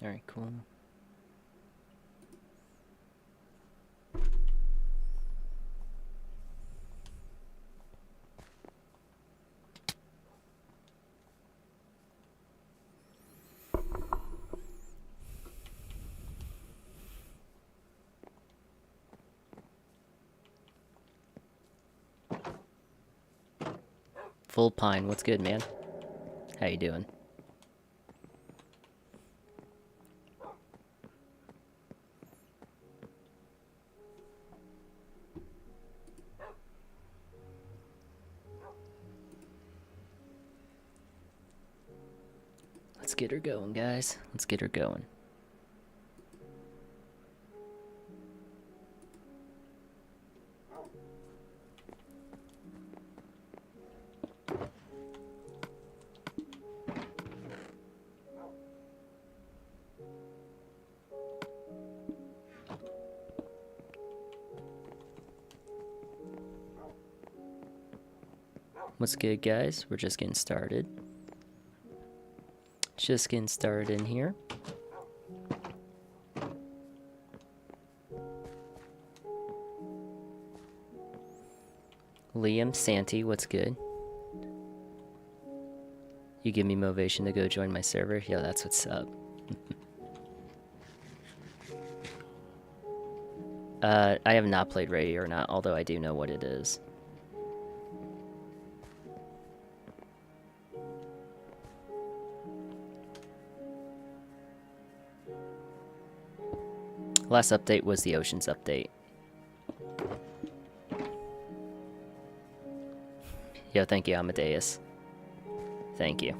Alright, cool. Full Pine, what's good, man? How you doing? Let's get her going, guys. Let's get her going. What's good, guys? We're just getting started. Just getting started in here. Liam, Santi, what's good? You give me motivation to go join my server? Yeah, that's what's up. I have not played Ready or Not, although I do know what it is. Last update was the Oceans update. Yo, thank you, Amadeus. Thank you.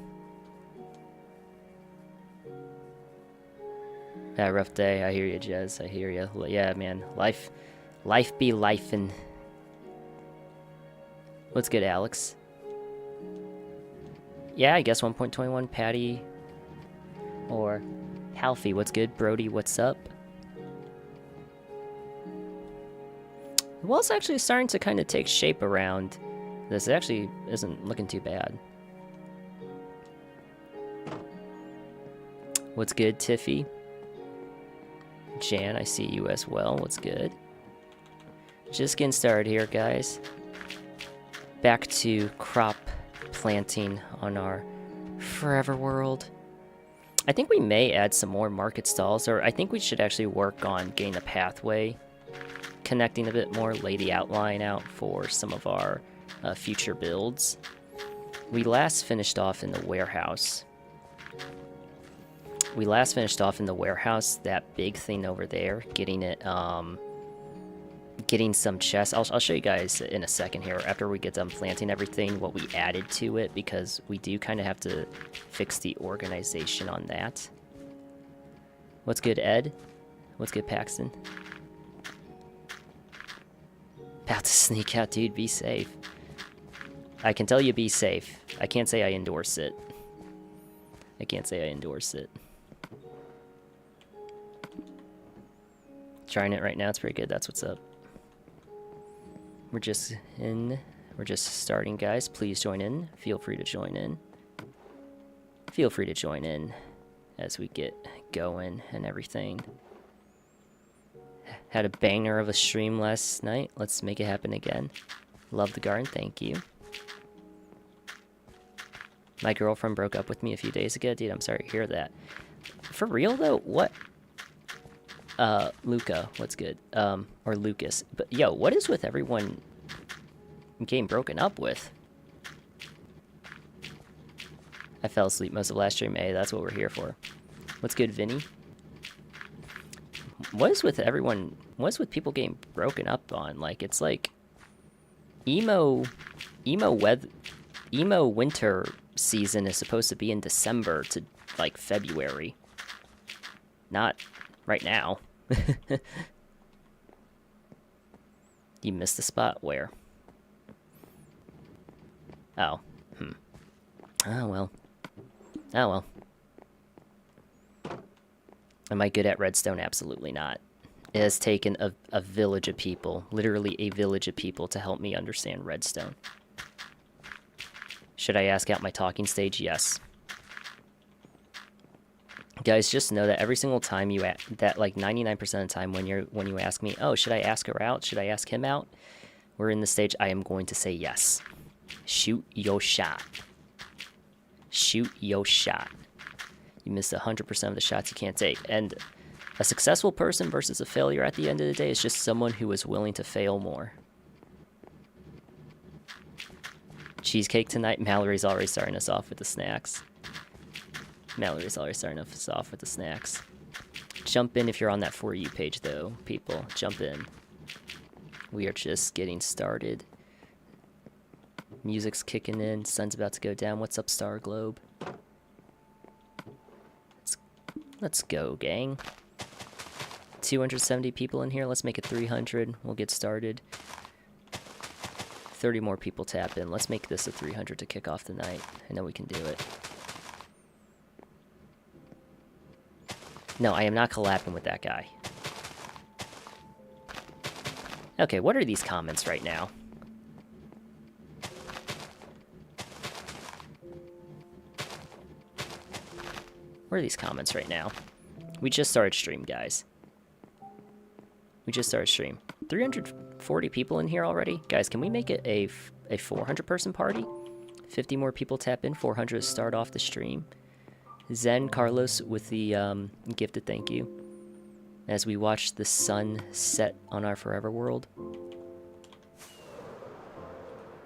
Yeah, rough day. I hear you, Jez. I hear you. Yeah, man. Life be lifin'. What's good, Alex? Yeah, I guess 1.21. Patty or Halfie. What's good, Brody? What's up? The wall's actually starting to kind of take shape around this. It actually isn't looking too bad. What's good, Tiffy? Jan, I see you as well. What's good? Just getting started here, guys. Back to crop planting on our forever world. I think we may add some more market stalls, or I think we should actually work on getting a pathway connecting a bit more, lay the outline out for some of our future builds. We last finished off in the warehouse. That big thing over there, getting it, getting some chests. I'll show you guys in a second here, after we get done planting everything, what we added to it, because we do kind of have to fix the organization on that. What's good, Ed? What's good, Paxton? About to sneak out, dude. Be safe. I can tell you be safe. I can't say I endorse it. Trying it right now. It's pretty good. That's what's up. We're just starting, guys. Please join in. Feel free to join in. As we get going and everything. Had a banger of a stream last night. Let's make it happen again. Love the garden. Thank you. My girlfriend broke up with me a few days ago. Dude, I'm sorry to hear that. For real, though? What? Luca, what's good? Or Lucas. But, yo, what is with everyone getting broken up with? I fell asleep most of last stream. Hey, that's what we're here for. What's good, Vinny? What is with everyone? What's with people getting broken up on? Like, it's like emo winter season is supposed to be in December to like February. Not right now. You missed the spot. Where? Oh. Oh well. Oh well. Am I good at redstone? Absolutely not. It has taken a village of people, literally a village of people, to help me understand redstone. Should I ask out my talking stage? Yes. Guys, just know that every single time that like 99% of the time when you ask me, oh, should I ask her out? Should I ask him out? We're in the stage. I am going to say yes. Shoot your shot. Shoot your shot. You missed 100% of the shots you can't take. And a successful person versus a failure at the end of the day is just someone who is willing to fail more. Cheesecake tonight. Mallory's already starting us off with the snacks. Mallory's already starting us off with the snacks. Jump in if you're on that For You page, though, people. Jump in. We are just getting started. Music's kicking in. Sun's about to go down. What's up, Star Globe? Let's go, gang. 270 people in here. Let's make it 300. We'll get started. 30 more people tap in. Let's make this a 300 to kick off the night. I know we can do it. No, I am not collabing with that guy. Okay, what are these comments right now? What are these comments right now? We just started stream, guys. We just started stream. 340 people in here already? Guys, can we make it a 400-person party? 50 more people tap in. 400 to start off the stream. Zen Carlos with the gifted thank you. As we watch the sun set on our forever world.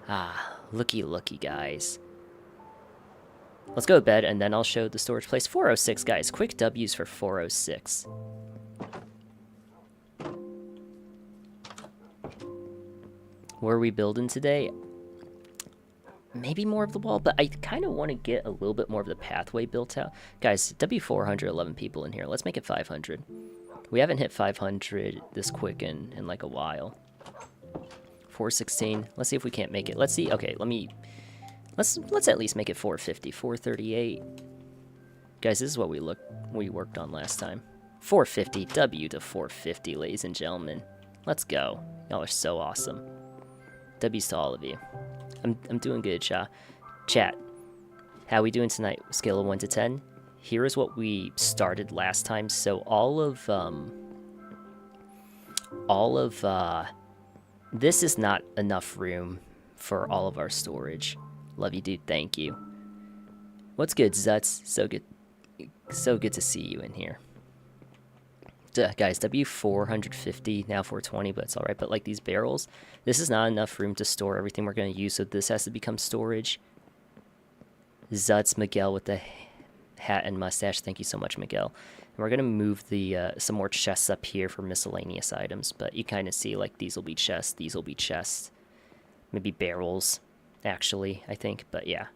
Ah, looky, guys. Let's go to bed, and then I'll show the storage place. 406, guys. Quick W's for 406. What are we building today? Maybe more of the wall, but I kind of want to get a little bit more of the pathway built out. Guys, W400, 11 people in here. Let's make it 500. We haven't hit 500 this quick in like a while. 416. Let's see if we can't make it. Let's see. Okay, let's at least make it 450. 438. Guys, this is what we worked on last time. 450. W to 450, ladies and gentlemen. Let's go. Y'all are so awesome. W's to all of you. I'm doing good, Chat. How we doing tonight? Scale of 1 to 10. Here is what we started last time. So all of this is not enough room for all of our storage. Love you, dude. Thank you. What's good, Zuts? So good to see you in here. Guys, W450, now 420, but it's alright. But like these barrels, this is not enough room to store everything we're going to use, so this has to become storage. Zuts, Miguel with the hat and mustache. Thank you so much, Miguel. And we're going to move the some more chests up here for miscellaneous items, but you kind of see like these will be chests, these will be chests. Maybe barrels, actually, I think, but yeah.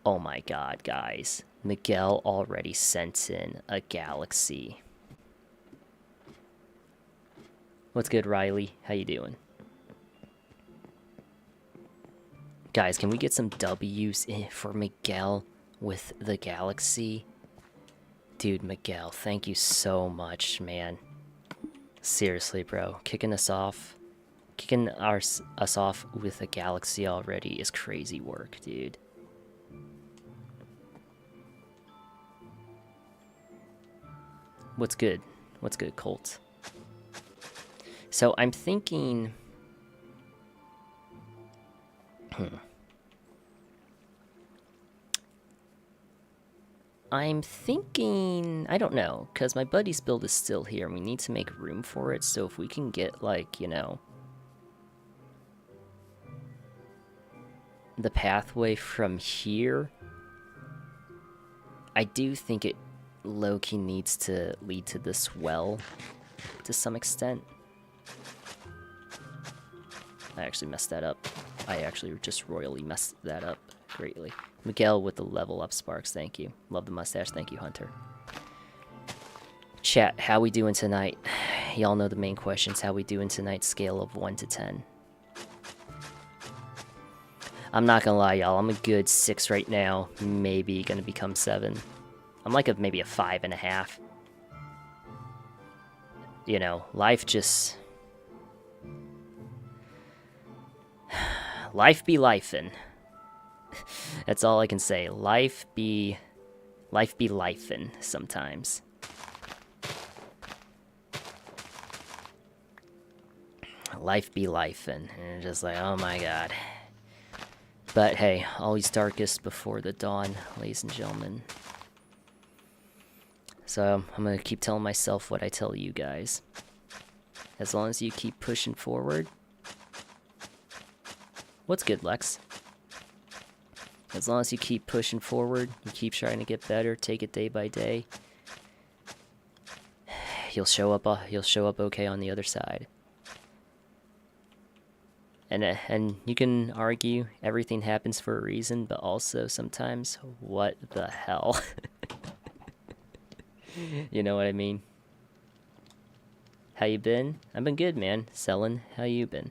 Oh my god, guys. Miguel already sent in a galaxy. What's good, Riley? How you doing? Guys, can we get some W's in for Miguel with the galaxy? Dude, Miguel, thank you so much, man. Seriously, bro. Kicking us off with a galaxy already is crazy work, dude. What's good? What's good, Colt? So I'm thinking... I don't know, because my buddy's build is still here, and we need to make room for it, so if we can get, like, you know, the pathway from here, I do think it low-key needs to lead to this well, to some extent. I actually messed that up. I actually just royally messed that up greatly. Miguel with the level up sparks, thank you. Love the mustache, thank you, Hunter. Chat, how we doing tonight? Y'all know the main questions. How we doing tonight? Scale of 1 to 10. I'm not gonna lie, y'all. I'm a good 6 right now. Maybe gonna become 7. I'm like maybe a 5.5. You know, life just... Life be lifin'. That's all I can say. Life be Life be lifin' sometimes. Life be lifin'. And you're just like, oh my god. But hey, always darkest before the dawn, ladies and gentlemen. So I'm gonna keep telling myself what I tell you guys. As long as you keep pushing forward. What's good, Lex? As long as you keep pushing forward, you keep trying to get better, take it day by day, you'll show up okay on the other side. And you can argue everything happens for a reason, but also sometimes, what the hell? You know what I mean? How you been? I've been good, man. Selling. How you been?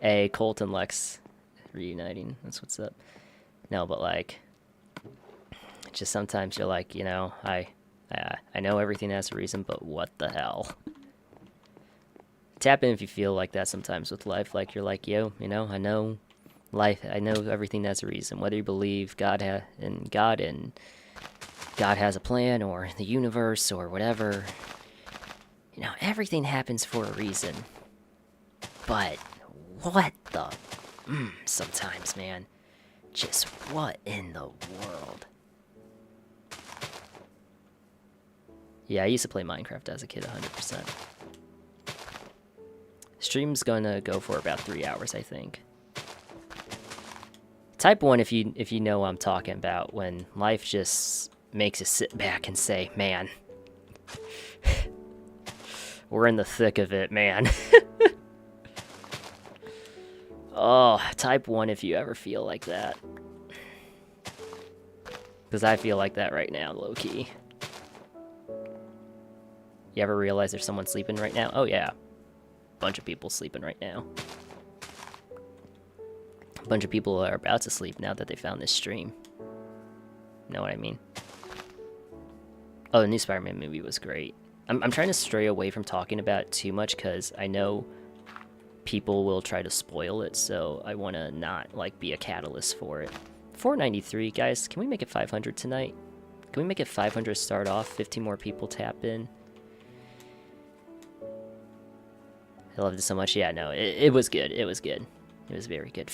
Hey, Colt and Lex reuniting. That's what's up. No, but like, just sometimes you're like, you know, I know everything has a reason, but what the hell? Tap in if you feel like that sometimes with life. Like you're like, yo, you know, I know life. I know everything has a reason. Whether you believe God and God has a plan, or the universe, or whatever. You know, everything happens for a reason. But what the? Sometimes, man. Just what in the world? Yeah, I used to play Minecraft as a kid 100%. Stream's gonna go for about 3 hours, I think. Type 1 if you know what I'm talking about, when life just makes you sit back and say, man, we're in the thick of it, man. Oh, type 1 if you ever feel like that. Because I feel like that right now, low-key. You ever realize there's someone sleeping right now? Oh, yeah. Bunch of people sleeping right now. A bunch of people are about to sleep now that they found this stream. You know what I mean? Oh, the new Spider-Man movie was great. I'm trying to stray away from talking about it too much because I know people will try to spoil it, so I want to not like be a catalyst for it. 493, guys, can we make it 500 tonight? Can we make it 500 start off? 15 more people tap in. I loved it so much. Yeah, no, it was good. It was good. It was very good.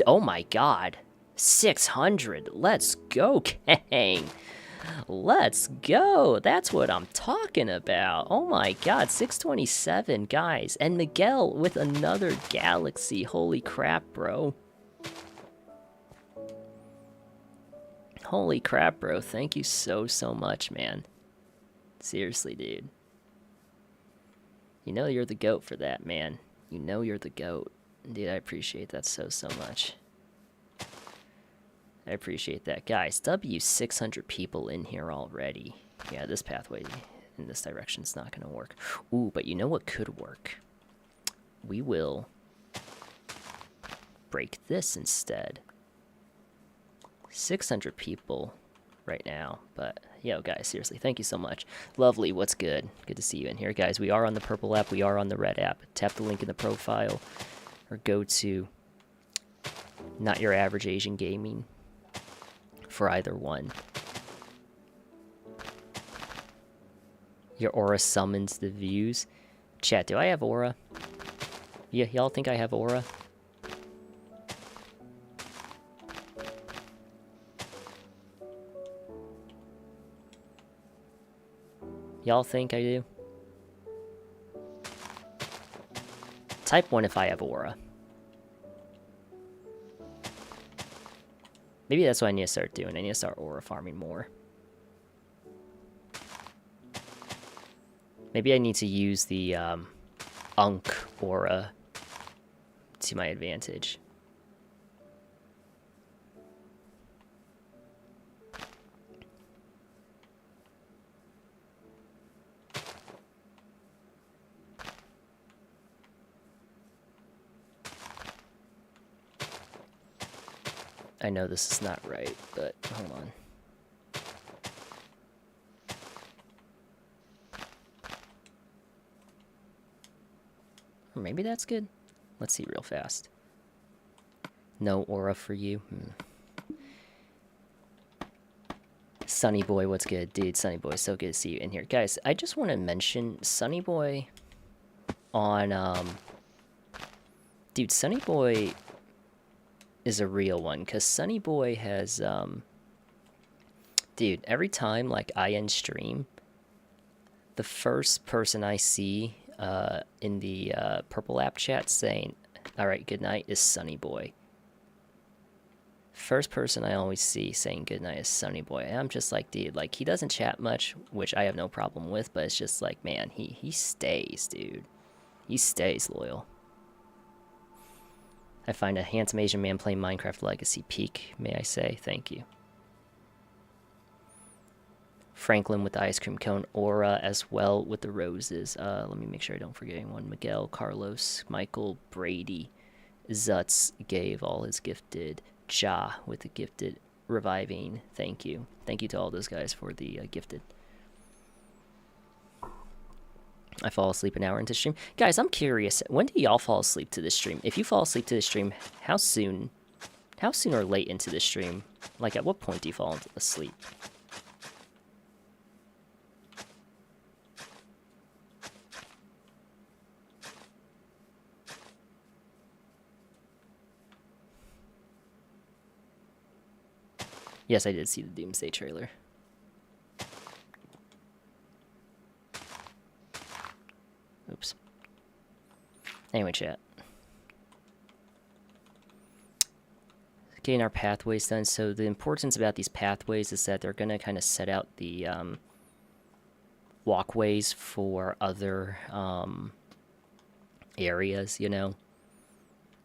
Oh my god. 600. Let's go, gang. Let's go. That's what I'm talking about. Oh my god, 627, guys. And Miguel with another galaxy. Holy crap, bro. Holy crap, bro. Thank you so much, man. Seriously, dude. You know you're the GOAT for that, man. You know you're the GOAT. Dude, I appreciate that so much. I appreciate that. Guys, 600 people in here already. Yeah, this pathway in this direction is not going to work. Ooh, but you know what could work? We will break this instead. 600 people right now, but yo, guys, seriously, thank you so much. Lovely, what's good? Good to see you in here. Guys, we are on the purple app, we are on the red app. Tap the link in the profile, or go to Not Your Average Asian Gaming for either one. Your aura summons the views. Chat, do I have aura? Yeah, y'all think I have aura? Y'all think I do? Type 1 if I have aura. Maybe that's what I need to start doing. I need to start aura farming more. Maybe I need to use the Unk aura to my advantage. I know this is not right, but hold on. Or maybe that's good. Let's see real fast. No aura for you. Sunny Boy, what's good? Dude, Sunny Boy, so good to see you in here. Guys, I just want to mention Sunny Boy on, dude, Sunny Boy is a real one, because Sunny Boy has, dude, every time, like, I end stream, the first person I see, in the, Purple App chat saying, alright, good night, is Sunny Boy. First person I always see saying goodnight is Sunny Boy. And I'm just like, dude, like, he doesn't chat much, which I have no problem with, but it's just like, man, he stays, dude. He stays loyal. I find a handsome Asian man playing Minecraft Legacy peak, may I say. Thank you. Franklin with the ice cream cone. Aura as well with the roses. Let me make sure I don't forget anyone. Miguel, Carlos, Michael, Brady, Zutz gave all his gifted. Ja with the gifted reviving. Thank you. Thank you to all those guys for the gifted. I fall asleep an hour into stream. Guys, I'm curious. When do y'all fall asleep to this stream? If you fall asleep to the stream, how soon or late into the stream? Like, at what point do you fall asleep? Yes, I did see the Doomsday trailer. Oops. Anyway, chat. Getting our pathways done. So the importance about these pathways is that they're going to kind of set out the walkways for other areas, you know?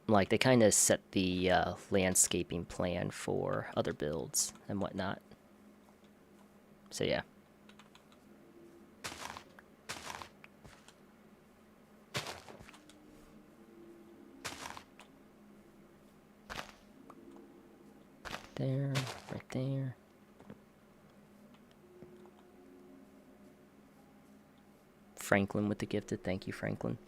Like, they kind of set the landscaping plan for other builds and whatnot. So, yeah. There, right there. Franklin with the gifted. Thank you, Franklin.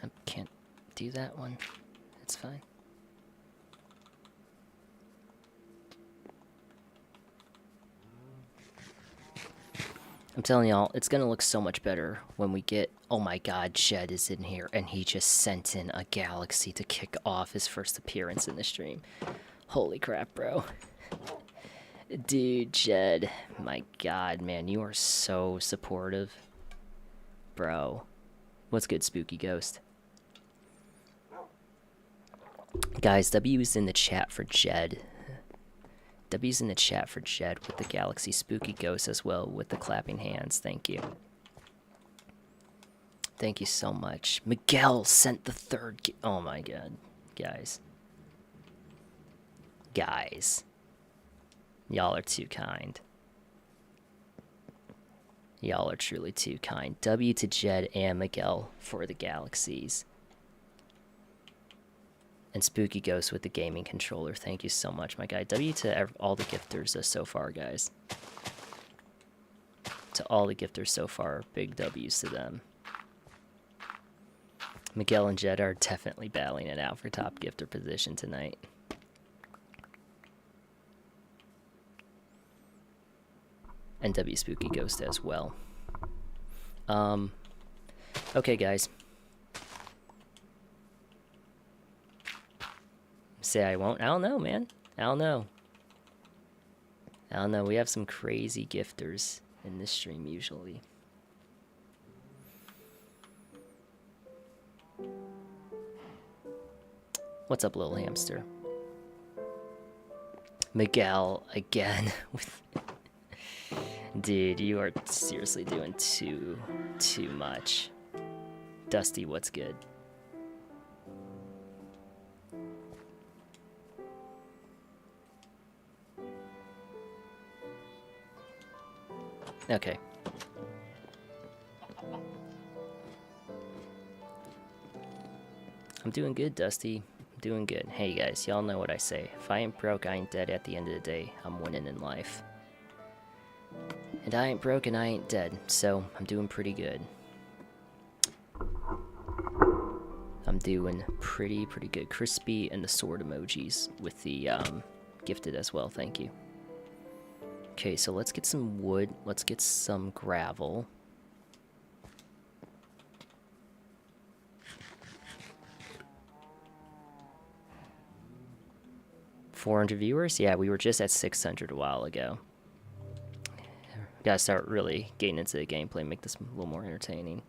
I can't do that one. It's fine. I'm telling y'all, it's gonna look so much better when we get... Oh my god, Jed is in here, and he just sent in a galaxy to kick off his first appearance in the stream. Holy crap, bro. Dude, Jed, my god, man, you are so supportive. Bro. What's good, Spooky Ghost? Guys, W's in the chat for Jed. W's in the chat for Jed with the Galaxy Spooky Ghost as well with the clapping hands. Thank you. Thank you so much. Miguel sent the third... Oh my god. Guys. Guys. Y'all are too kind. Y'all are truly too kind. W to Jed and Miguel for the Galaxies. And Spooky Ghost with the gaming controller. Thank you so much, my guy. W to all the gifters so far, guys. To all the gifters so far, big W's to them. Miguel and Jed are definitely battling it out for top gifter position tonight. And W Spooky Ghost as well. Okay, guys. Say I won't? I don't know, man. I don't know. I don't know. We have some crazy gifters in this stream usually. What's up, little hamster? Miguel again. Dude, you are seriously doing too much. Dusty, what's good? Okay. I'm doing good, Dusty. I'm doing good. Hey guys, y'all know what I say. If I ain't broke, I ain't dead. At the end of the day, I'm winning in life. And I ain't broke and I ain't dead, so I'm doing pretty good. I'm doing pretty good. Crispy and the sword emojis with the gifted as well, thank you. Okay, so let's get some wood. Let's get some gravel. $400 viewers? Yeah, we were just at 600 a while ago. Gotta start really getting into the gameplay, make this a little more entertaining.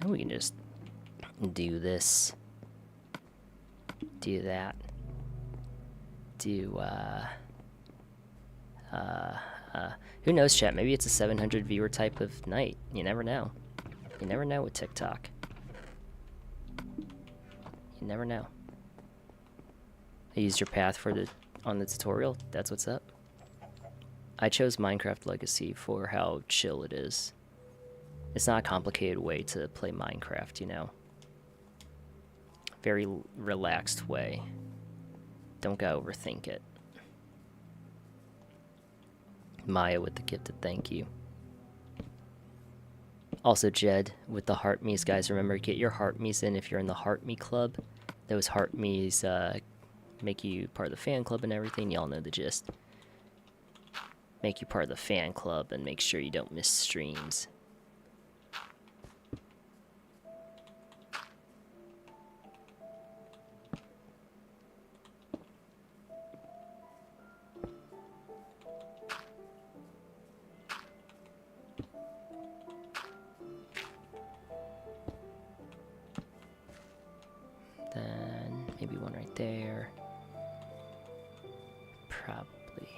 And we can just do this, do that, do, who knows, chat? Maybe it's a 700 viewer type of night. You never know. You never know with TikTok. You never know. I used your path for on the tutorial. That's what's up. I chose Minecraft Legacy for how chill it is. It's not a complicated way to play Minecraft, you know. Very relaxed way. Don't gotta overthink it. Maya with the gifted thank you. Also Jed with the Heart Me's, guys. Remember, get your Heart Me's in if you're in the Heart Me Club. Those Heart Me's make you part of the fan club and everything. Y'all know the gist. Make you part of the fan club and make sure you don't miss streams. Then maybe one right there. Probably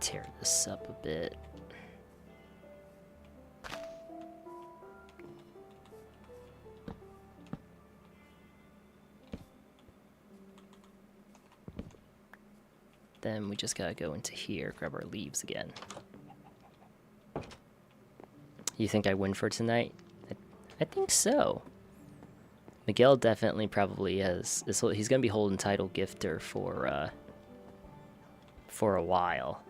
tear this up a bit. Then we just gotta go into here, grab our leaves again. You think I win for tonight? I think so. Miguel definitely probably has. He's going to be holding title gifter for a while.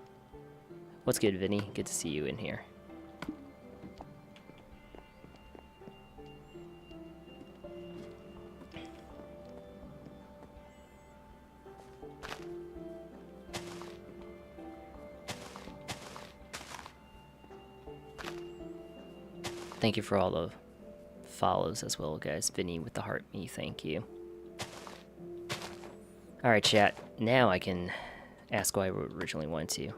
What's good, Vinny? Good to see you in here. Thank you for all the follows as well, guys. Vinny with the heart me, thank you. Alright, chat. Now I can ask what I originally wanted to.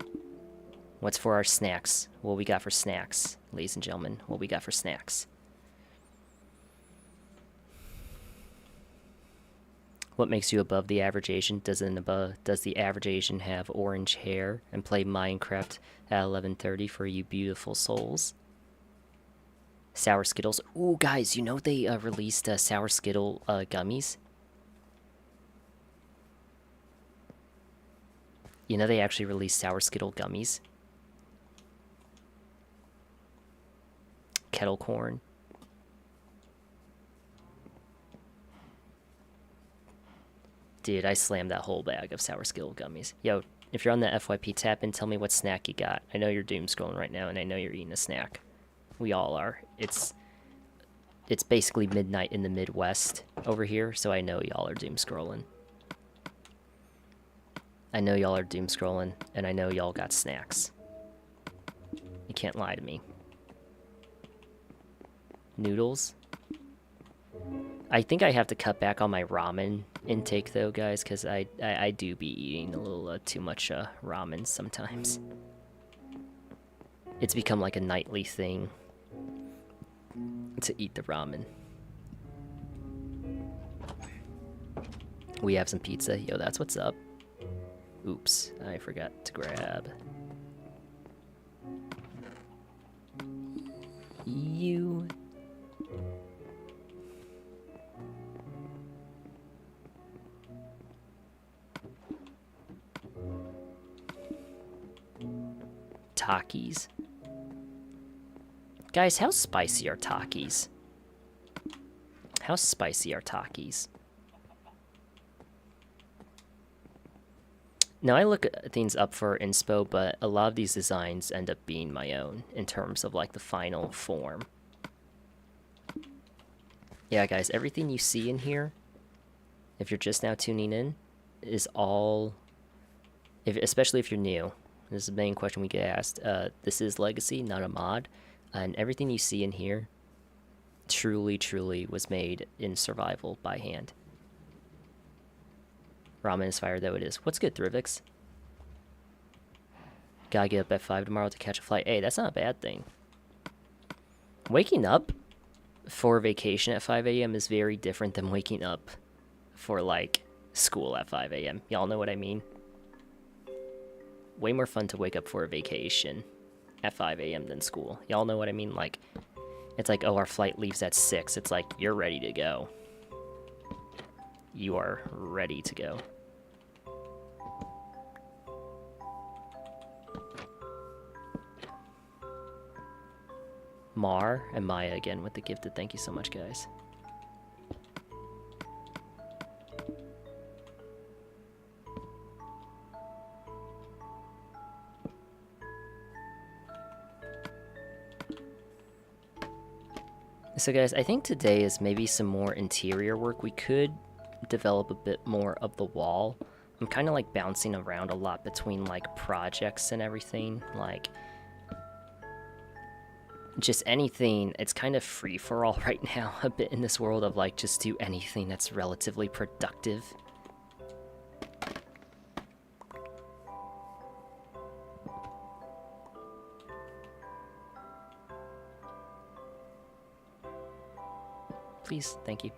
What's for our snacks? What we got for snacks, ladies and gentlemen? What we got for snacks? What makes you above the average Asian? Does the average Asian have orange hair and play Minecraft at 11:30 for you beautiful souls? Sour Skittles. Ooh, guys, you know they released Sour Skittle gummies? You know they actually released Sour Skittle gummies? Kettle corn. Dude, I slammed that whole bag of Sour Skittle gummies. Yo, if you're on the FYP, tap in, tell me what snack you got. I know you're doom scrolling right now, and I know you're eating a snack. We all are. It's basically midnight in the Midwest over here, so I know y'all are doom scrolling. I know y'all are doom scrolling, and I know y'all got snacks. You can't lie to me. Noodles. I think I have to cut back on my ramen intake though, guys, because I do be eating a little too much ramen sometimes. It's become like a nightly thing to eat the ramen. We have some pizza. Yo, that's what's up. Oops, I forgot to grab. You. Takis. Guys, how spicy are Takis? How spicy are Takis? Now, I look things up for inspo, but a lot of these designs end up being my own in terms of, like, the final form. Yeah, guys, everything you see in here, if you're just now tuning in, is all, especially if you're new. This is the main question we get asked. This is Legacy, not a mod. And everything you see in here truly, truly was made in survival by hand. Ramen is fire, though it is. What's good, Thrivix? Gotta get up at 5 tomorrow to catch a flight. Hey, that's not a bad thing. Waking up for vacation at 5 a.m. is very different than waking up for, like, school at 5 a.m. Y'all know what I mean? Way more fun to wake up for a vacation at 5 a.m. than school. Y'all know what I mean? Like, it's like, oh, our flight leaves at 6. It's like, you're ready to go. You are ready to go. Mar and Maya again with the gifted. Thank you so much, guys. So guys, I think today is maybe some more interior work. We could develop a bit more of the wall. I'm kind of like bouncing around a lot between like projects and everything. Like, just anything. It's kind of free for all right now a bit in this world of like just do anything that's relatively productive. Please, thank you.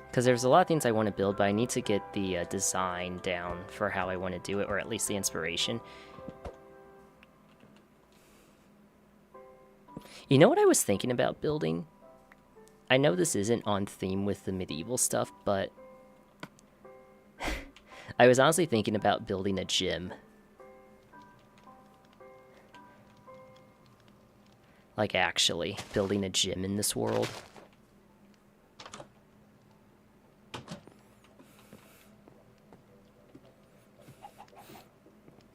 Because there's a lot of things I want to build, but I need to get the design down for how I want to do it, or at least the inspiration. You know what I was thinking about building? I know this isn't on theme with the medieval stuff, but I was honestly thinking about building a gym. Like, actually building a gym in this world.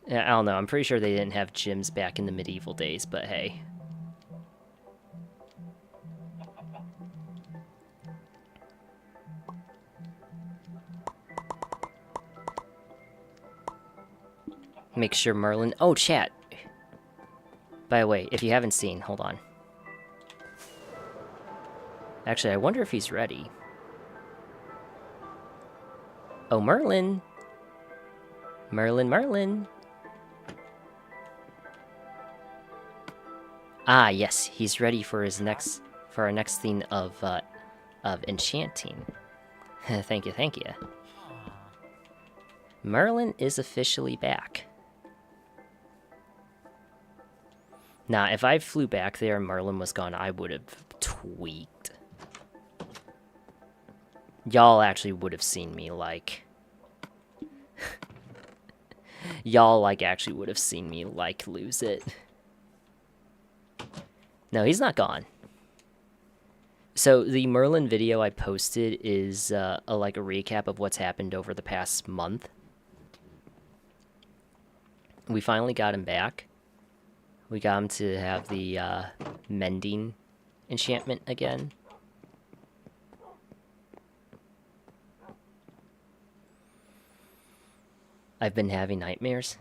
I don't know, I'm pretty sure they didn't have gyms back in the medieval days, but hey. Make sure Merlin... Oh, chat! By the way, if you haven't seen, hold on. Actually, I wonder if he's ready. Oh, Merlin! Merlin, Merlin! Ah, yes, he's ready for his our next thing of enchanting. Thank you, thank you. Merlin is officially back. Now, if I flew back there and Merlin was gone, I would have tweaked. Y'all actually would have seen me, like... Y'all, like, actually would have seen me, like, lose it. No, he's not gone. So, the Merlin video I posted is, like, a recap of what's happened over the past month. We finally got him back. We got him to have the mending enchantment again. I've been having nightmares.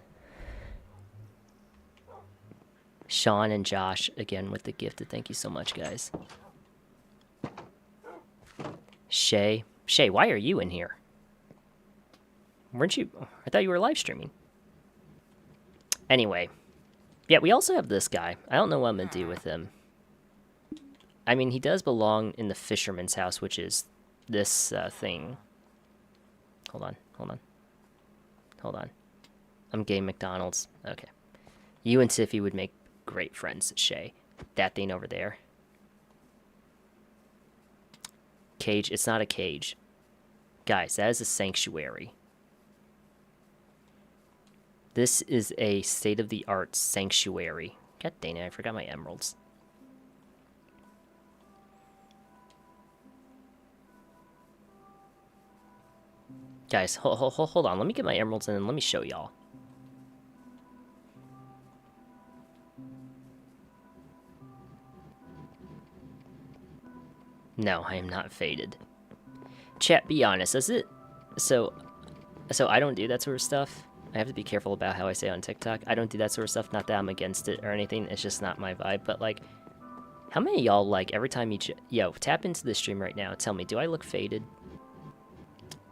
Sean and Josh again with the gifted. Thank you so much, guys. Shay, why are you in here? Weren't you? I thought you were live streaming. Anyway. Yeah, we also have this guy. I don't know what I'm going to do with him. I mean, he does belong in the fisherman's house, which is this thing. Hold on, hold on. Hold on. I'm gay McDonald's. Okay. You and Tiffy would make great friends, Shay. That thing over there. Cage. It's not a cage. Guys, that is a sanctuary. This is a state-of-the-art sanctuary, God dang it, I forgot my emeralds. Guys, hold on. Let me get my emeralds and then let me show y'all. No, I am not faded. Chat, be honest. Is it... So I don't do that sort of stuff. I have to be careful about how I say it on TikTok. I don't do that sort of stuff. Not that I'm against it or anything. It's just not my vibe. But, like, how many of y'all, like, every time you... Yo, tap into the stream right now. Tell me, do I look faded?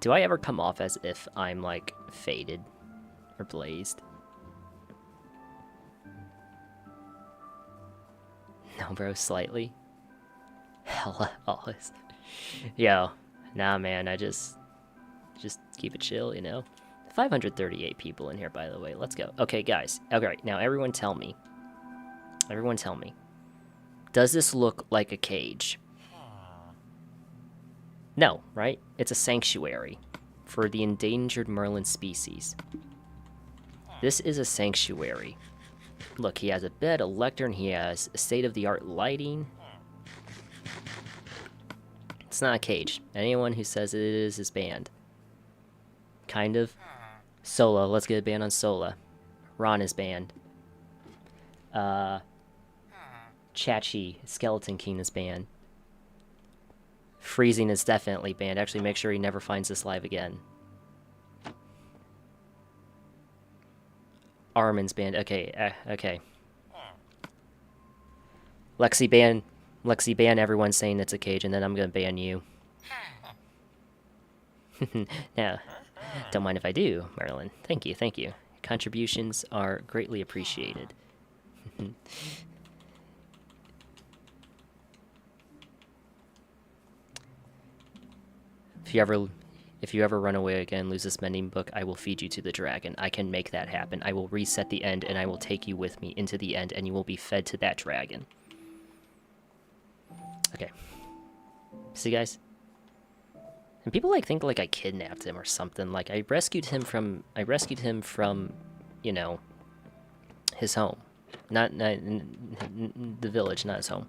Do I ever come off as if I'm, like, faded or blazed? No, bro, slightly. Hella, always. Yo, nah, man, I just keep it chill, you know? 538 people in here, by the way. Let's go. Okay, guys. Okay, now everyone tell me. Everyone tell me. Does this look like a cage? No, right? It's a sanctuary for the endangered Merlin species. This is a sanctuary. Look, he has a bed, a lectern, he has state-of-the-art lighting. It's not a cage. Anyone who says it is banned. Kind of. Sola, let's get a ban on Sola. Ron is banned. Chachi, Skeleton King is banned. Freezing is definitely banned. Actually, make sure he never finds this live again. Armin's banned. Okay, okay. Lexi ban. Lexi ban everyone saying it's a cage, and then I'm gonna ban you. Now, don't mind if I do, Merlin. Thank you, thank you. Contributions are greatly appreciated. If you ever run away again, lose this mending book, I will feed you to the dragon. I can make that happen. I will reset the end, and I will take you with me into the end, and you will be fed to that dragon. Okay. See, guys? And people, like, think, like, I kidnapped him or something. Like, I rescued him from, you know, his home. Not the village, not his home.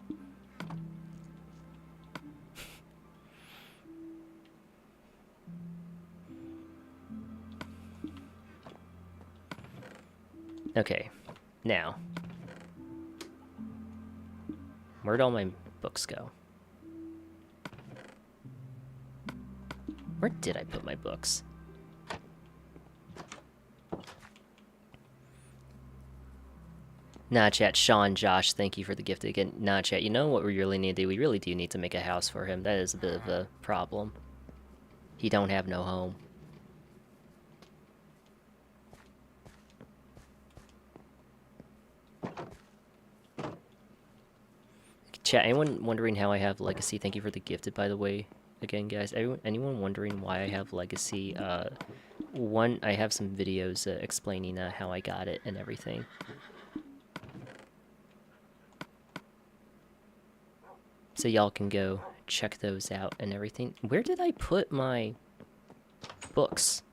Okay, now, where'd all my books go? Where did I put my books? Nah, chat, Sean, Josh, thank you for the gift again. Nah, chat, you know what we really need to do? We really do need to make a house for him. That is a bit of a problem. He don't have no home. Chat, anyone wondering how I have Legacy? Thank you for the gifted, by the way. Again, guys, anyone wondering why I have Legacy? One, I have some videos explaining how I got it and everything. So y'all can go check those out and everything. Where did I put my books?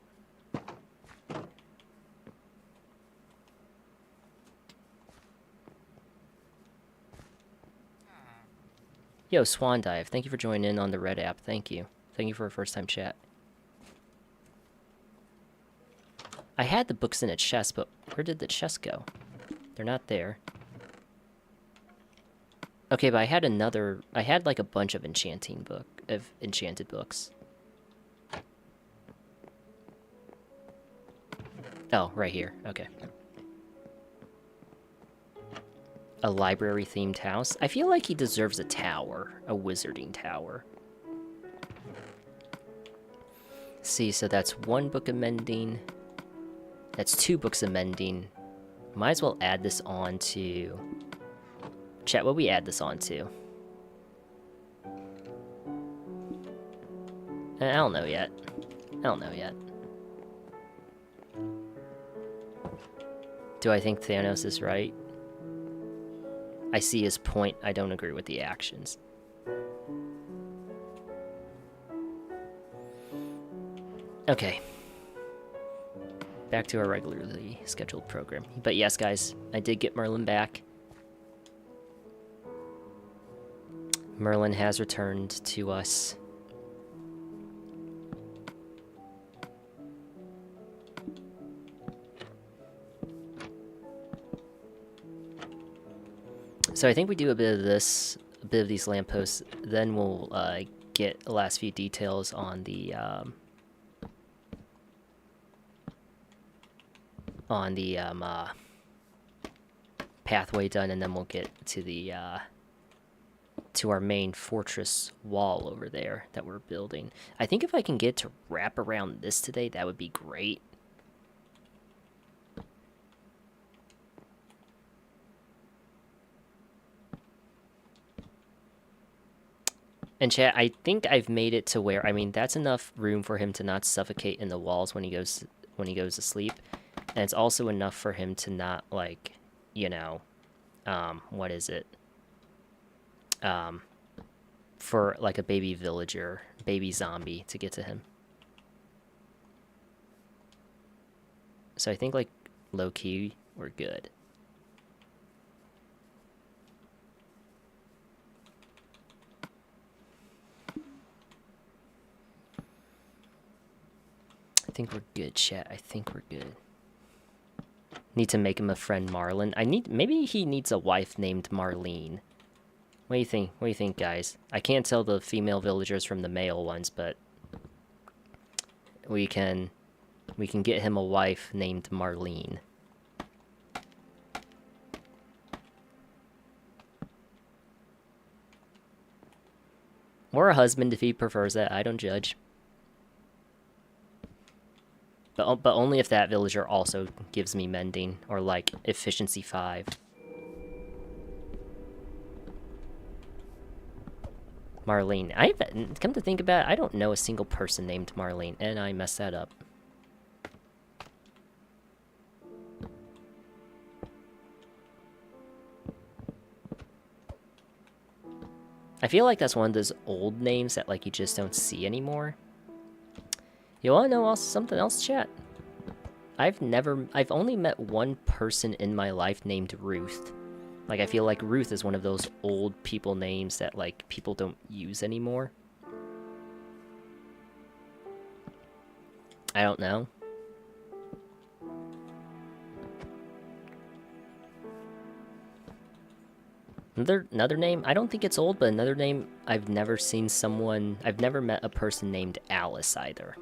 Yo, Swan Dive, thank you for joining in on the Red app. Thank you. Thank you for a first-time chat. I had the books in a chest, but where did the chest go? They're not there. Okay, but I had like a bunch of enchanted books. Oh, right here. Okay. A library-themed house. I feel like he deserves a tower. A wizarding tower. See, so that's one book of mending. That's 2 books of mending. Might as well add this on to... Chat, what we add this on to? I don't know yet. I don't know yet. Do I think Thanos is right? I see his point. I don't agree with the actions. Okay. Back to our regularly scheduled program. But yes, guys, I did get Merlin back. Merlin has returned to us. So I think we do a bit of this, a bit of these lampposts, then we'll get the last few details on the pathway done, and then we'll get to the to our main fortress wall over there that we're building. I think if I can get to wrap around this today, that would be great. And chat, I think I've made it to where, I mean, that's enough room for him to not suffocate in the walls when he goes to sleep, and it's also enough for him to not, like, you know, what is it? For like a baby villager, baby zombie to get to him. So I think, like, low key, we're good. I think we're good, chat. I think we're good. Need to make him a friend, Marlin. Maybe he needs a wife named Marlene. What do you think? What do you think, guys? I can't tell the female villagers from the male ones, but we can get him a wife named Marlene. Or a husband if he prefers that. I don't judge. But only if that villager also gives me mending, or like efficiency 5. Marlene. Come to think about it, I don't know a single person named Marlene, and I messed that up. I feel like that's one of those old names that, like, you just don't see anymore. You wanna know something else, chat? I've only met one person in my life named Ruth. Like, I feel like Ruth is one of those old people names that, like, people don't use anymore. I don't know. Another name, I don't think it's old, but another name, I've never met a person named Alice either.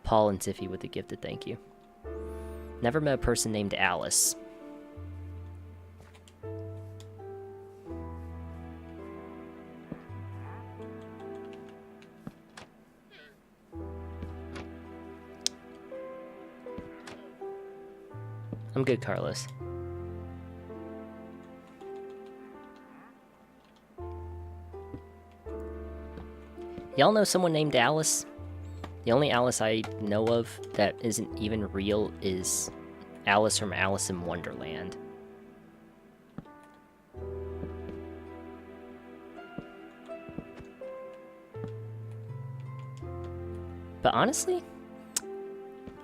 Paul and Tiffy with the gifted thank you. Never met a person named Alice. I'm good, Carlos. Y'all know someone named Alice? The only Alice I know of that isn't even real is Alice from Alice in Wonderland. But honestly,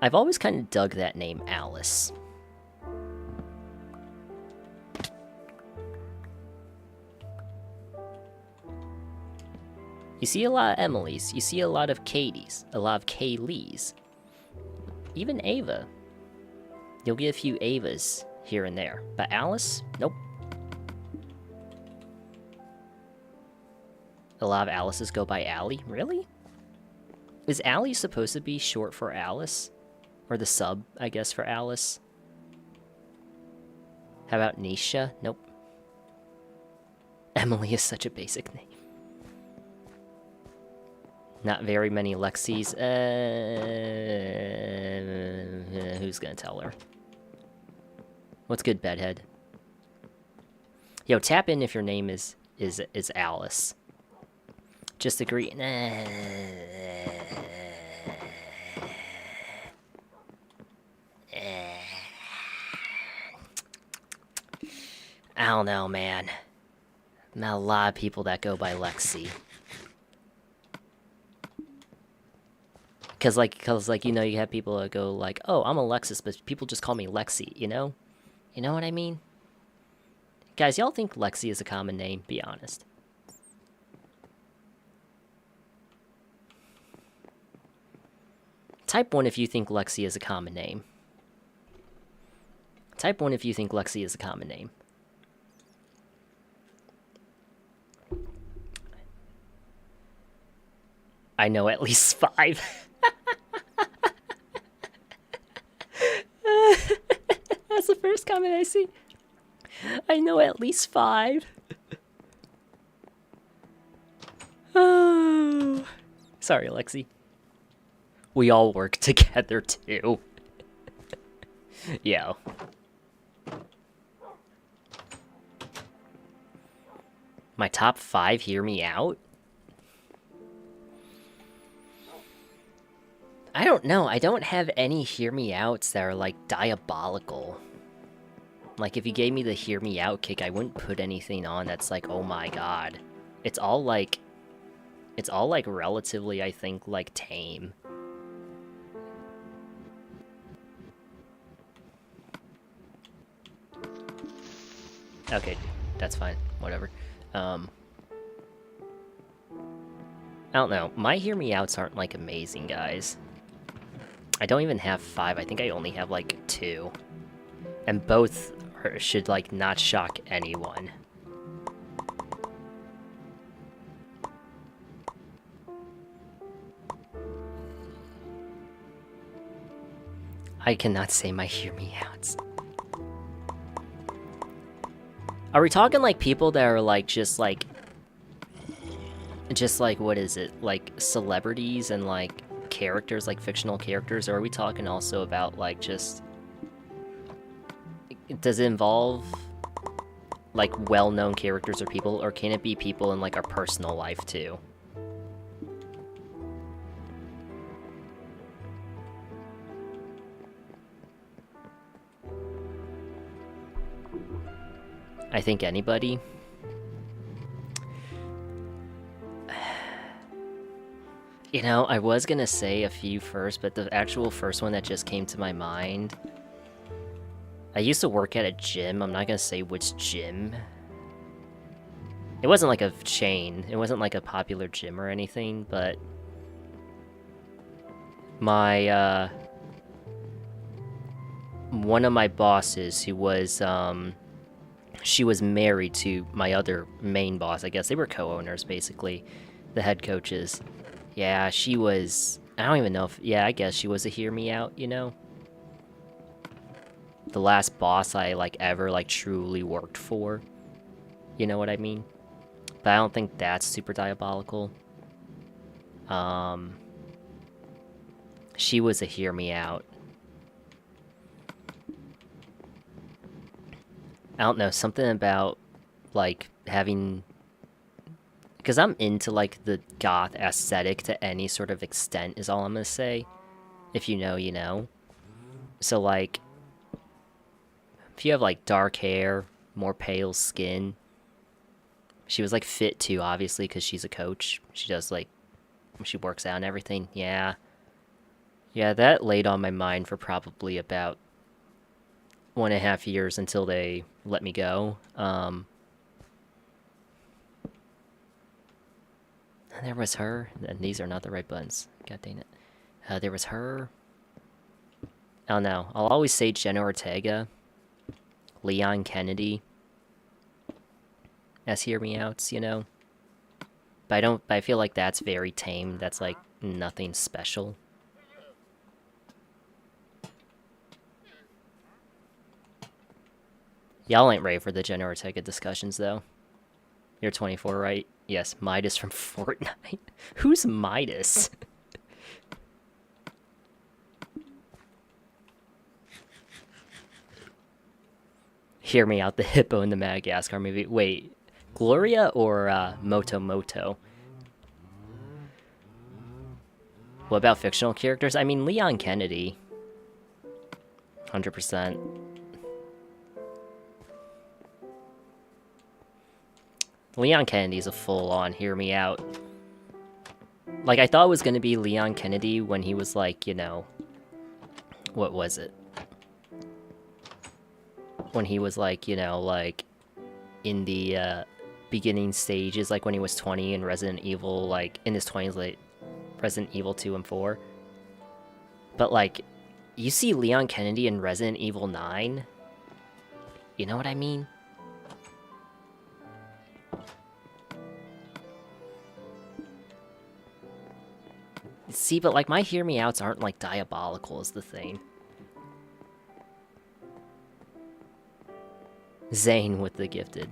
I've always kind of dug that name, Alice. You see a lot of Emilys, you see a lot of Katies, a lot of Kaylees. Even Ava. You'll get a few Avas here and there. But Alice? Nope. A lot of Alices go by Allie? Really? Is Allie supposed to be short for Alice? Or the sub, I guess, for Alice? How about Nisha? Nope. Emily is such a basic name. Not very many Lexis. Who's gonna tell her? What's good, bedhead? Yo, tap in if your name is Alice. Just agree. I don't know, man. Not a lot of people that go by Lexi. Cause like, you know, you have people that go like, oh, I'm Alexis, but people just call me Lexi, you know? You know what I mean? Guys, y'all think Lexi is a common name? Be honest. Type 1 if you think Lexi is a common name. Type 1 if you think Lexi is a common name. I know at least 5. That's the first comment I see. I know at least 5. Oh. Sorry, Lexi. We all work together, too. Yo. My top 5 hear me out? I don't know. I don't have any hear me outs that are, like, diabolical. Like, if you gave me the hear me out kick, I wouldn't put anything on that's like, oh my god. It's all, like, relatively, I think, like, tame. Okay, that's fine. Whatever. I don't know. My hear me outs aren't, like, amazing, guys. I don't even have 5. I think I only have, like, 2. And both should, like, not shock anyone. I cannot say my hear me outs. Are we talking, like, people that are, like, just, like, what is it? Like, celebrities and, like, characters, like, fictional characters? Or are we talking also about, like, just... Does it involve, like, well-known characters or people? Or can it be people in, like, our personal life, too? I think anybody. You know, I was gonna say a few first, but the actual first one that just came to my mind... I used to work at a gym. I'm not gonna say which gym. It wasn't like a chain. It wasn't like a popular gym or anything, but... My, one of my bosses, who was, she was married to my other main boss, I guess. They were co-owners, basically. The head coaches. Yeah, she was... I don't even know if... Yeah, I guess she was a hear me out, you know? The last boss I, like, ever, like, truly worked for. You know what I mean? But I don't think that's super diabolical. She was a hear me out. I don't know, something about, like, having... Because I'm into, like, the goth aesthetic to any sort of extent, is all I'm gonna say. If you know, you know. So, like, if you have, like, dark hair, more pale skin... She was, like, fit, too, obviously, because she's a coach. She does, like... She works out and everything. Yeah. Yeah, that laid on my mind for probably about 1.5 years until they let me go. There was her, and these are not the right buttons. God dang it. There was her. Oh no, I'll always say Jenna Ortega, Leon Kennedy, as hear me outs, you know. But I feel like that's very tame. That's like nothing special. Y'all ain't ready for the Jenna Ortega discussions though. You're 24, right? Yes, Midas from Fortnite. Who's Midas? Hear me out, the hippo in the Madagascar movie. Wait, Gloria or Moto Moto? What about fictional characters? I mean, Leon Kennedy. 100%. Leon Kennedy's a full-on hear me out. Like, I thought it was gonna be Leon Kennedy when he was like, you know... What was it? When he was like, you know, like... in the beginning stages, like when he was 20 in Resident Evil, like in his 20s, like Resident Evil 2 and 4. But like, you see Leon Kennedy in Resident Evil 9. You know what I mean? See, but like my hear me outs aren't like diabolical is the thing. Zane with the gifted.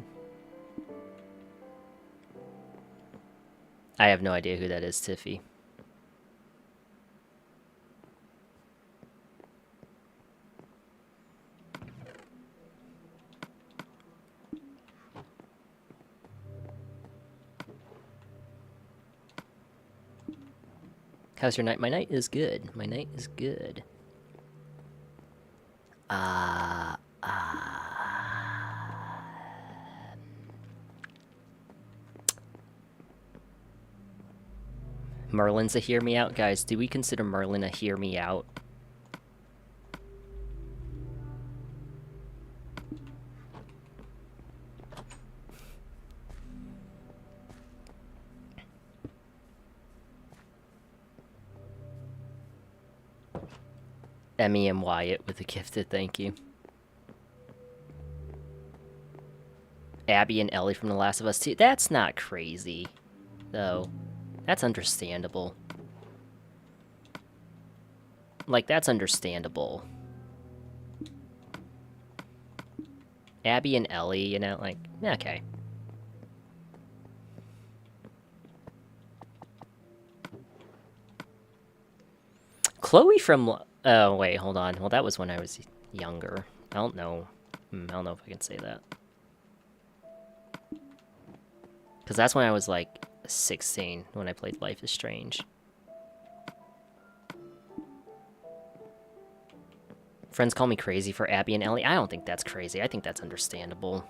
I have no idea who that is, Tiffy. How's your night? My night is good. My night is good. Merlin's a hear me out? Guys, do we consider Merlin a hear me out? Emmy and Wyatt with the gifted, thank you. Abby and Ellie from The Last of Us 2. That's not crazy, though. That's understandable. Like, that's understandable. Abby and Ellie, you know, like, okay. Chloe from... Oh, wait, hold on. Well, that was when I was younger. I don't know. I don't know if I can say that. Because that's when I was, like, 16, when I played Life is Strange. Friends call me crazy for Abby and Ellie. I don't think that's crazy. I think that's understandable.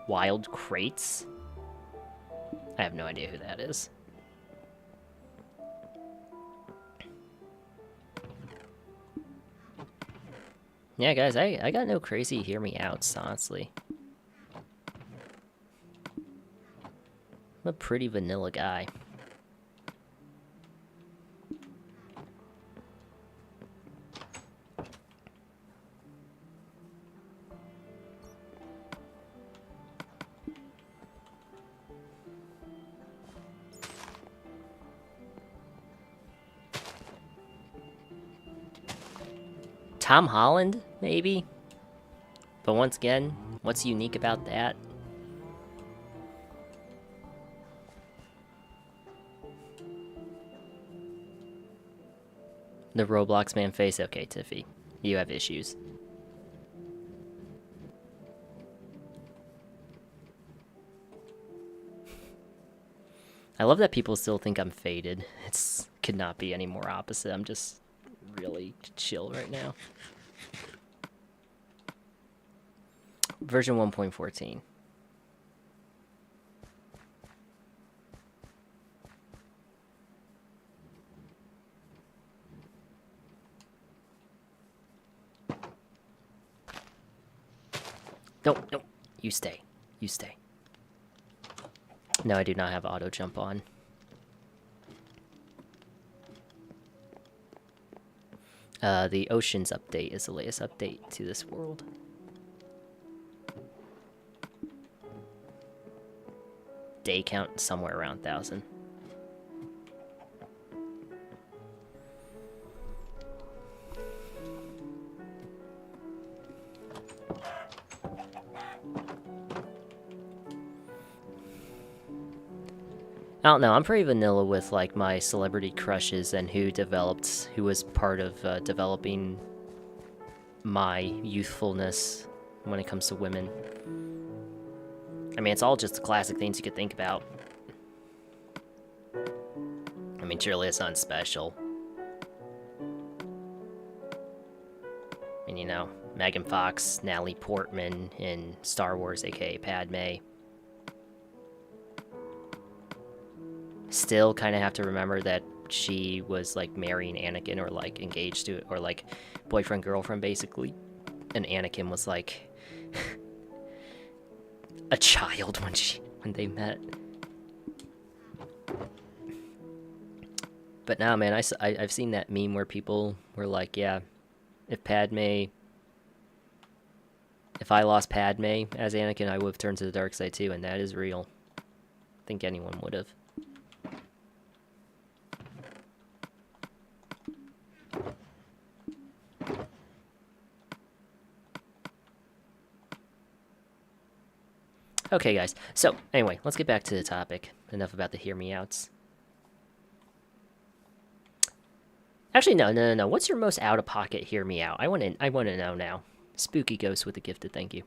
Wild Crates? I have no idea who that is. Yeah, guys, I got no crazy hear me outs, honestly. I'm a pretty vanilla guy. Tom Holland, maybe? But once again, what's unique about that? The Roblox man face? Okay, Tiffy. You have issues. I love that people still think I'm faded. It's could not be any more opposite. I'm just really chill right now. Version 1.14. No, you stay. You stay. No, I do not have auto jump on. The Oceans update is the latest update to this world. Day count somewhere around 1,000. I don't know, I'm pretty vanilla with like my celebrity crushes and who was part of developing my youthfulness when it comes to women. I mean, it's all just classic things you could think about. I mean, surely it's not special. I mean, you know, Megan Fox, Natalie Portman in Star Wars, aka Padme. Still kind of have to remember that she was like marrying Anakin or like engaged to it or like boyfriend girlfriend basically, and Anakin was like a child when they met. But now, man, I've seen that meme where people were like, yeah, if I lost Padme as Anakin, I would have turned to the dark side too, and that is real. I think anyone would have. Okay, guys. So, anyway, let's get back to the topic. Enough about the hear me outs. Actually, no. What's your most out-of-pocket hear me out? I want to know now. Spooky Ghost with a gifted thank you.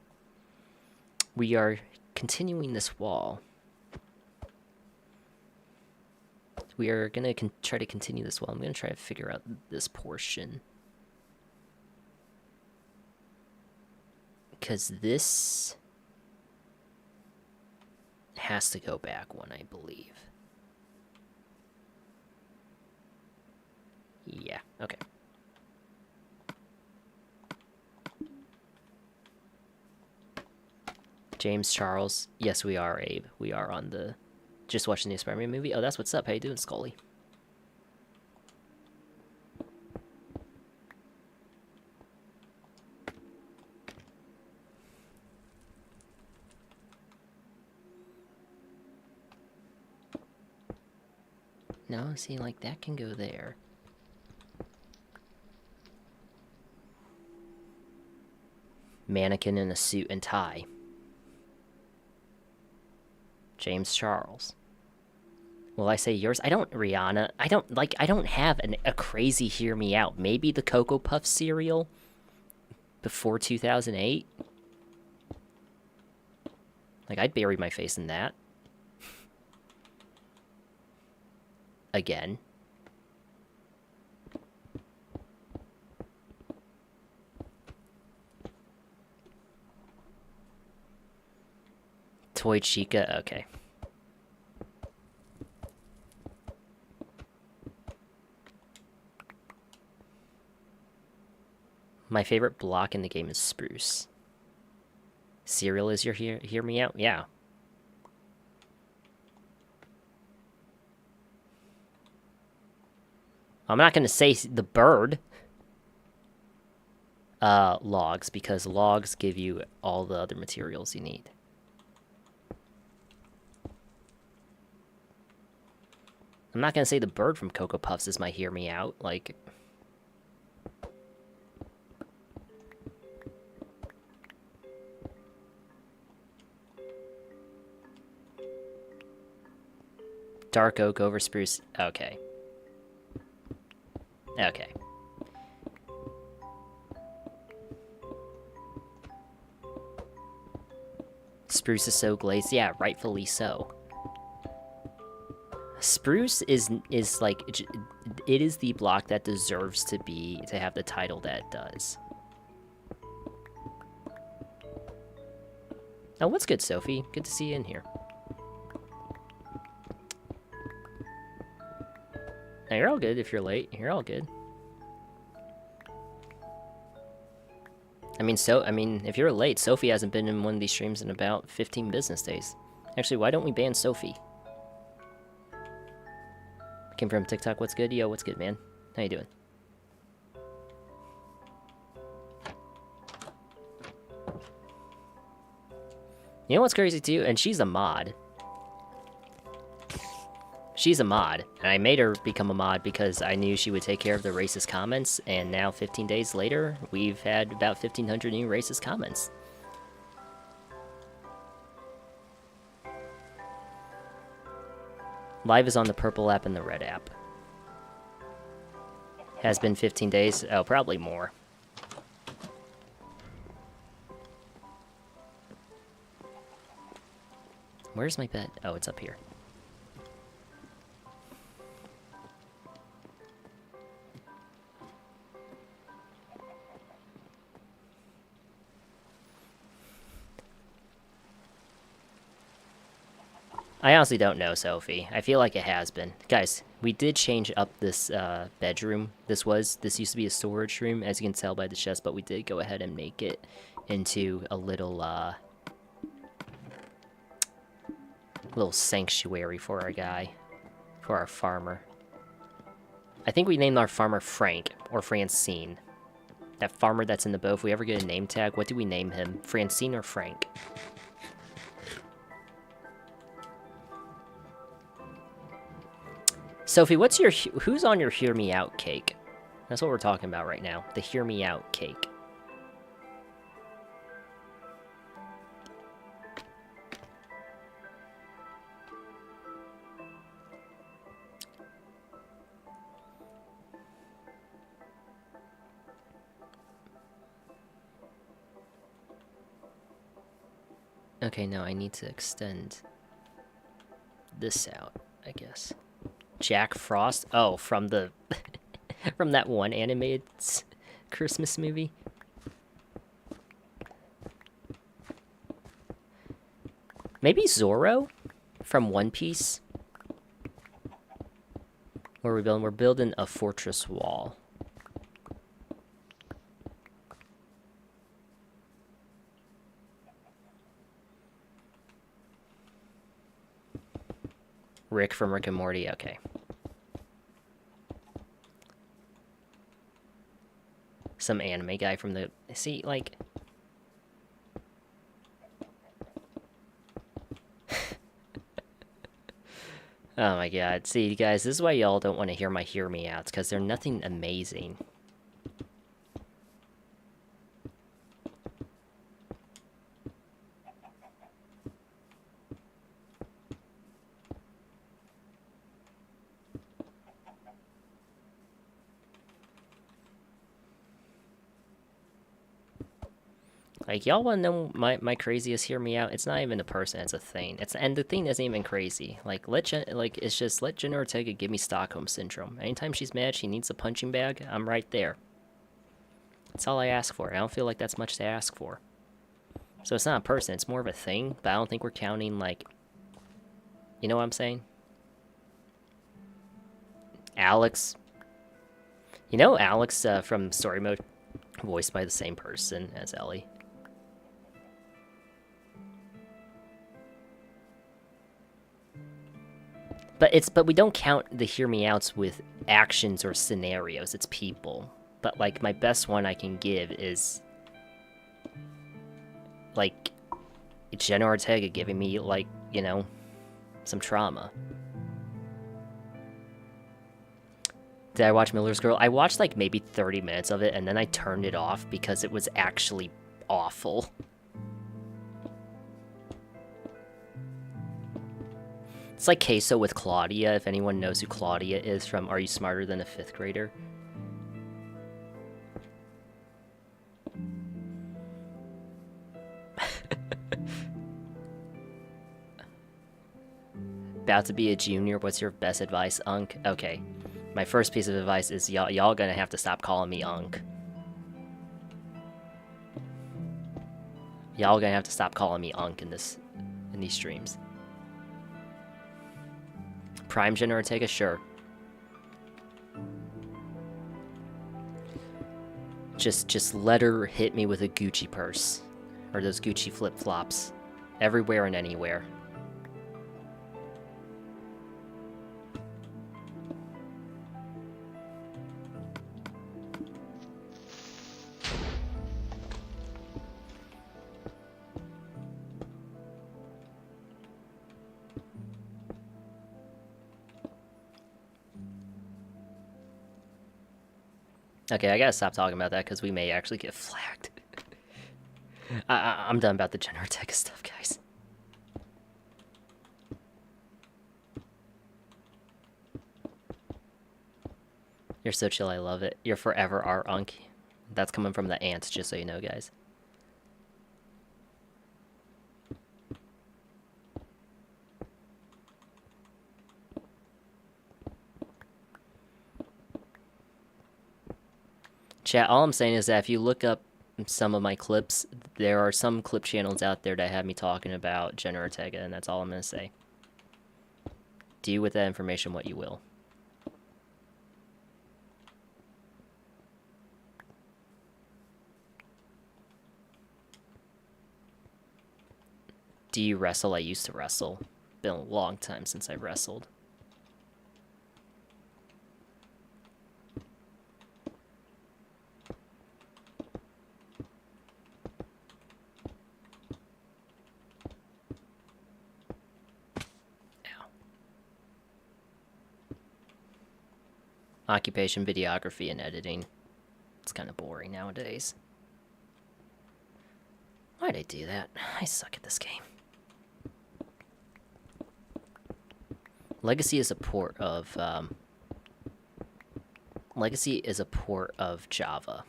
We are continuing this wall. We are going to try to continue this wall. I'm going to try to figure out this portion. Because this has to go back one, I believe. Yeah, okay. James Charles. Yes, we are, Abe. We are on the... Just watching the new Spider-Man movie. Oh, that's what's up. How you doing, Scully? No, see, like, that can go there. Mannequin in a suit and tie. James Charles. Will I say yours? I don't, Rihanna. I don't have a crazy hear me out. Maybe the Cocoa Puff cereal before 2008. Like, I'd bury my face in that. Again. Toy Chica, okay. My favorite block in the game is Spruce. Cereal is your hear me out? Yeah. I'm not going to say the bird. Logs, because logs give you all the other materials you need. I'm not going to say the bird from Cocoa Puffs is my hear me out. Like... Dark oak over spruce. Okay. Okay. Spruce is so glazed. Yeah, rightfully so. Spruce is like, it is the block that deserves to have the title that it does. Oh, what's good, Sophie? Good to see you in here. Now, you're all good if you're late. You're all good. I mean, if you're late, Sophie hasn't been in one of these streams in about 15 business days. Actually, why don't we ban Sophie? Came from TikTok. What's good? Yo, what's good, man? How you doing? You know what's crazy too? And she's a mod. She's a mod, and I made her become a mod because I knew she would take care of the racist comments, and now 15 days later, we've had about 1,500 new racist comments. Live is on the purple app and the red app. Has been 15 days. Oh, probably more. Where's my bed? Oh, it's up here. I honestly don't know, Sophie. I feel like it has been. Guys, we did change up this bedroom. This used to be a storage room, as you can tell by the chest, but we did go ahead and make it into a little sanctuary for our guy, for our farmer. I think we named our farmer Frank or Francine. That farmer that's in the boat, if we ever get a name tag, what do we name him? Francine or Frank? Sophie, who's on your Hear Me Out cake? That's what we're talking about right now. The Hear Me Out cake. Okay, now I need to extend this out, I guess. Jack Frost? Oh, from the... from that one animated Christmas movie? Maybe Zorro? From One Piece? What are we building? We're building a fortress wall. Rick from Rick and Morty, okay. Some anime guy from the... See, like... Oh my god. See, guys, this is why y'all don't want to hear my Hear Me Outs, because they're nothing amazing. Like, y'all want to know my craziest Hear Me Out? It's not even a person, it's a thing. And the thing isn't even crazy. Like, it's just let Jenna Ortega give me Stockholm Syndrome. Anytime she's mad, she needs a punching bag, I'm right there. That's all I ask for. I don't feel like that's much to ask for. So it's not a person, it's more of a thing, but I don't think we're counting, like... You know what I'm saying? Alex. You know Alex from Story Mode? Voiced by the same person as Ellie. But we don't count the Hear Me Outs with actions or scenarios, it's people. But like my best one I can give is like Jenna Ortega giving me like, you know, some trauma. Did I watch Miller's Girl? I watched like maybe 30 minutes of it and then I turned it off because it was actually awful. It's like Queso with Claudia, if anyone knows who Claudia is from Are You Smarter Than a Fifth Grader? About to be a junior, what's your best advice, Unk? Okay, my first piece of advice is y'all gonna have to stop calling me Unk. Y'all gonna have to stop calling me Unk in these streams. Prime Jenna Ortega, sure. Just let her hit me with a Gucci purse. Or those Gucci flip-flops. Everywhere and anywhere. Okay, I gotta stop talking about that because we may actually get flagged. I'm done about the Jenna Ortega stuff, guys. You're so chill, I love it. You're forever our Unk. That's coming from the ants, just so you know, guys. Chat, all I'm saying is that if you look up some of my clips, there are some clip channels out there that have me talking about Jenna Ortega, and that's all I'm going to say. Do with that information what you will. Do you wrestle? I used to wrestle. Been a long time since I wrestled. Ow. Occupation, videography, and editing. It's kind of boring nowadays. Why'd I do that? I suck at this game. Legacy is a port of Java,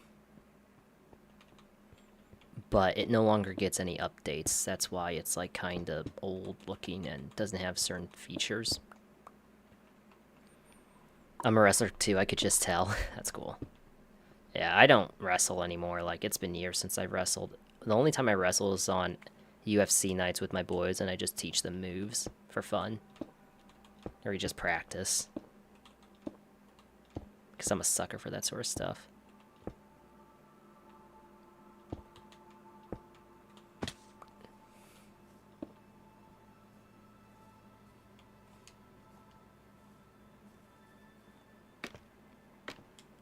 but it no longer gets any updates. That's why it's like kind of old looking and doesn't have certain features. I'm a wrestler too, I could just tell. That's cool. Yeah, I don't wrestle anymore. Like, it's been years since I wrestled. The only time I wrestle is on UFC nights with my boys, and I just teach them moves for fun. Or we just practice. Because I'm a sucker for that sort of stuff.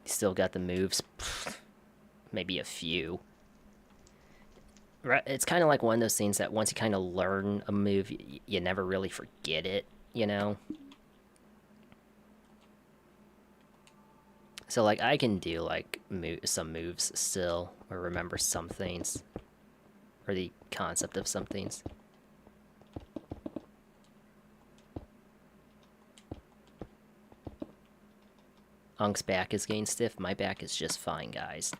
Still got the moves. Maybe a few. It's kind of like one of those things that once you kind of learn a move, you never really forget it, you know? So, like, I can do, like, some moves still, or remember some things, or the concept of some things. Unk's back is getting stiff. My back is just fine, guys.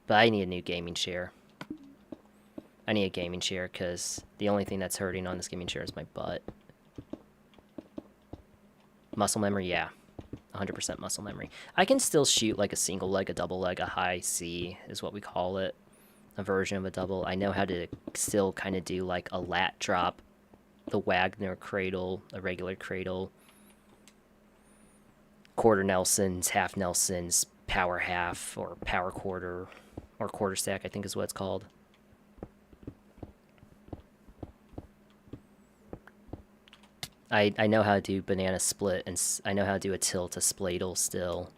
But I need a new gaming chair. I need a gaming chair, because the only thing that's hurting on this gaming chair is my butt. Muscle memory, yeah. 100% muscle memory. I can still shoot like a single leg, a double leg, a high C is what we call it. A version of a double. I know how to still kind of do like a lat drop, the Wagner cradle, a regular cradle, quarter Nelsons, half Nelsons, power half, or power quarter, or quarter stack, I think is what it's called. I know how to do banana split, and I know how to do a tilt, a spladle still.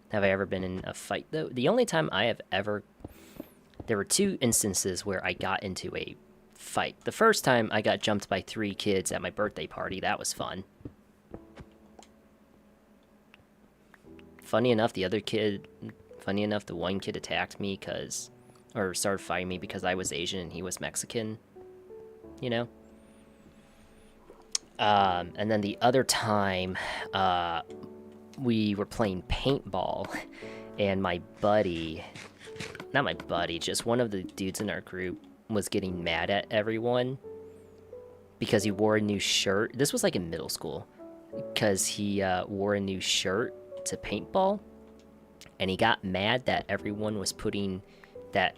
Have I ever been in a fight, though? The only time I have ever... There were 2 instances where I got into a fight. The first time, I got jumped by 3 kids at my birthday party. That was fun. Funny enough, the one kid attacked me or started fighting me because I was Asian and he was Mexican, you know? And then the other time, we were playing paintball, and my buddy, not my buddy, just one of the dudes in our group was getting mad at everyone because he wore a new shirt. This was like in middle school, because he wore a new shirt to paintball. And he got mad that everyone was that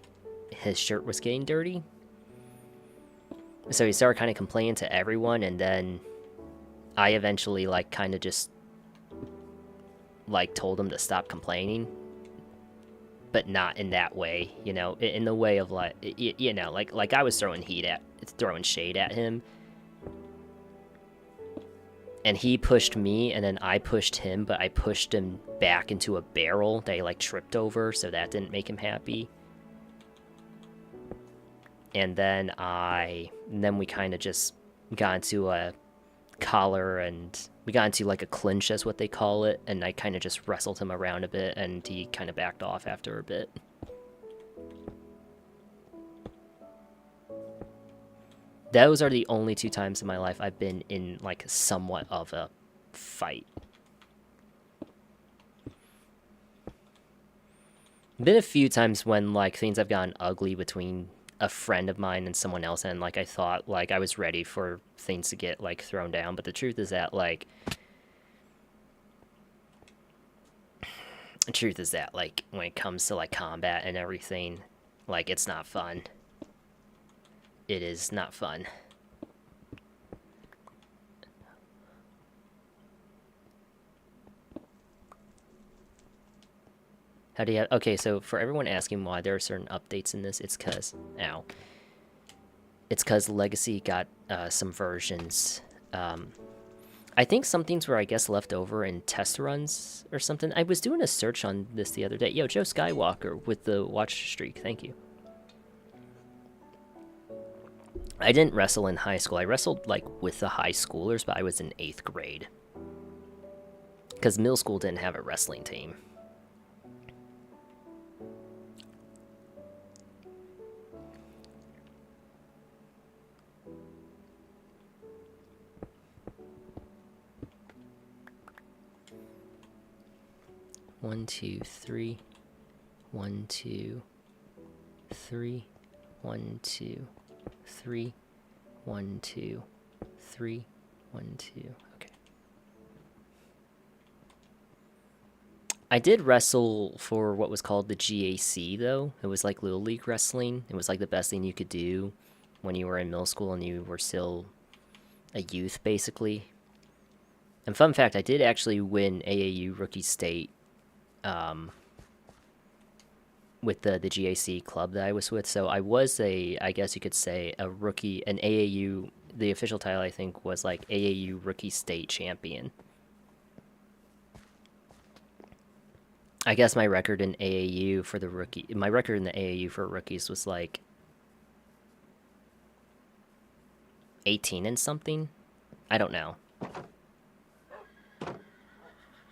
his shirt was getting dirty. So he started kind of complaining to everyone, and then I eventually, like, kind of just, like, told him to stop complaining. But not in that way, you know, in the way of, like, you know, like I was throwing shade at him. And he pushed me, and then I pushed him, but I pushed him back into a barrel that he, like, tripped over, so that didn't make him happy. And then we kind of just got into a collar, and we got into, like, a clinch, as what they call it, and I kind of just wrestled him around a bit, and he kind of backed off after a bit. Those are the only 2 times in my life I've been in, like, somewhat of a fight. Been a few times when, like, things have gotten ugly between a friend of mine and someone else, and, like, I thought, like, I was ready for things to get, like, thrown down, but the truth is that, like, when it comes to, like, combat and everything, Like, it's not fun. It is not fun. How do you have... Okay, so for everyone asking why there are certain updates in this, it's because... Ow. It's because Legacy got some versions. I think some things were, I guess, left over in test runs or something. I was doing a search on this the other day. Yo, Joe Skywalker with the watch streak. Thank you. I didn't wrestle in high school. I wrestled, like, with the high schoolers, but I was in 8th grade. Because middle school didn't have a wrestling team. One, two, three. 1, 2, 3. 1, 2, 3. 1, 2, 3. 1, 2. Okay. I did wrestle for what was called the GAC, though. It was like Little League wrestling. It was like the best thing you could do when you were in middle school and you were still a youth, basically. And fun fact, I did actually win AAU Rookie State with the GAC club that I was with. So I was I guess you could say, a rookie, an AAU, the official title I think was like AAU Rookie State Champion. I guess my record in AAU for the rookie, my record in the AAU for rookies was like 18 and something. I don't know.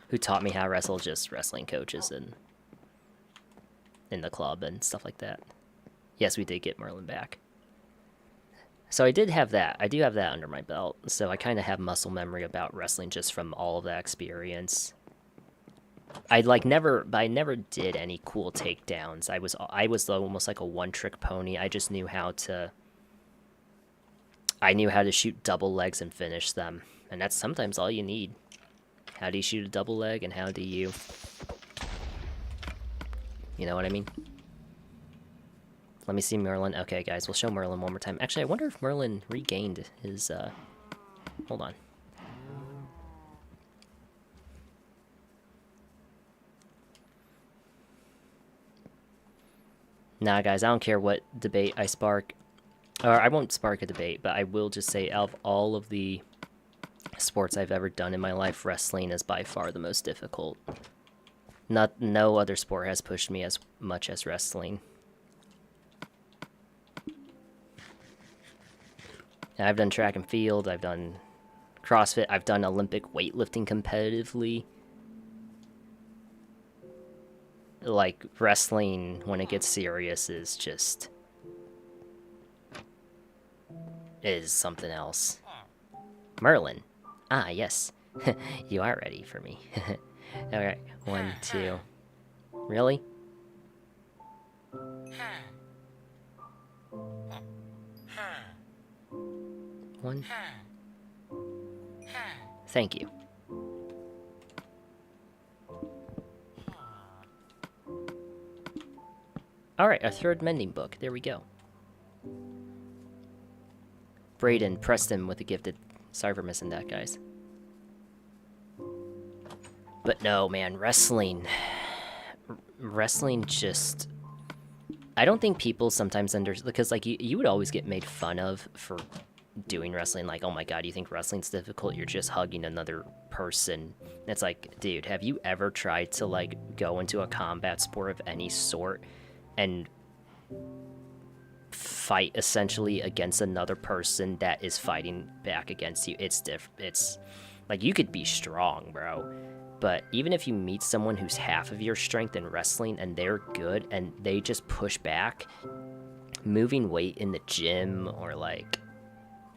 Who taught me how to wrestle? Just wrestling coaches and in the club and stuff like that. Yes, we did get Merlin back. So I did have that. I do have that under my belt. So I kind of have muscle memory about wrestling just from all of that experience. I never did any cool takedowns. I was almost like a one-trick pony. I just knew how to shoot double legs and finish them. And that's sometimes all you need. How do you shoot a double leg, and how do you... You know what I mean? Let me see Merlin. Okay, guys, we'll show Merlin one more time. Actually, I wonder if Merlin regained his, Hold on. Nah, guys, I don't care what debate I spark. Or I won't spark a debate, but I will just say, out of all of the sports I've ever done in my life, wrestling is by far the most difficult. No other sport has pushed me as much as wrestling. I've done track and field, I've done CrossFit, I've done Olympic weightlifting competitively. Like, wrestling, when it gets serious, is something else. Merlin. Ah, yes. You are ready for me. Alright, 1, 2. Really? One. Thank you. Alright, our third mending book. There we go. Brayden Preston with the gifted. Sorry for missing that, guys. But no, man, wrestling just... I don't think people sometimes because, like, you would always get made fun of for doing wrestling. Like, oh my god, you think wrestling's difficult? You're just hugging another person. It's like, dude, have you ever tried to, like, go into a combat sport of any sort and fight essentially against another person that is fighting back against you? It's like, you could be strong, bro, but even if you meet someone who's half of your strength in wrestling and they're good and they just push back, moving weight in the gym or like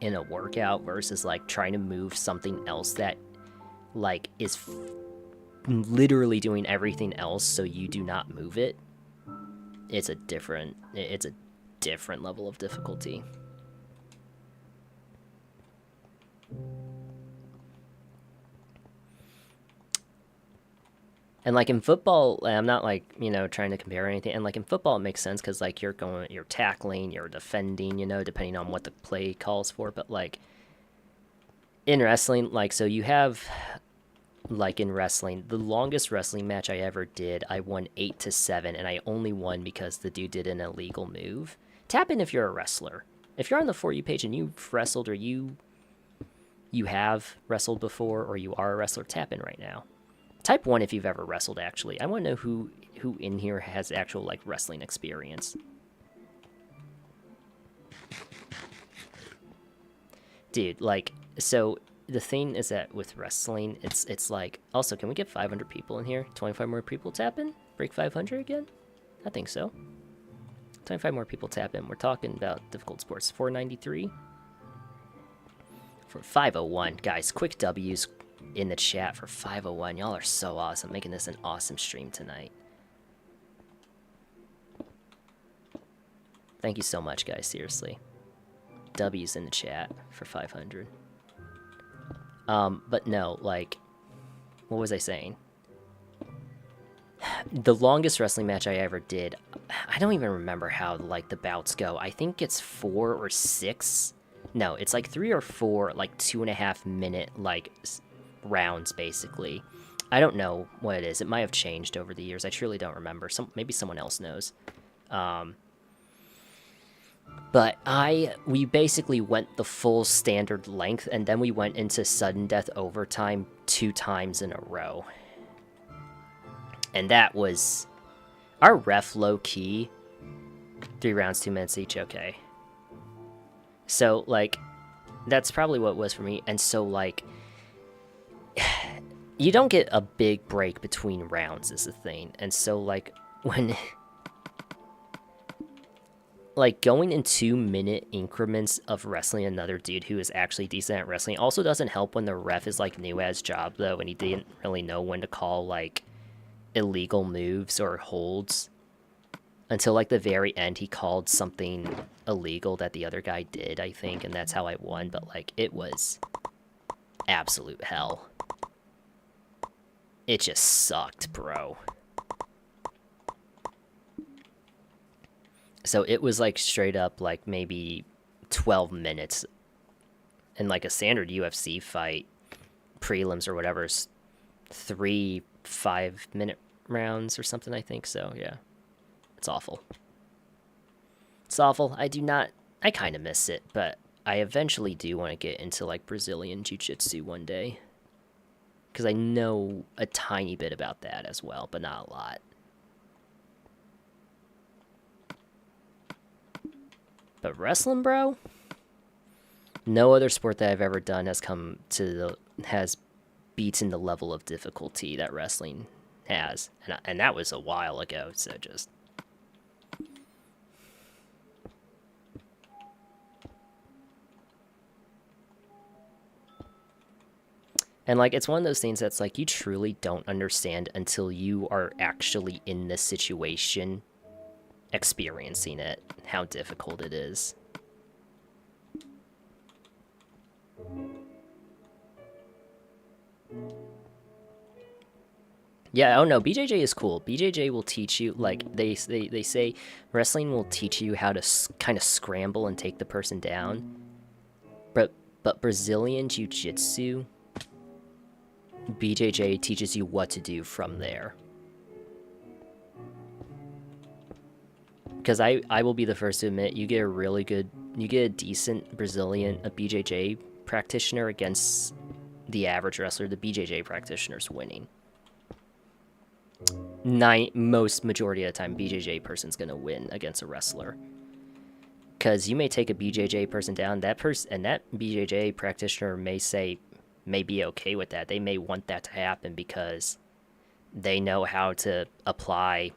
in a workout versus like trying to move something else that like is literally doing everything else so you do not move it, it's a different level of difficulty. And like in football, I'm not like, trying to compare anything. And like in football, it makes sense because like you're tackling, you're defending, depending on what the play calls for. But like in wrestling, like, so you have, like in wrestling, the longest wrestling match I ever did, I won 8-7, and I only won because the dude did an illegal move. Tap in if you're a wrestler. If you're on the For You page and you've wrestled, or you have wrestled before, or you are a wrestler, tap in right now. Type 1 if you've ever wrestled, actually. I want to know who in here has actual, like, wrestling experience. Dude, like, so the thing is that with wrestling, it's like, also, can we get 500 people in here? 25 more people tap in? Break 500 again? I think so. 25 more people tap in. We're talking about difficult sports. 493. For 501. Guys, quick W's in the chat for 501. Y'all are so awesome. Making this an awesome stream tonight. Thank you so much, guys. Seriously. W's in the chat for 500. But no, like, what was I saying? The longest wrestling match I ever did, I don't even remember how, like, the bouts go. I think it's 4 or 6. No, it's like 3 or 4, like, 2.5 minute, like, rounds, basically. I don't know what it is. It might have changed over the years. I truly don't remember. Maybe someone else knows. But we basically went the full standard length, and then we went into sudden death overtime 2 times in a row. And that was our ref low key. 3 rounds, 2 minutes each, okay. So, like, that's probably what it was for me. And so, like, you don't get a big break between rounds is the thing. And so, like, when... like, going in 2-minute increments of wrestling another dude who is actually decent at wrestling also doesn't help when the ref is, like, new at his job, though, and he didn't really know when to call, like, illegal moves or holds. Until, like, the very end, he called something illegal that the other guy did, I think, and that's how I won. But, like, it was absolute hell. It just sucked, bro. So it was, like, straight up, like, maybe 12 minutes. And, like, a standard UFC fight, prelims or whatever, is 3 5-minute rounds or something, I think. So, yeah. It's awful. It's awful. I kind of miss it, but I eventually do want to get into, like, Brazilian Jiu-Jitsu one day. Because I know a tiny bit about that as well, but not a lot. But wrestling, bro? No other sport that I've ever done has beaten the level of difficulty that wrestling has. And that was a while ago, so just... And, like, it's one of those things that's, like, you truly don't understand until you are actually in this situation, experiencing it, how difficult it is. Yeah, oh no, BJJ is cool. BJJ will teach you, like, they say wrestling will teach you how to kind of scramble and take the person down. But Brazilian Jiu-Jitsu... BJJ teaches you what to do from there. Because I will be the first to admit, you get a decent BJJ practitioner against the average wrestler, the BJJ practitioner's winning. Most majority of the time, BJJ person's gonna win against a wrestler. Because you may take a BJJ person down, that BJJ practitioner may be okay with that. They may want that to happen because they know how to apply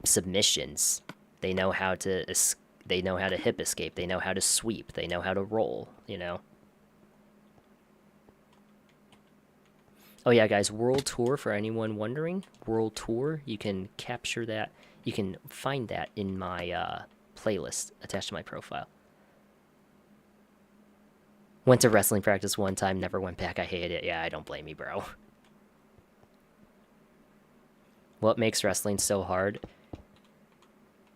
submissions. They know how to hip escape. They know how to sweep. They know how to roll, you know? Oh yeah, guys, World Tour, for anyone wondering, World Tour, you can capture that. You can find that in my playlist attached to my profile. Went to wrestling practice one time, never went back. I hated it. Yeah, I don't blame you, bro. what makes wrestling so hard,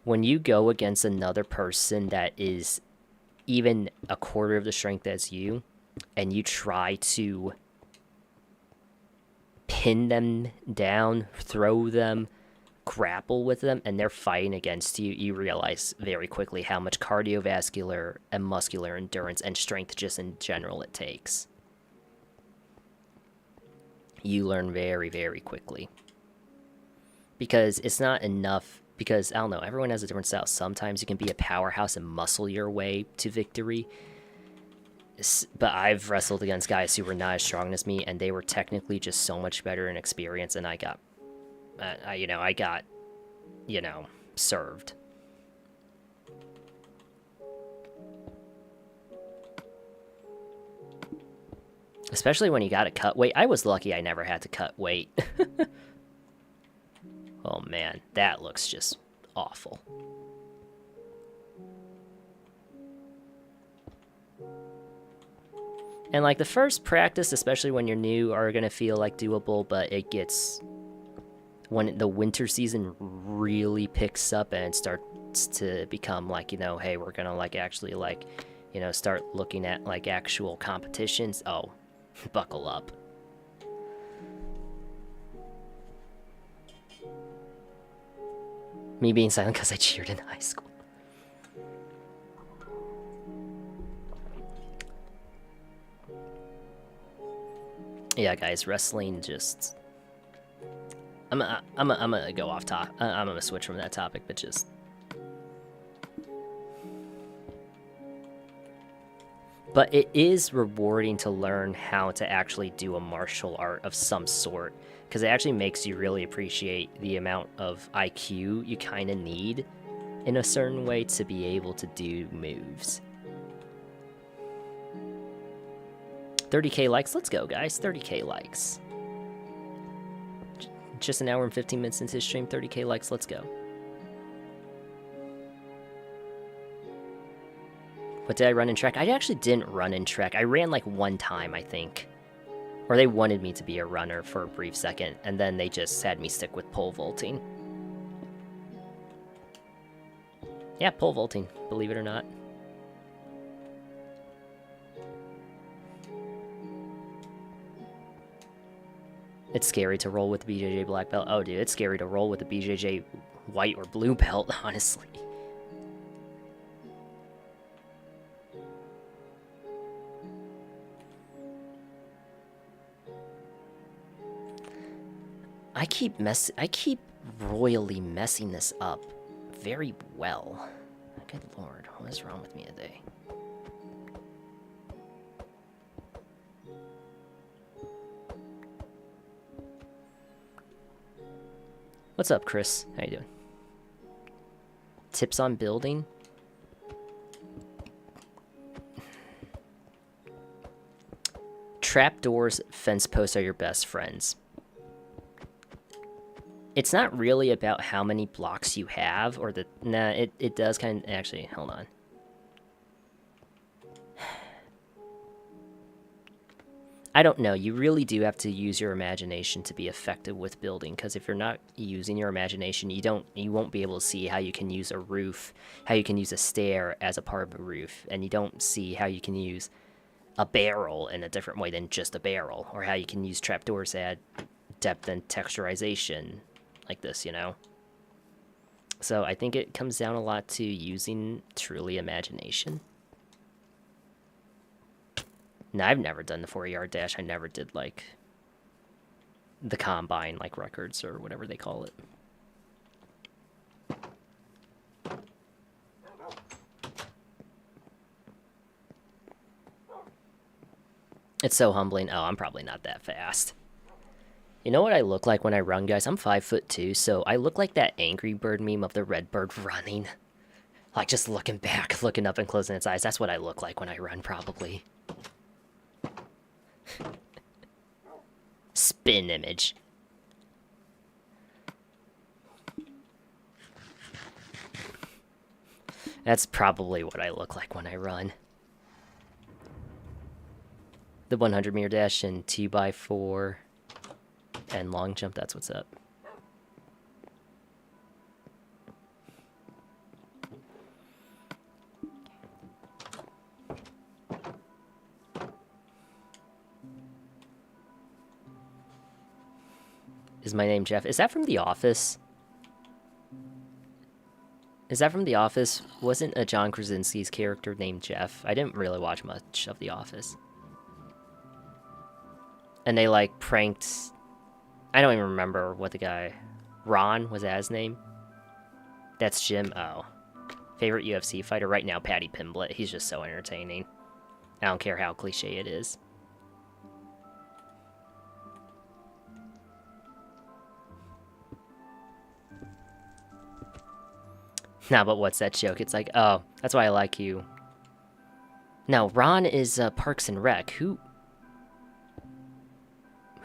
when you go against another person that is even a quarter of the strength as you, and you try to pin them down, throw them, grapple with them, and they're fighting against you, you realize very quickly how much cardiovascular and muscular endurance and strength just in general it takes. You learn very, very quickly. Because it's not enough, because, I don't know, everyone has a different style. Sometimes you can be a powerhouse and muscle your way to victory. But I've wrestled against guys who were not as strong as me, and they were technically just so much better in experience, and I got, served. Especially when you gotta cut weight. I was lucky I never had to cut weight. Oh man, that looks just awful. And like the first practice, especially when you're new, are gonna feel like doable, but it gets, when the winter season really picks up and it starts to become like, hey, we're gonna like actually like, start looking at like actual competitions. Oh, buckle up. Me being silent because I cheered in high school. Yeah, guys, wrestling just... I'm gonna go off top. I'm gonna switch from that topic, but just... But it is rewarding to learn how to actually do a martial art of some sort, because it actually makes you really appreciate the amount of IQ you kind of need in a certain way to be able to do moves. 30k likes, let's go guys, 30k likes. Just an hour and 15 minutes into his stream, 30k likes, let's go. What did I run in track? I actually didn't run in track. I ran like one time, I think. Or they wanted me to be a runner for a brief second, and then they just had me stick with pole vaulting. Yeah, pole vaulting, believe it or not. It's scary to roll with the BJJ black belt. Oh, dude, it's scary to roll with the BJJ white or blue belt, honestly. I keep royally messing this up very well. Good lord, what is wrong with me today? What's up, Chris? How you doing? Tips on building? Trapdoors, fence posts are your best friends. It's not really about how many blocks you have, or the... Nah, it does kind of... Actually, hold on. I don't know. You really do have to use your imagination to be effective with building, because if you're not using your imagination, you won't be able to see how you can use a roof, how you can use a stair as a part of a roof, and you don't see how you can use a barrel in a different way than just a barrel, or how you can use trapdoors to add depth and texturization like this, So I think it comes down a lot to using truly imagination. Now, I've never done the 4-yard dash. I never did, like, the combine, like, records or whatever they call it. It's so humbling. Oh, I'm probably not that fast. You know what I look like when I run, guys? I'm 5'2", so I look like that Angry Bird meme of the red bird running. Like, just looking back, looking up and closing its eyes. That's what I look like when I run, probably. Spin image. That's probably what I look like when I run. The 100-meter dash and 2x4 and long jump, that's what's up. Is my name Jeff? Is that from The Office? Is that from The Office? Wasn't a John Krasinski's character named Jeff? I didn't really watch much of The Office. And they, like, pranked... I don't even remember what the guy... Ron, was that his name? That's Jim. Oh. Favorite UFC fighter right now, Paddy Pimblett. He's just so entertaining. I don't care how cliche it is. Nah, but what's that joke? It's like, oh, that's why I like you. No, Ron is Parks and Rec. Who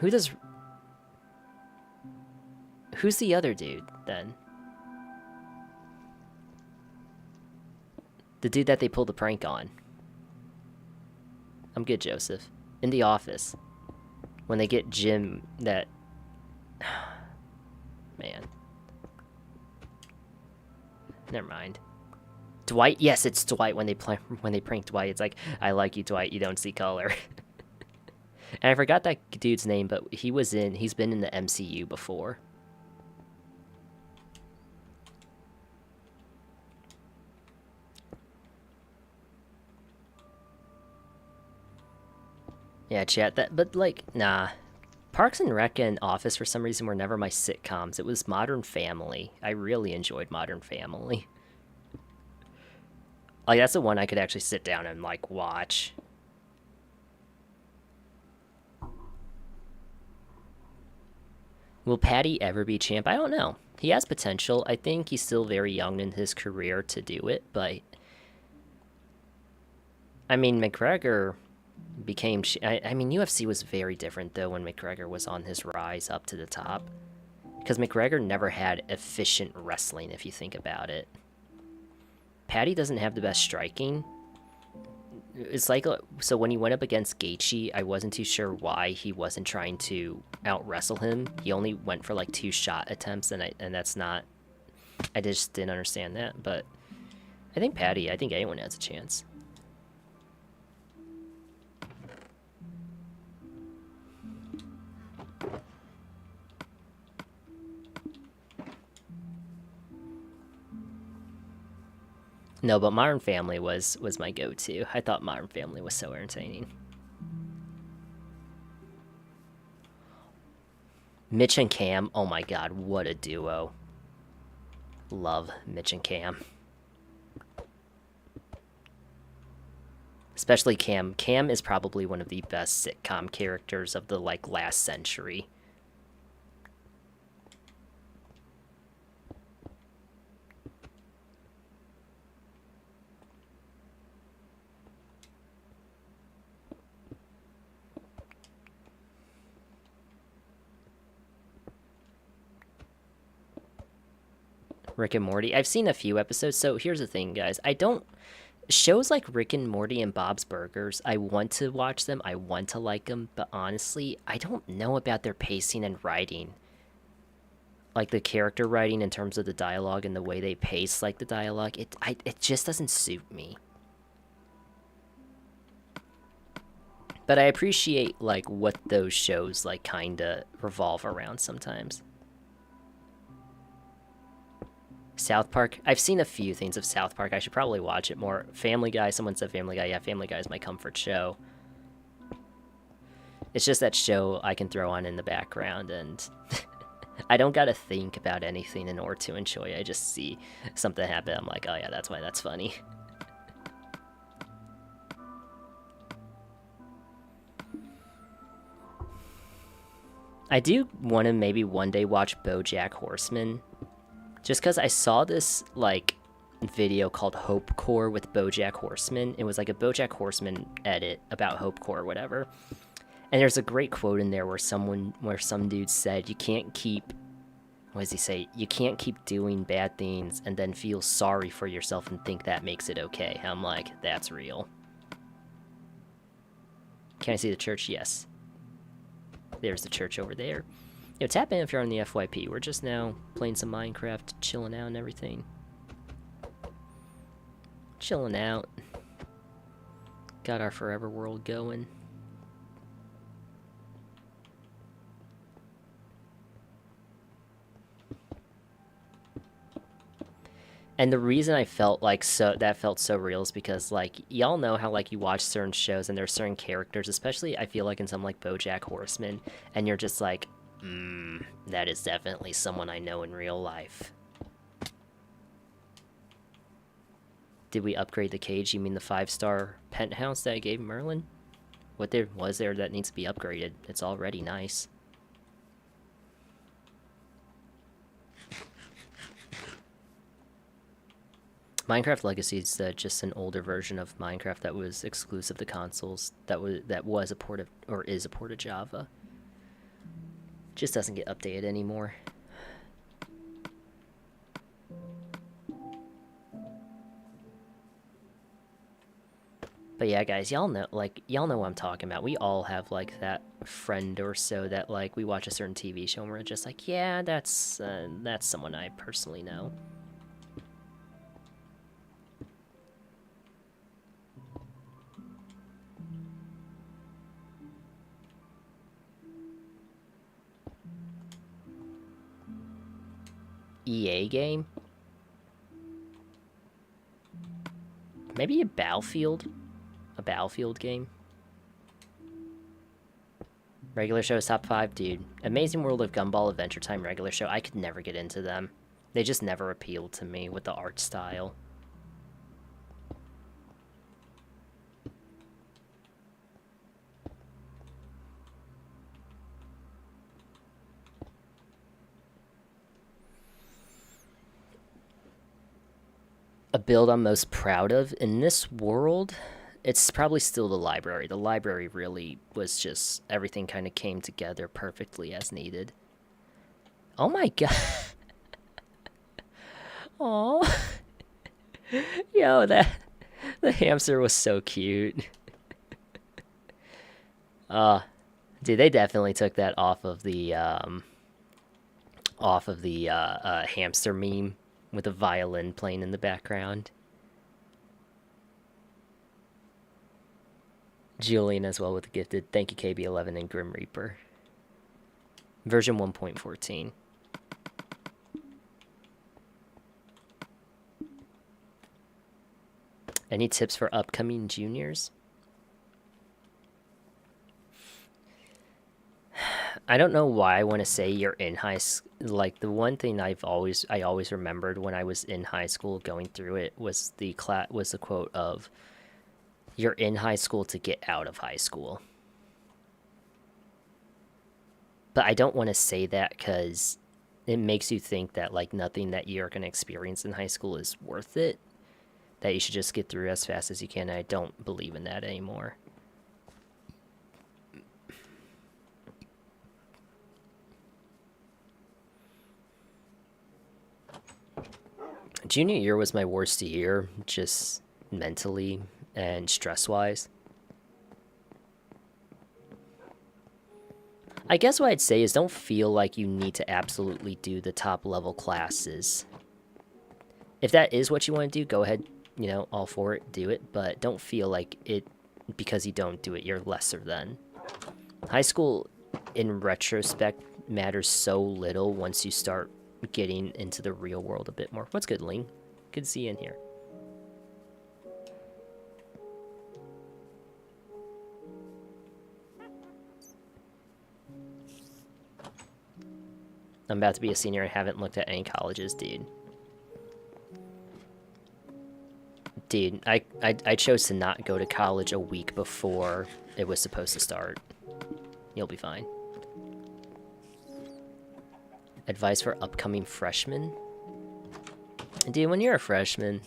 does... Who's the other dude, then? The dude that they pulled the prank on. I'm good, Joseph. In The Office. When they get Jim that... Man. Never mind. Dwight? Yes, it's Dwight when they prank Dwight. It's like, I like you, Dwight. You don't see color. And I forgot that dude's name, but he's been in the MCU before. Yeah, chat that, but like, nah. Parks and Rec and Office for some reason were never my sitcoms. It was Modern Family. I really enjoyed Modern Family. Like, that's the one I could actually sit down and like watch. Will Patty ever be champ? I don't know. He has potential. I think he's still very young in his career to do it, but I mean, McGregor became... I mean, UFC was very different, though, when McGregor was on his rise up to the top. Because McGregor never had efficient wrestling, if you think about it. Patty doesn't have the best striking. It's like... So when he went up against Gaethje, I wasn't too sure why he wasn't trying to out-wrestle him. He only went for, like, 2 shot attempts, and that's not... I just didn't understand that, but... I think anyone has a chance. No, but Modern Family was my go-to. I thought Modern Family was so entertaining. Mitch and Cam, oh my god, what a duo. Love Mitch and Cam. Especially Cam. Cam is probably one of the best sitcom characters of the, like, last century. Rick and Morty. I've seen a few episodes, so here's the thing, guys. Shows like Rick and Morty and Bob's Burgers, I want to watch them, I want to like them, but honestly, I don't know about their pacing and writing. Like, the character writing in terms of the dialogue and the way they pace, like, the dialogue, it just doesn't suit me. But I appreciate, like, what those shows, like, kinda revolve around sometimes. South Park. I've seen a few things of South Park. I should probably watch it more. Family Guy. Someone said Family Guy. Yeah, Family Guy is my comfort show. It's just that show I can throw on in the background, and I don't gotta think about anything in order to enjoy it. I just see something happen. I'm like, oh yeah, that's why that's funny. I do want to maybe one day watch BoJack Horseman. Just because I saw this, like, video called Hope Core with BoJack Horseman. It was like a BoJack Horseman edit about Hope Core or whatever. And there's a great quote in there where some dude said, you can't keep... What does he say? You can't keep doing bad things and then feel sorry for yourself and think that makes it okay. I'm like, that's real. Can I see the church? Yes. There's the church over there. Yo, tap in if you're on the FYP. We're just now playing some Minecraft, chilling out and everything. Chilling out. Got our forever world going. And the reason I felt like that felt so real is because like y'all know how like you watch certain shows and there's certain characters, especially I feel like in something like BoJack Horseman, and you're just like, that is definitely someone I know in real life. Did we upgrade the cage? You mean the 5-star penthouse that I gave Merlin? What there was there that needs to be upgraded? It's already nice. Minecraft Legacy is just an older version of Minecraft that was exclusive to consoles. That was a port of, or is a port of Java. Just doesn't get updated anymore. But yeah, guys, y'all know what I'm talking about. We all have like that friend or so that like we watch a certain TV show and we're just like, yeah, that's someone I personally know. EA game? Maybe a Battlefield? A Battlefield game? Regular shows top 5, dude. Amazing World of Gumball, Adventure Time, regular show. I could never get into them. They just never appealed to me with the art style. A build I'm most proud of in this world, it's probably still the library. The library really was just, everything kind of came together perfectly as needed. Oh my god. Aww. Yo, the hamster was so cute. Dude, they definitely took that off of the hamster meme with a violin playing in the background. Julian as well with the gifted. Thank you, KB11 and Grim Reaper. Version 1.14. Any tips for upcoming juniors? I don't know why I want to say you're in high school. Like the one thing I always remembered when I was in high school going through it was the quote of, "You're in high school to get out of high school." But I don't want to say that because it makes you think that like nothing that you're going to experience in high school is worth it. That you should just get through as fast as you can. And I don't believe in that anymore. Junior year was my worst year, just mentally and stress-wise. I guess what I'd say is don't feel like you need to absolutely do the top level classes. If that is what you want to do, go ahead, all for it, do it, but don't feel like it, because you don't do it, you're lesser than. High school, in retrospect, matters so little once you start getting into the real world a bit more. What's good, Ling? Good to see you in here. I'm about to be a senior. I haven't looked at any colleges, dude. Dude, I chose to not go to college a week before it was supposed to start. You'll be fine. Advice for upcoming freshmen? Dude, when you're a freshman,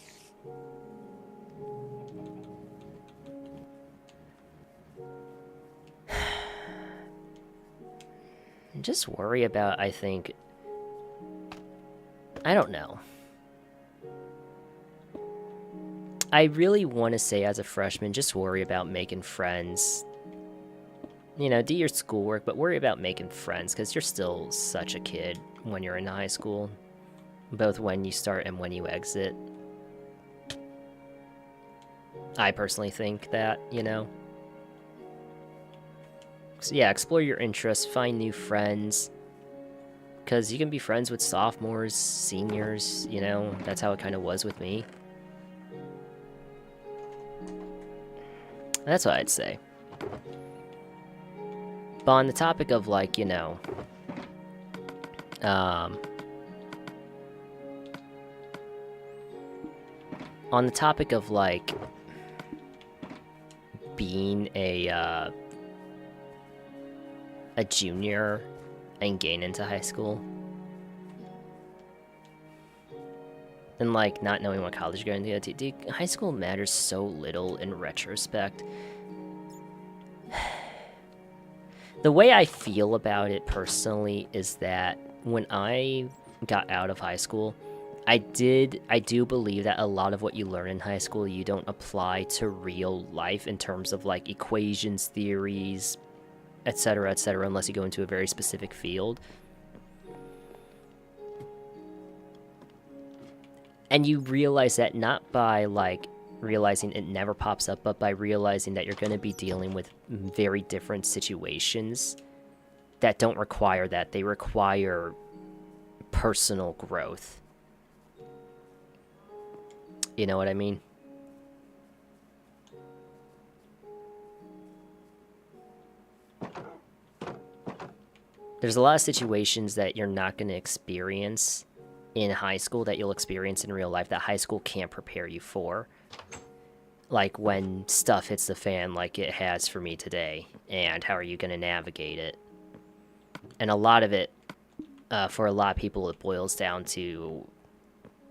just worry about, I think, I don't know. I really want to say as a freshman, just worry about making friends. Do your schoolwork, but worry about making friends, because you're still such a kid when you're in high school. Both when you start and when you exit. I personally think that, So yeah, explore your interests, find new friends. Because you can be friends with sophomores, seniors, you know, that's how it kind of was with me. That's what I'd say. But on the topic of, like, you know, on the topic of, like, being a junior and getting into high school, and, like, not knowing what college you're going to do, high school matters so little in retrospect. The way I feel about it personally is that when I got out of high school, I do believe that a lot of what you learn in high school you don't apply to real life in terms of, like, equations, theories, etc., unless you go into a very specific field. And you realize that not by, like, realizing it never pops up, but by realizing that you're going to be dealing with very different situations that don't require that. They require personal growth. You know what I mean? There's a lot of situations that you're not going to experience in high school that you'll experience in real life that high school can't prepare you for. Like when stuff hits the fan like it has for me today, and how are you going to navigate it? And a lot of it, for a lot of people, it boils down to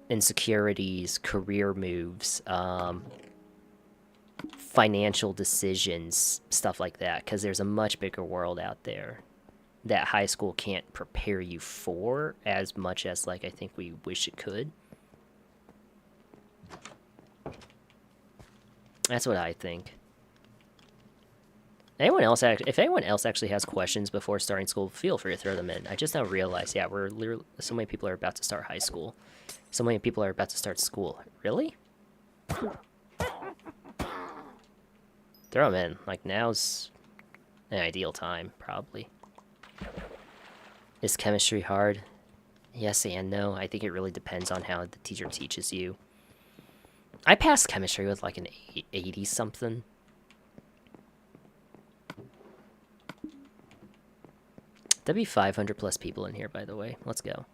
insecurities, career moves, financial decisions, stuff like that, because there's a much bigger world out there that high school can't prepare you for as much as, like, I think we wish it could. That's what I think. If anyone else actually has questions before starting school, feel free to throw them in. I just now realized, yeah, we're literally, so many people are about to start high school. So many people are about to start school. Really? Throw them in. Like, now's an ideal time, probably. Is chemistry hard? Yes and no. I think it really depends on how the teacher teaches you. I passed chemistry with like an 80-something. There'd be 500 plus people in here, by the way. Let's go.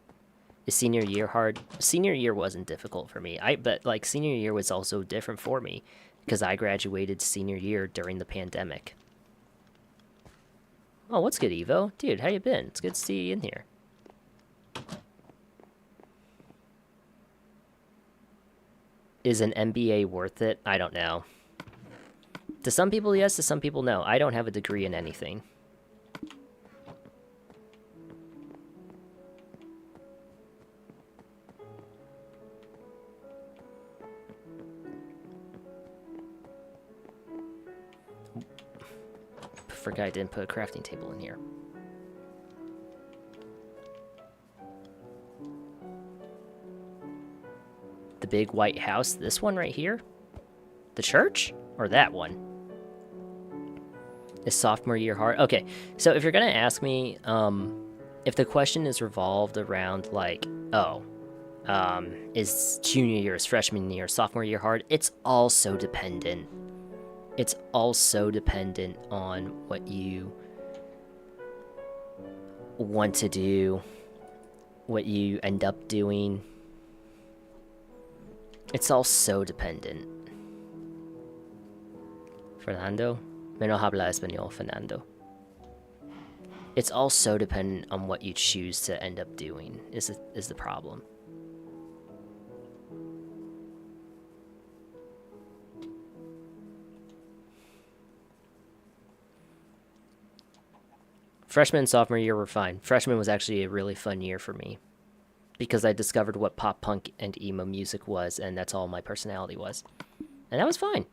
Is senior year hard? Senior year wasn't difficult for me. But like senior year was also different for me because I graduated senior year during the pandemic. Oh, what's good, Evo? Dude, how you been? It's good to see you in here. Is an MBA worth it? I don't know. To some people, yes. To some people, no. I don't have a degree in anything. Forgot I didn't put a crafting table in here. The big white house, this one right here? The church? Or that one? Is sophomore year hard? Okay, so if you're gonna ask me, if the question is revolved around like, is junior year, is freshman year, sophomore year hard? It's also dependent. It's also dependent on what you want to do, what you end up doing. It's all so dependent. Fernando? Me no habla español, Fernando. It's all so dependent on what you choose to end up doing, is the problem. Freshman and sophomore year were fine. Freshman was actually a really fun year for me because I discovered what pop punk and emo music was, and that's all my personality was. And that was fine.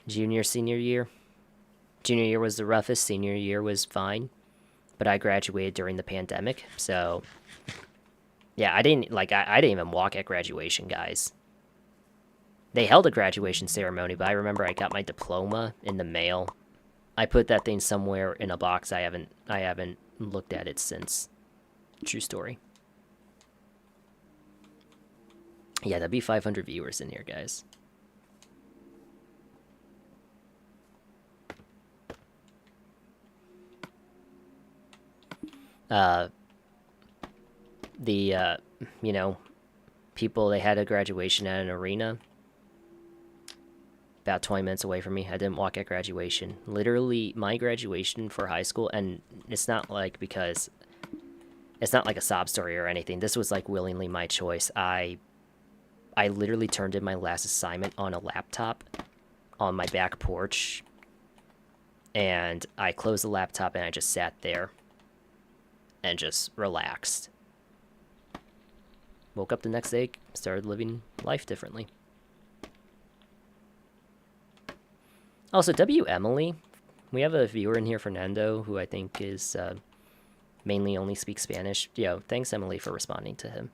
Junior, senior year. Junior year was the roughest. Senior year was fine. But I graduated during the pandemic, so yeah, I didn't even walk at graduation, guys. They held a graduation ceremony, but I remember I got my diploma in the mail. I put that thing somewhere in a box. I haven't looked at it since. True story. Yeah, that'd be 500 viewers in here, guys. You know, people, they had a graduation at an arena about 20 minutes away from me. I didn't walk at graduation. Literally, my graduation for high school, and it's not like a sob story or anything. This was like willingly my choice. I literally turned in my last assignment on a laptop on my back porch, and I closed the laptop and I just sat there and just relaxed. Woke up the next day, started living life differently. Also, W. Emily, we have a viewer in here, Fernando, who I think is mainly only speaks Spanish. Yo, thanks, Emily, for responding to him.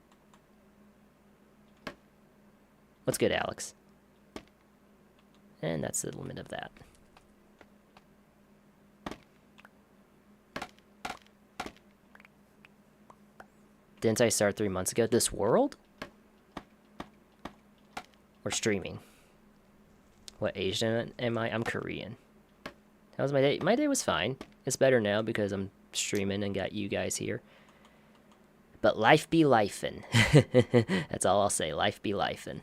What's good, Alex? And that's the limit of that. Didn't I start 3 months ago? This world? Or streaming? What Asian am I? I'm Korean. How was my day? My day was fine. It's better now because I'm streaming and got you guys here. But life be lifin'. That's all I'll say. Life be lifin'.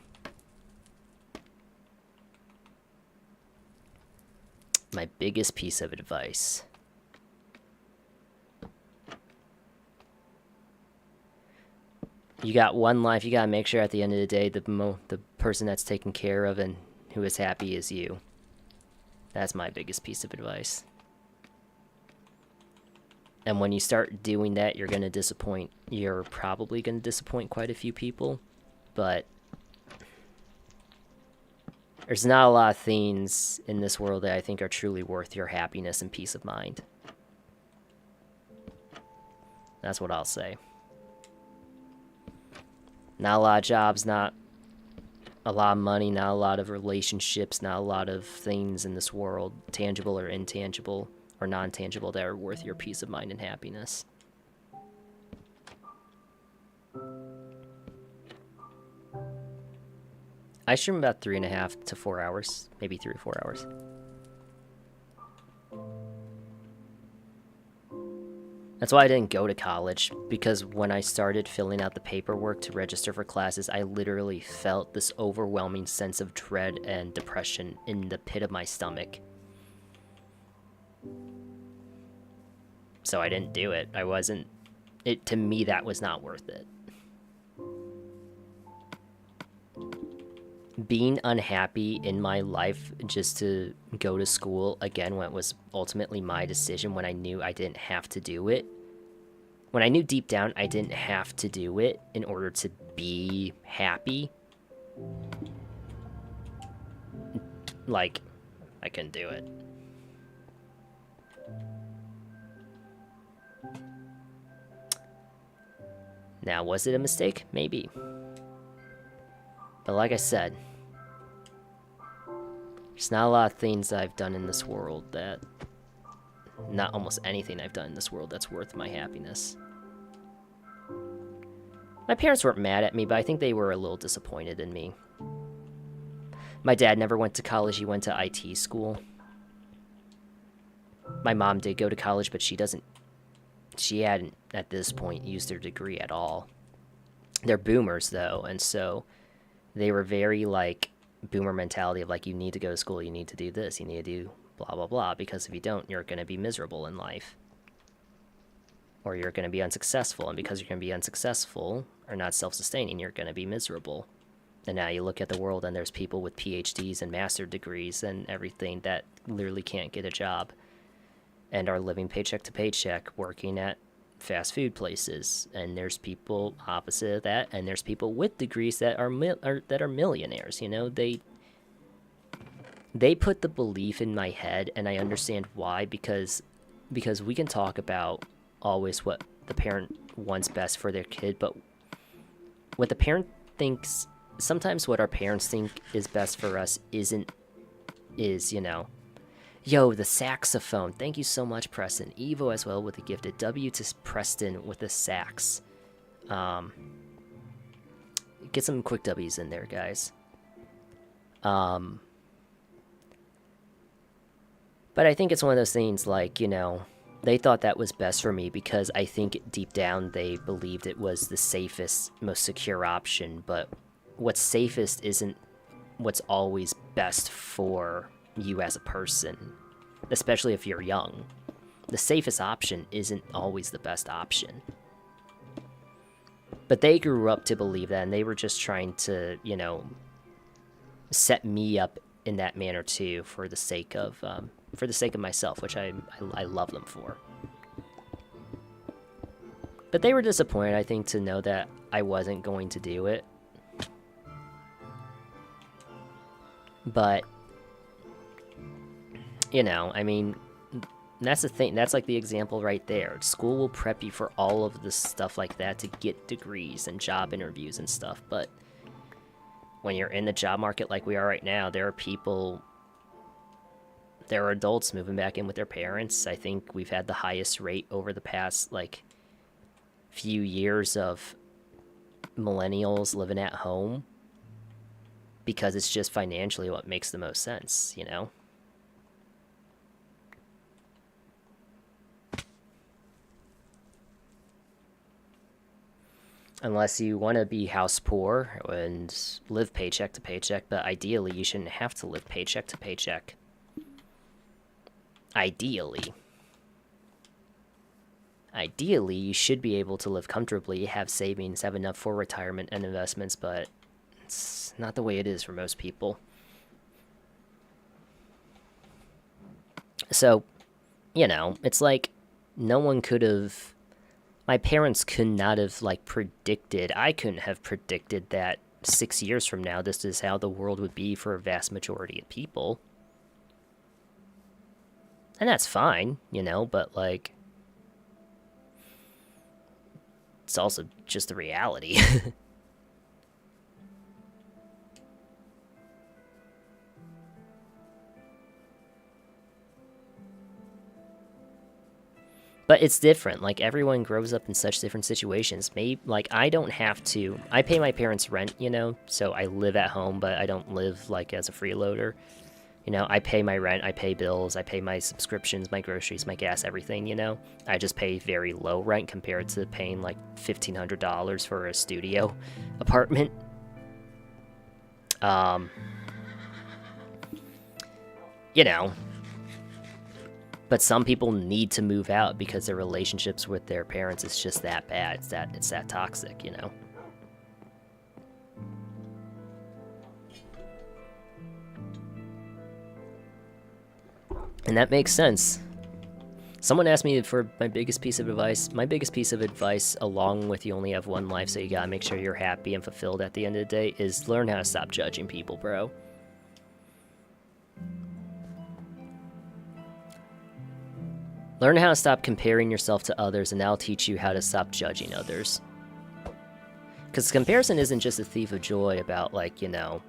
My biggest piece of advice. You got one life. You gotta make sure at the end of the day the person that's taken care of and who is happy is you. That's my biggest piece of advice. And when you start doing that, you're gonna disappoint. You're probably gonna disappoint quite a few people, but there's not a lot of things in this world that I think are truly worth your happiness and peace of mind. That's what I'll say. Not a lot of jobs, not a lot of money, not a lot of relationships, not a lot of things in this world, tangible or intangible or non-tangible, that are worth your peace of mind and happiness. I stream about 3.5 to 4 hours, maybe 3 or 4 hours. That's why I didn't go to college, because when I started filling out the paperwork to register for classes, I literally felt this overwhelming sense of dread and depression in the pit of my stomach. So I didn't do it. To me, that was not worth it. Being unhappy in my life just to go to school, again, when it was ultimately my decision, when I knew I didn't have to do it. When I knew deep down I didn't have to do it in order to be happy. Like, I couldn't do it. Now, was it a mistake? Maybe. But like I said, there's not a lot of things that I've done in this world that... Not almost anything I've done in this world that's worth my happiness. My parents weren't mad at me, but I think they were a little disappointed in me. My dad never went to college, he went to IT school. My mom did go to college, but she hadn't, at this point, used her degree at all. They're boomers, though, and so they were very, like, boomer mentality of, like, you need to go to school, you need to do this, you need to do blah, blah, blah, because if you don't, you're going to be miserable in life. Or you're going to be unsuccessful, and because you're going to be unsuccessful, or not self-sustaining, you're going to be miserable. And now you look at the world, and there's people with PhDs and master degrees and everything that literally can't get a job, and are living paycheck to paycheck, working at fast food places. And there's people opposite of that, and there's people with degrees that are millionaires. You know, they put the belief in my head, and I understand why, because we can talk about always what the parent wants best for their kid, but what the parent thinks, sometimes what our parents think is best for us is, you know, Yo, the saxophone. Thank you so much, Preston. Evo as well with the gifted W to Preston with the sax. Get some quick W's in there, guys. But I think it's one of those things like, you know, they thought that was best for me because I think deep down they believed it was the safest, most secure option. But what's safest isn't what's always best for you as a person, especially if you're young. The safest option isn't always the best option. But they grew up to believe that, and they were just trying to, you know, set me up in that manner too, for the sake of myself, which I love them for. But they were disappointed, I think, to know that I wasn't going to do it. But, you know, I mean, that's the thing. That's like the example right there. School will prep you for all of this stuff like that to get degrees and job interviews and stuff. But when you're in the job market like we are right now, there are adults moving back in with their parents. I think we've had the highest rate over the past, like, few years of millennials living at home because it's just financially what makes the most sense, you know? Unless you want to be house poor and live paycheck to paycheck, but ideally you shouldn't have to live paycheck to paycheck. Ideally, you should be able to live comfortably, have savings, have enough for retirement and investments, but it's not the way it is for most people. So, you know, it's like no one could have... My parents could not have, like, predicted... I couldn't have predicted that 6 years from now, this is how the world would be for a vast majority of people. And that's fine, you know, but, like, it's also just the reality. But it's different. Like, everyone grows up in such different situations. Maybe, like, I don't have to... I pay my parents' rent, you know, so I live at home, but I don't live, like, as a freeloader. You know, I pay my rent, I pay bills, I pay my subscriptions, my groceries, my gas, everything, you know? I just pay very low rent compared to paying, like, $1,500 for a studio apartment. You know... But some people need to move out because their relationships with their parents is just that bad. It's that toxic, you know? And that makes sense. Someone asked me for my biggest piece of advice. My biggest piece of advice, along with you only have one life, so you gotta make sure you're happy and fulfilled at the end of the day, is learn how to stop judging people, bro. Learn how to stop comparing yourself to others, and that'll teach you how to stop judging others. Because comparison isn't just a thief of joy about, like, you know,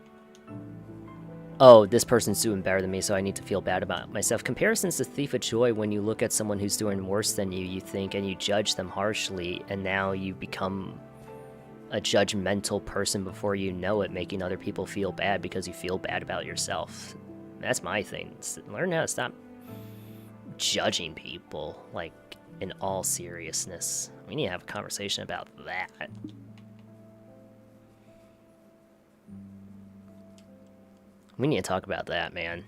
oh, this person's doing better than me, so I need to feel bad about myself. Comparison's a thief of joy when you look at someone who's doing worse than you think, and you judge them harshly, and now you become a judgmental person before you know it, making other people feel bad because you feel bad about yourself. That's my thing. Learn how to stop judging people, like, in all seriousness. We need to have a conversation about that. We need to talk about that, man.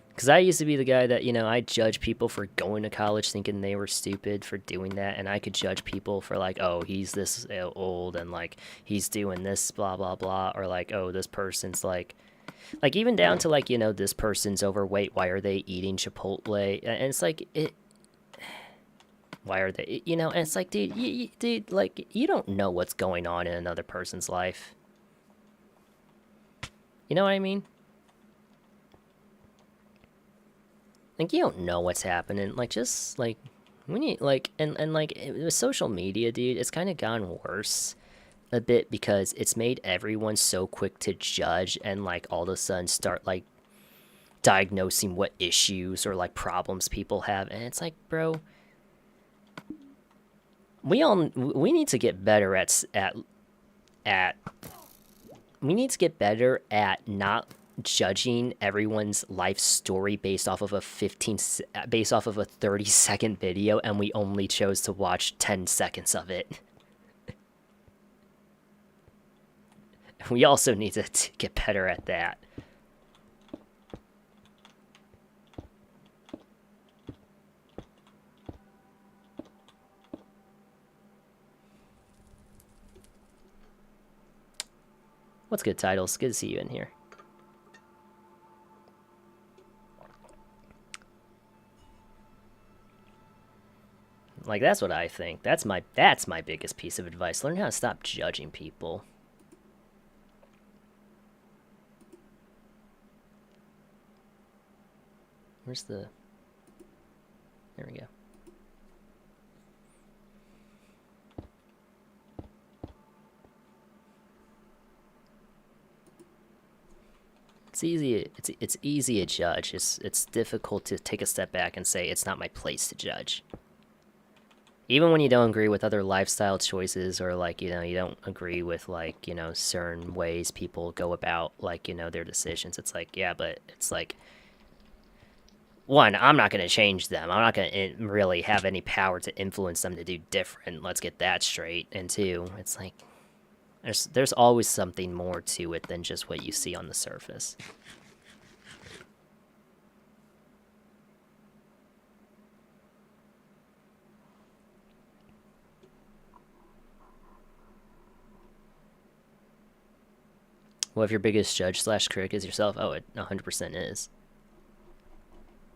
Because I used to be the guy that, you know, I judge people for going to college thinking they were stupid for doing that, and I could judge people for, like, oh, he's this old, and, like, he's doing this, blah, blah, blah, or, like, oh, this person's, like, even down to, like, you know, this person's overweight, why are they eating Chipotle? And it's like, why are they, you know, and it's like, dude, like, you don't know what's going on in another person's life. You know what I mean? Like, you don't know what's happening. Like, just, like, we need, like, and like, with social media, dude, it's kind of gone worse a bit because it's made everyone so quick to judge and, like, all of a sudden start, like, diagnosing what issues or like problems people have, and it's like, bro, we need to get better at we need to get better at not judging everyone's life story based off of a 30-second video, and we only chose to watch 10 seconds of it. We also need to get better at that. What's good, Titles? Good to see you in here. Like, that's what I think. That's my biggest piece of advice. Learn how to stop judging people. Where's the... There we go. It's easy. It's easy to judge. It's difficult to take a step back and say it's not my place to judge. Even when you don't agree with other lifestyle choices, or like, you know, you don't agree with like, you know, certain ways people go about like, you know, their decisions. It's like, yeah, but it's like, one, I'm not going to change them. I'm not going to really have any power to influence them to do different. Let's get that straight. And two, it's like, there's always something more to it than just what you see on the surface. Well, if your biggest judge / critic is yourself, oh, it 100% is.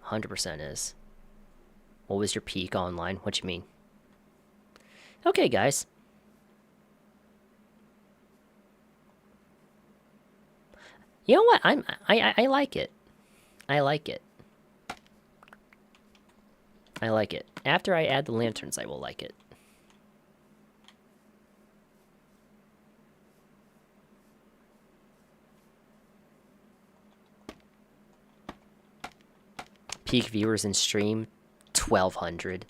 100% is. What was your peak online? What you mean? Okay, guys. You know what? I like it. I like it. I like it. After I add the lanterns, I will like it. Peak viewers in stream, 1,200.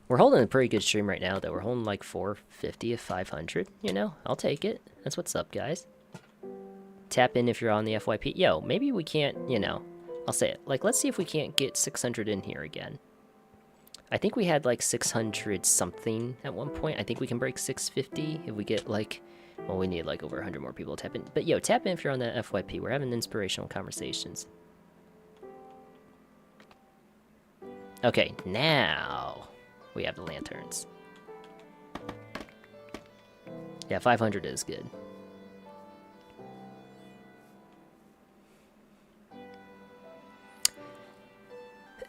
We're holding a pretty good stream right now, though. We're holding like 450 of 500. You know, I'll take it. That's what's up, guys. Tap in if you're on the FYP. Yo, maybe we can't, you know, I'll say it. Like, let's see if we can't get 600 in here again. I think we had like 600 something at one point. I think we can break 650 if we get like, well, we need like over 100 more people to tap in. But yo, tap in if you're on the FYP. We're having inspirational conversations. Okay, now we have the lanterns. Yeah, 500 is good.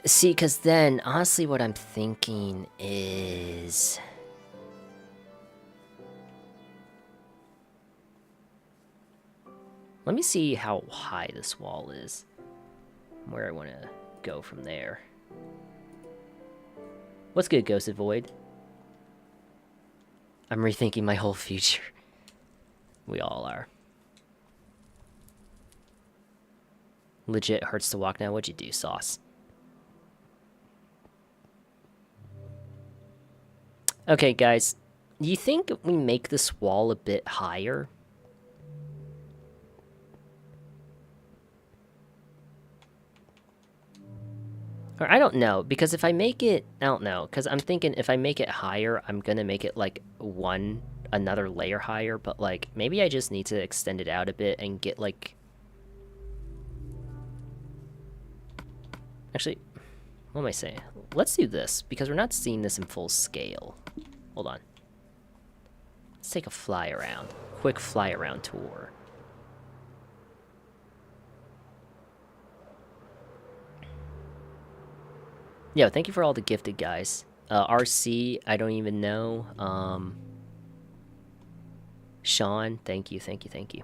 See, because then, honestly, what I'm thinking is... Let me see how high this wall is. Where I want to go from there. What's good, Ghosted Void? I'm rethinking my whole future. We all are. Legit hurts to walk now. What'd you do, Sauce? Okay, guys. Do you think we make this wall a bit higher? Or I don't know, because if I make it... I don't know, because I'm thinking if I make it higher, I'm going to make it, like, another layer higher, but, like, maybe I just need to extend it out a bit and get, like... Actually, what am I saying? Let's do this, because we're not seeing this in full scale. Hold on. Let's take a fly around. Quick fly around tour. Yo, thank you for all the gifted guys. RC, I don't even know. Sean, thank you, thank you, thank you.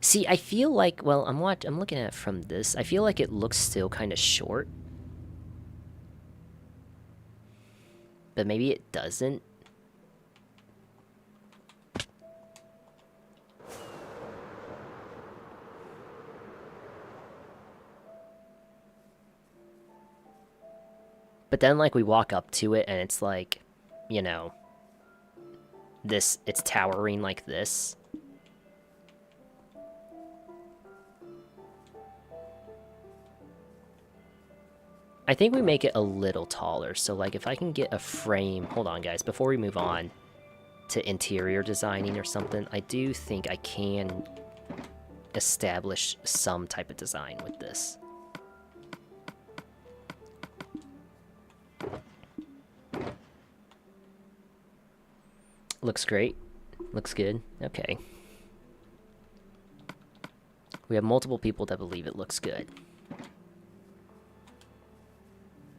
See, I feel like, well, I'm looking at it from this. I feel like it looks still kind of short. But maybe it doesn't. But then, like, we walk up to it and it's like, you know, it's towering like this. I think we make it a little taller. So, like, if I can get a frame... Hold on, guys. Before we move on to interior designing or something, I do think I can establish some type of design with this. Looks great. Looks good. Okay. We have multiple people that believe it looks good.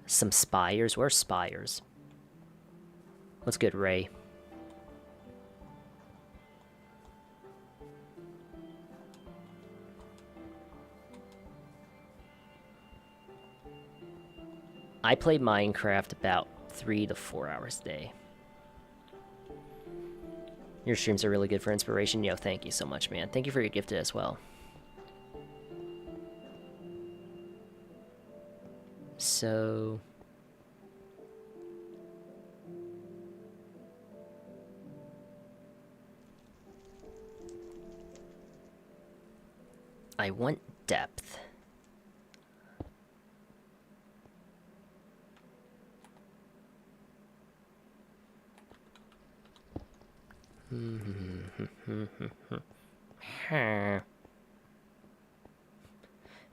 Some spires. Where's spires? What's good, Ray? I play Minecraft about 3 to 4 hours a day. Your streams are really good for inspiration. Yo, thank you so much, man. Thank you for your gift as well. So... I want depth.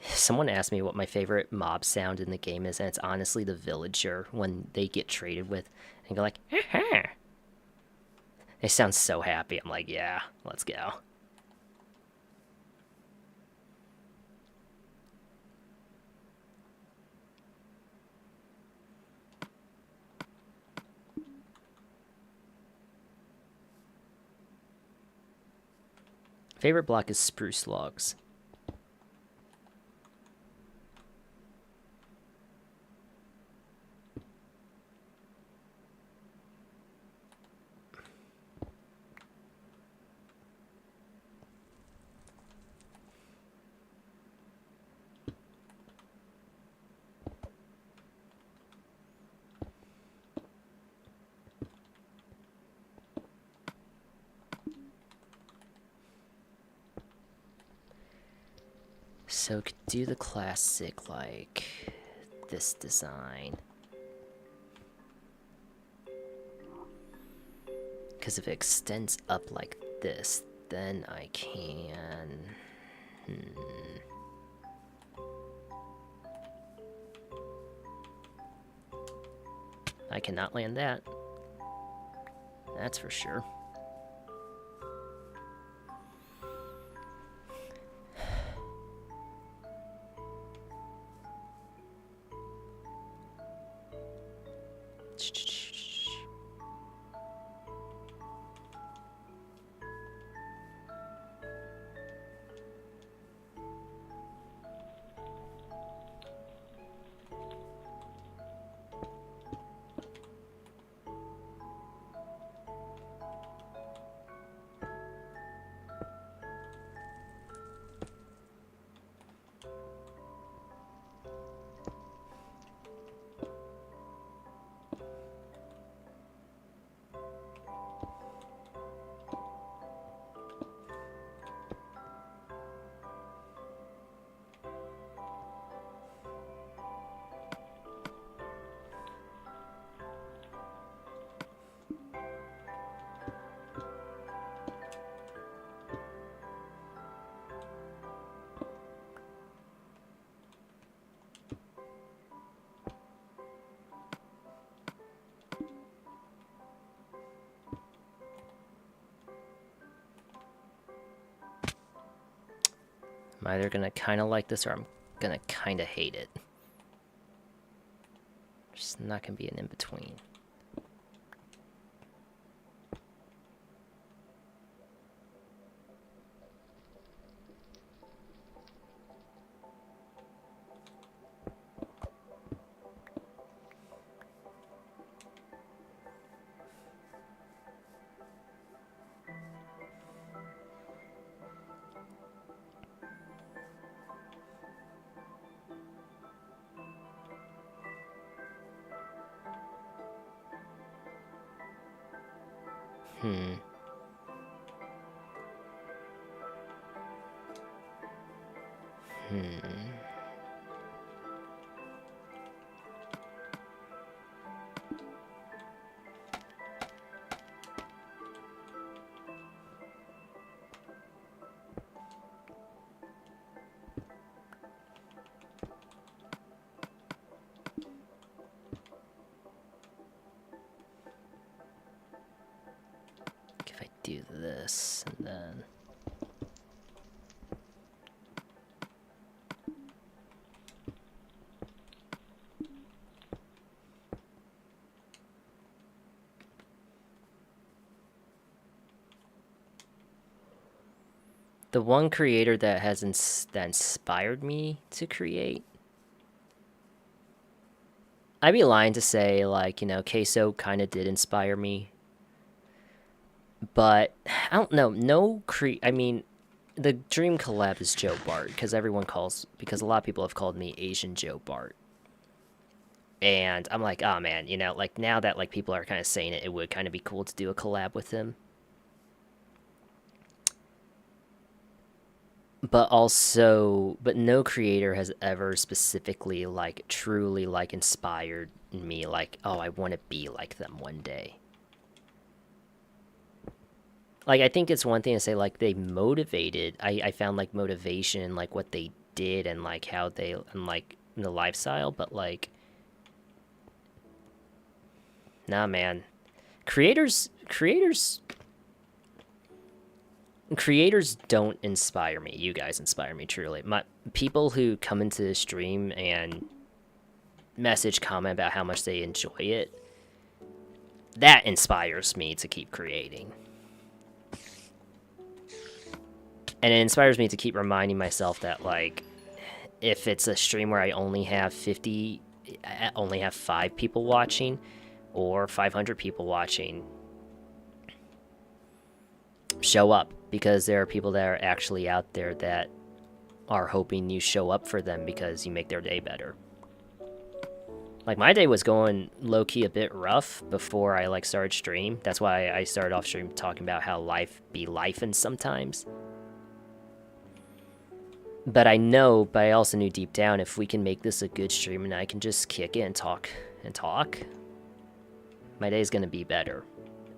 Someone asked me what my favorite mob sound in the game is, and it's honestly the villager when they get traded with and go like, they sound so happy. I'm like, yeah, let's go. Favorite block is spruce logs. So could do the classic, like, this design. Because if it extends up like this, then I can... I cannot land that. That's for sure. I'm either gonna kind of like this or I'm gonna kind of hate it. There's not gonna be an in-between. Hmm. Hmm. If I do this, and then... The one creator that has that inspired me to create, I'd be lying to say, like, you know, Queso kind of did inspire me. But, I don't know, I mean, the dream collab is Joe Bart, because because a lot of people have called me Asian Joe Bart. And I'm like, oh man, you know, like, now that, like, people are kind of saying it, it would kind of be cool to do a collab with him. But no creator has ever specifically, like, truly, like, inspired me, like, oh, I want to be like them one day. Like, I think it's one thing to say, like, they motivated, I found, like, motivation, like, what they did and, like, how they, and, like, the lifestyle, but, like, nah, man. Creators don't inspire me. You guys inspire me, truly. People who come into the stream and comment about how much they enjoy it, that inspires me to keep creating. And it inspires me to keep reminding myself that, like, if it's a stream where I only have 5 people watching or 500 people watching, show up, because there are people that are actually out there that are hoping you show up for them because you make their day better. Like, my day was going low-key a bit rough before I, like, started stream. That's why I started off stream talking about how life be lifing sometimes. But I also knew deep down, if we can make this a good stream and I can just kick it and talk, my day is going to be better.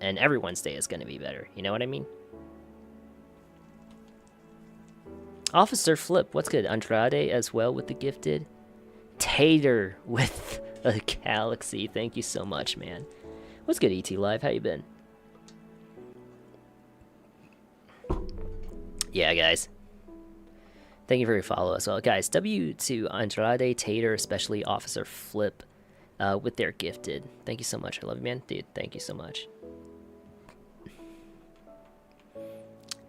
And everyone's day is going to be better. You know what I mean? Officer Flip, what's good? Andrade as well with the gifted. Tater with a galaxy. Thank you so much, man. What's good, ET Live? How you been? Yeah, guys. Thank you for your follow as well. Guys, W to Andrade, Tater, especially Officer Flip with their gifted. Thank you so much. I love you, man. Dude, thank you so much.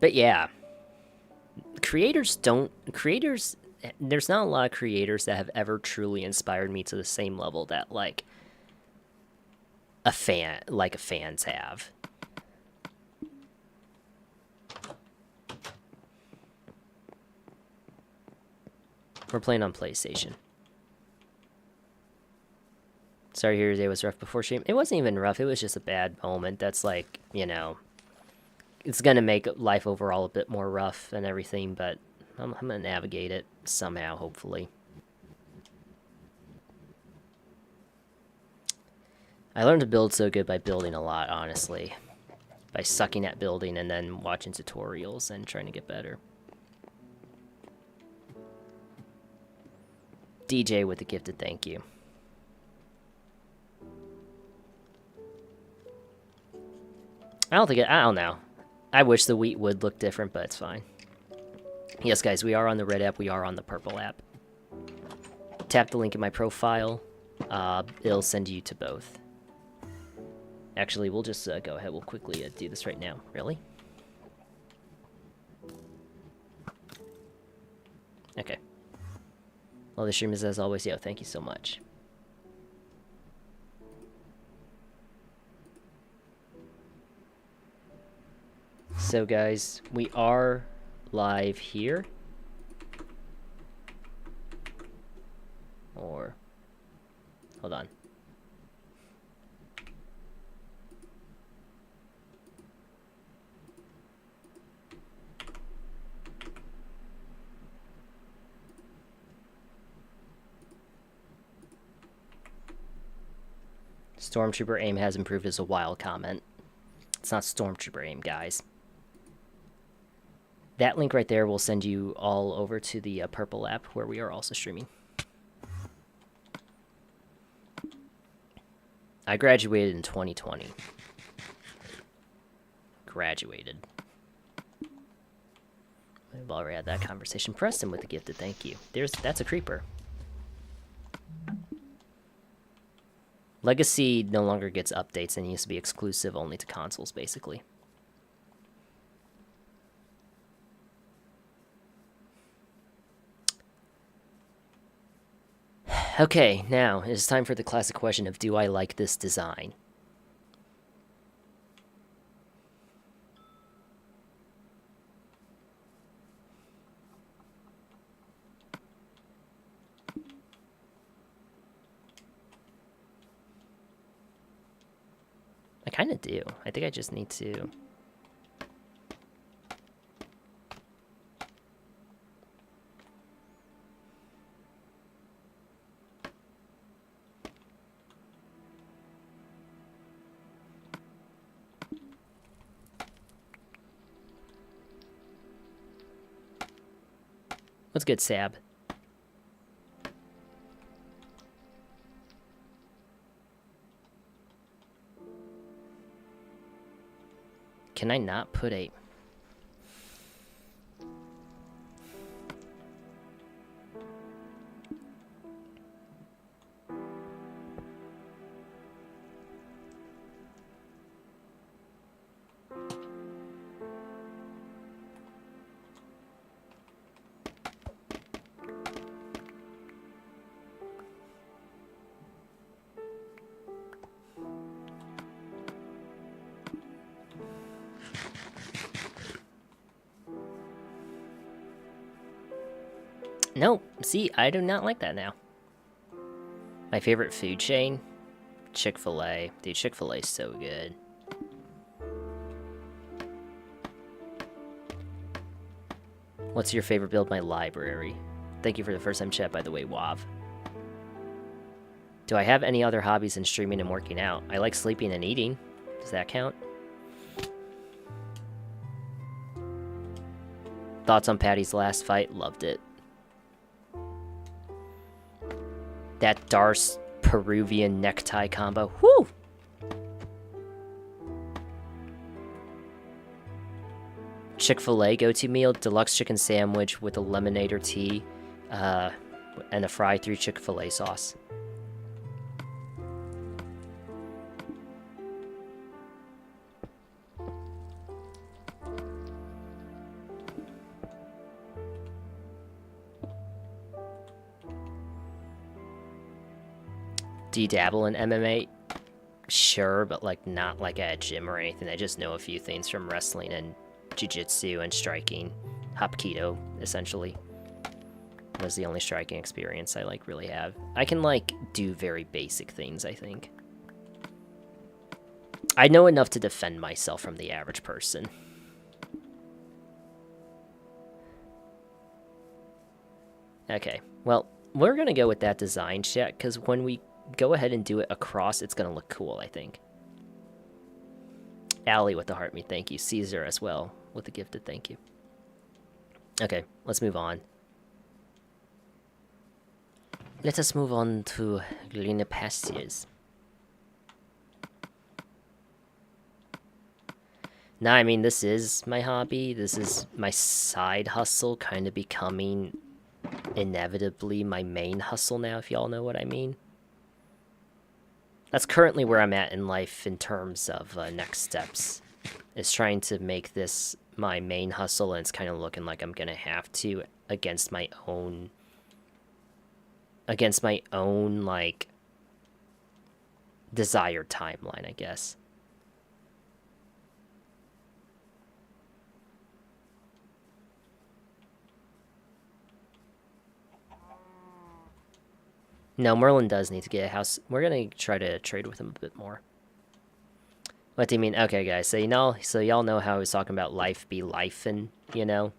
But yeah. There's not a lot of creators that have ever truly inspired me to the same level that, like, fans have. We're playing on PlayStation. Sorry to hear your day was rough before stream. It wasn't even rough, it was just a bad moment that's, like, you know, it's gonna make life overall a bit more rough and everything, but I'm gonna navigate it somehow, hopefully. I learned to build so good by building a lot, honestly. By sucking at building and then watching tutorials and trying to get better. DJ with the gifted thank you. I don't know. I wish the wheat would look different, but it's fine. Yes, guys, we are on the red app. We are on the purple app. Tap the link in my profile. It'll send you to both. Actually, we'll just go ahead. We'll quickly do this right now. Really? Okay. Well, the stream is as always. Yo, thank you so much. So, guys, we are live here. Or, hold on. Stormtrooper aim has improved is a wild comment. It's not Stormtrooper aim, guys. That link right there will send you all over to the Purple app where we are also streaming. I graduated in 2020. Graduated. We've already had that conversation. Preston with the gifted thank you. That's a creeper. Legacy no longer gets updates and used to be exclusive only to consoles, basically. Okay, now it's time for the classic question of do I like this design? I kind of do. I think I just need to... What's good, Sab? Can I not put a... No, see, I do not like that now. My favorite food chain? Chick-fil-A. Dude, Chick-fil-A is so good. What's your favorite build? My library. Thank you for the first time chat, by the way, Wav. Do I have any other hobbies than streaming and working out? I like sleeping and eating. Does that count? Thoughts on Patty's last fight? Loved it. That Darce Peruvian necktie combo. Woo! Chick-fil-A go-to meal, deluxe chicken sandwich with a lemonade or tea, and a fry through Chick-fil-A sauce. Do you dabble in MMA? Sure, but like not like at a gym or anything. I just know a few things from wrestling and jiu-jitsu and striking. Hapkido, essentially. Was the only striking experience I like really have. I can like do very basic things, I think. I know enough to defend myself from the average person. Okay, well, we're gonna go with that design, chat, because when we go ahead and do it across, it's gonna look cool, I think. Allie with the heart me, thank you. Caesar as well with the gifted thank you. Okay, let's move on. Let us move on to greener pastures. Now, I mean, this is my hobby. This is my side hustle, kind of becoming inevitably my main hustle now, if y'all know what I mean. That's currently where I'm at in life in terms of next steps. Is trying to make this my main hustle, and it's kind of looking like I'm gonna have to against my own like desired timeline, I guess. No, Merlin does need to get a house. We're gonna try to trade with him a bit more. What do you mean? Okay, guys. So y'all know how I was talking about life be life, and you know.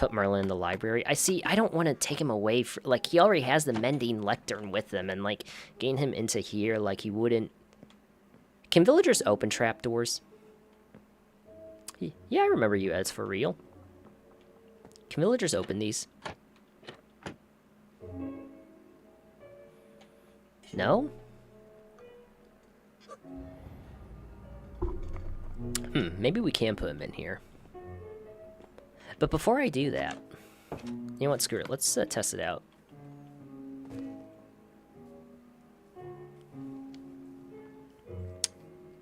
put Merlin in the library. I don't want to take him away. Like, he already has the mending lectern with him, and, like, gain him into here, like, he wouldn't... Can villagers open trapdoors? Yeah, I remember you, Eds, for real. Can villagers open these? No? Maybe we can put him in here. But before I do that, you know what, screw it. Let's test it out.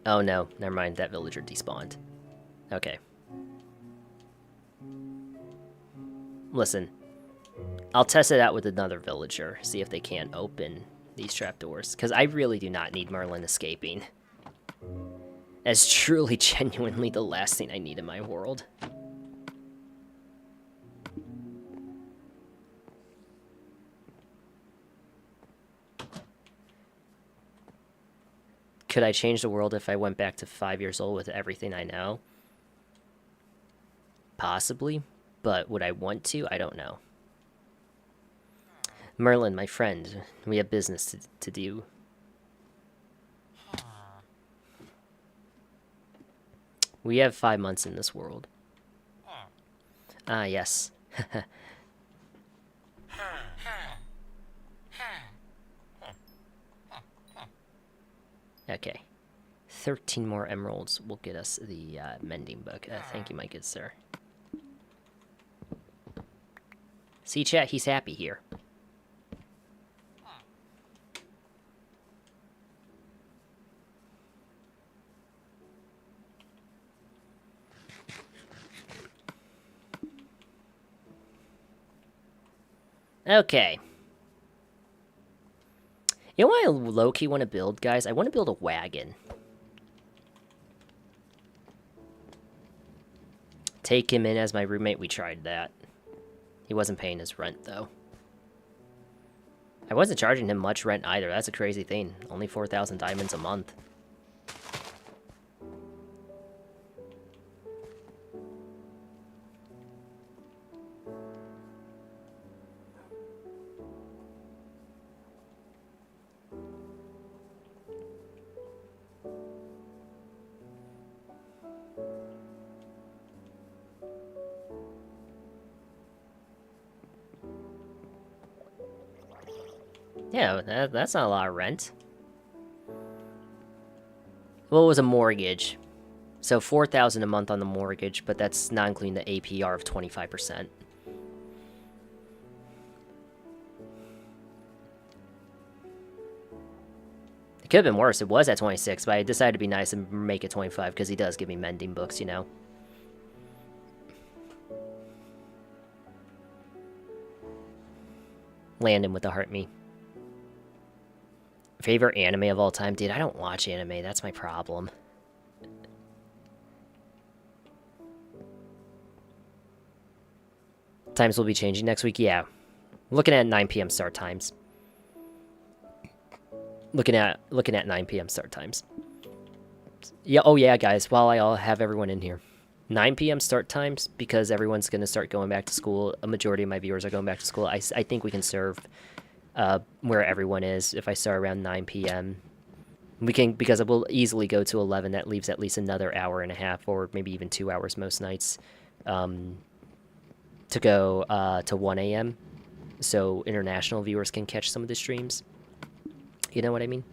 Oh no, never mind. That villager despawned. Okay. Listen, I'll test it out with another villager, see if they can't open these trapdoors, because I really do not need Merlin escaping. As truly, genuinely the last thing I need in my world. Could I change the world if I went back to 5 years old with everything I know? Possibly, but would I want to? I don't know. Merlin, my friend, we have business to do. We have 5 months in this world. Ah, yes. Okay. 13 more emeralds will get us the mending book. Thank you, my good sir. See, chat, he's happy here. Okay. You know what I low-key want to build, guys? I want to build a wagon. Take him in as my roommate. We tried that. He wasn't paying his rent, though. I wasn't charging him much rent either. That's a crazy thing. Only 4,000 diamonds a month. Yeah, that's not a lot of rent. Well, it was a mortgage. So 4,000 a month on the mortgage, but that's not including the APR of 25%. It could have been worse. It was at 26, but I decided to be nice and make it 25 because he does give me mending books, you know. Landon with the heart me. Favorite anime of all time? Dude, I don't watch anime. That's my problem. Times will be changing next week? Yeah. Looking at 9 p.m. start times. Looking at 9 p.m. start times. Yeah, oh yeah, guys, while I'll have everyone in here. 9 p.m. start times, because everyone's going to start going back to school. A majority of my viewers are going back to school. I think we can serve where everyone is if I start around 9 p.m. We can, because it will easily go to 11. That leaves at least another hour and a half, or maybe even 2 hours most nights, to go to 1 a.m. so international viewers can catch some of the streams. You know what I mean?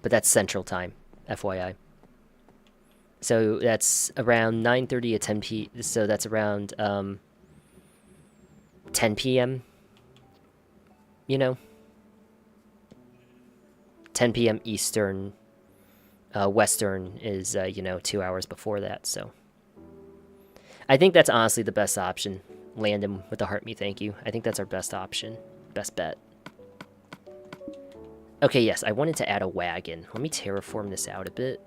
But that's Central Time, FYI. So that's around 9:30 to 10 p.m. So that's around 10 p.m. You know, 10 p.m. Eastern. Western is 2 hours before that. So I think that's honestly the best option. Landon with the heart me, thank you. I think that's our best option, best bet. Okay, yes, I wanted to add a wagon. Let me terraform this out a bit.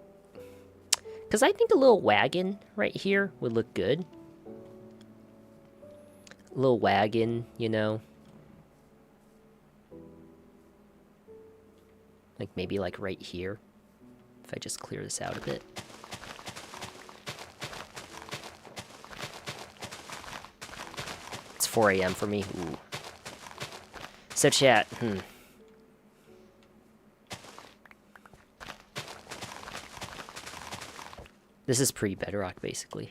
Because I think a little wagon right here would look good. A little wagon, you know. Like maybe like right here. If I just clear this out a bit. 4 a.m. for me. Ooh. So chat, This is pre-bedrock, basically.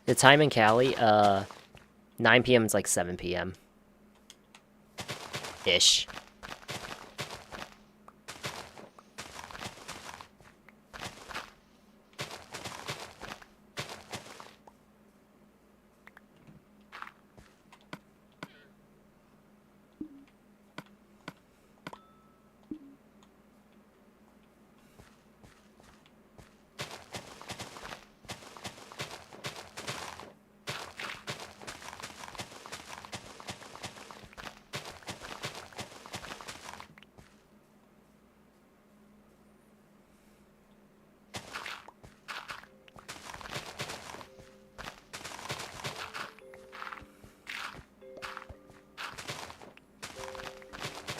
The time in Cali, 9 p.m. is like 7 p.m. Ish.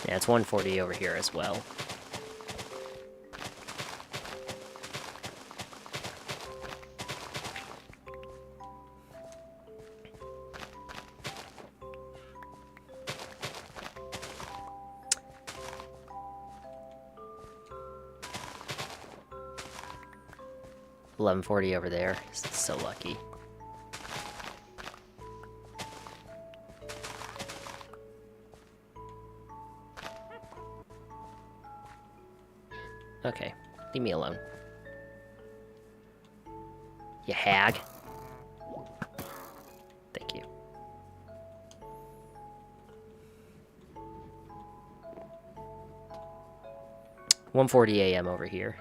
Yeah, it's 1:40 over here as well. $11:40 over there. So lucky. Okay, leave me alone. You hag. Thank you. $1:40 a.m. over here.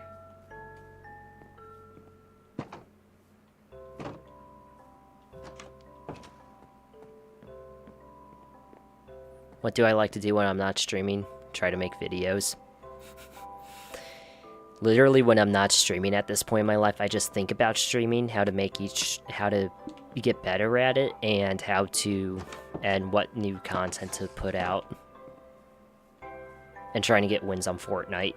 What do I like to do when I'm not streaming? Try to make videos. Literally, when I'm not streaming at this point in my life, I just think about streaming, how to get better at it, and and what new content to put out. And trying to get wins on Fortnite.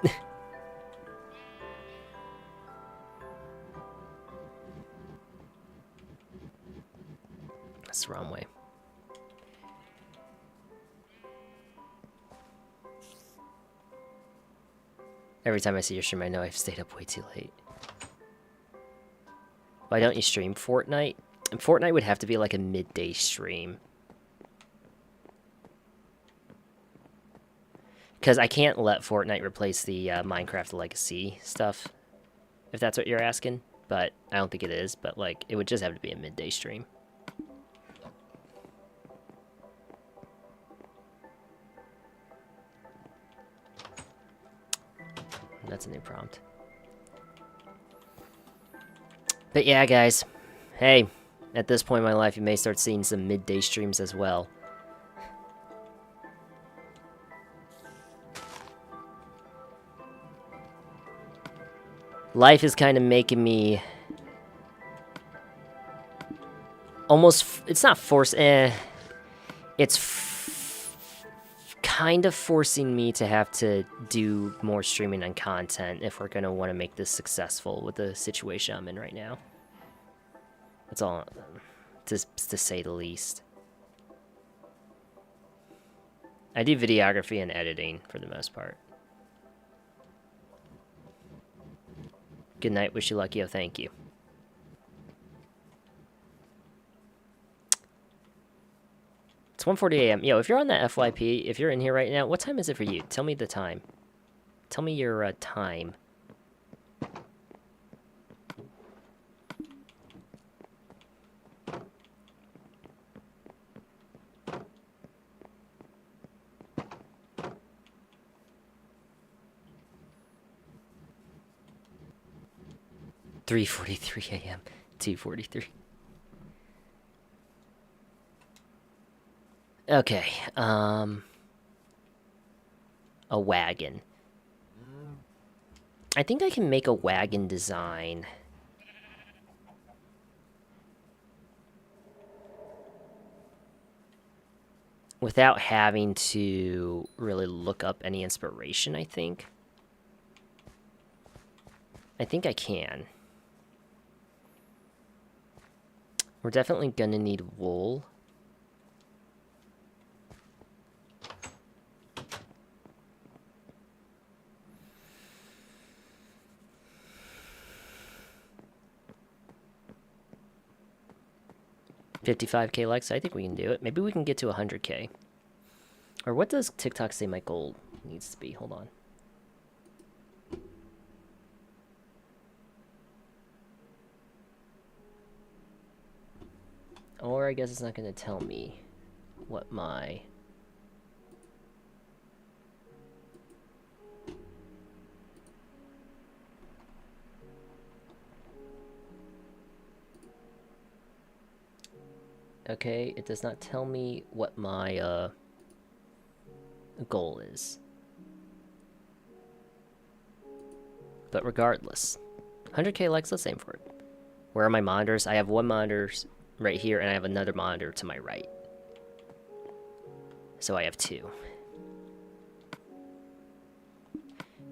That's the wrong way. Every time I see your stream, I know I've stayed up way too late. Why don't you stream Fortnite? And Fortnite would have to be like a midday stream. Because I can't let Fortnite replace the Minecraft Legacy stuff, if that's what you're asking. But I don't think it is, but like, it would just have to be a midday stream. That's a new prompt. But yeah, guys. Hey, at this point in my life, you may start seeing some midday streams as well. Life is kind of making me almost, it's not forced, it's kind of forcing me to have to do more streaming and content if we're going to want to make this successful with the situation I'm in right now. That's all, to say the least. I do videography and editing for the most part. Good night, wish you luck, yo, thank you. It's 1:40 a.m. Yo, if you're on that FYP, if you're in here right now, what time is it for you? Tell me the time. Tell me your time. $3:43 a.m. 2:43. Okay, a wagon. I think I can make a wagon design. Without having to really look up any inspiration, I think. I think I can. We're definitely gonna need wool. $55K likes, I think we can do it. Maybe we can get to 100K. Or what does TikTok say my goal needs to be? Hold on. Or I guess it's not going to tell me what my... Okay, it does not tell me what my goal is. But regardless, 100K likes, let's aim for it. Where are my monitors? I have one monitor right here, and I have another monitor to my right. So I have two.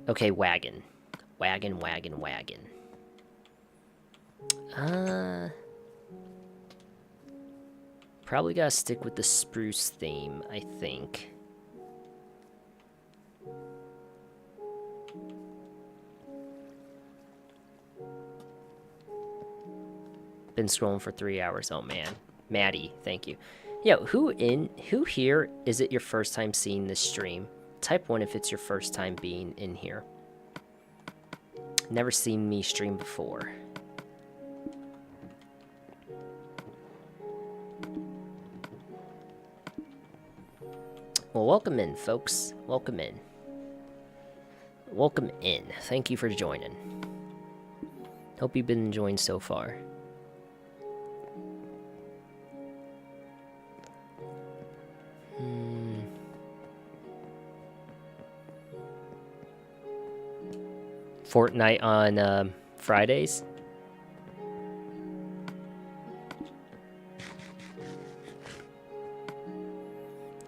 Okay, wagon. Wagon, wagon, wagon. Probably gotta stick with the spruce theme, I think. Been scrolling for 3 hours. Oh man. Maddie, thank you. Yo, who here is it your first time seeing this stream? Type 1 if it's your first time being in here. Never seen me stream before. Well, welcome in, folks. Welcome in. Welcome in. Thank you for joining. Hope you've been enjoying so far. Fortnite on Fridays.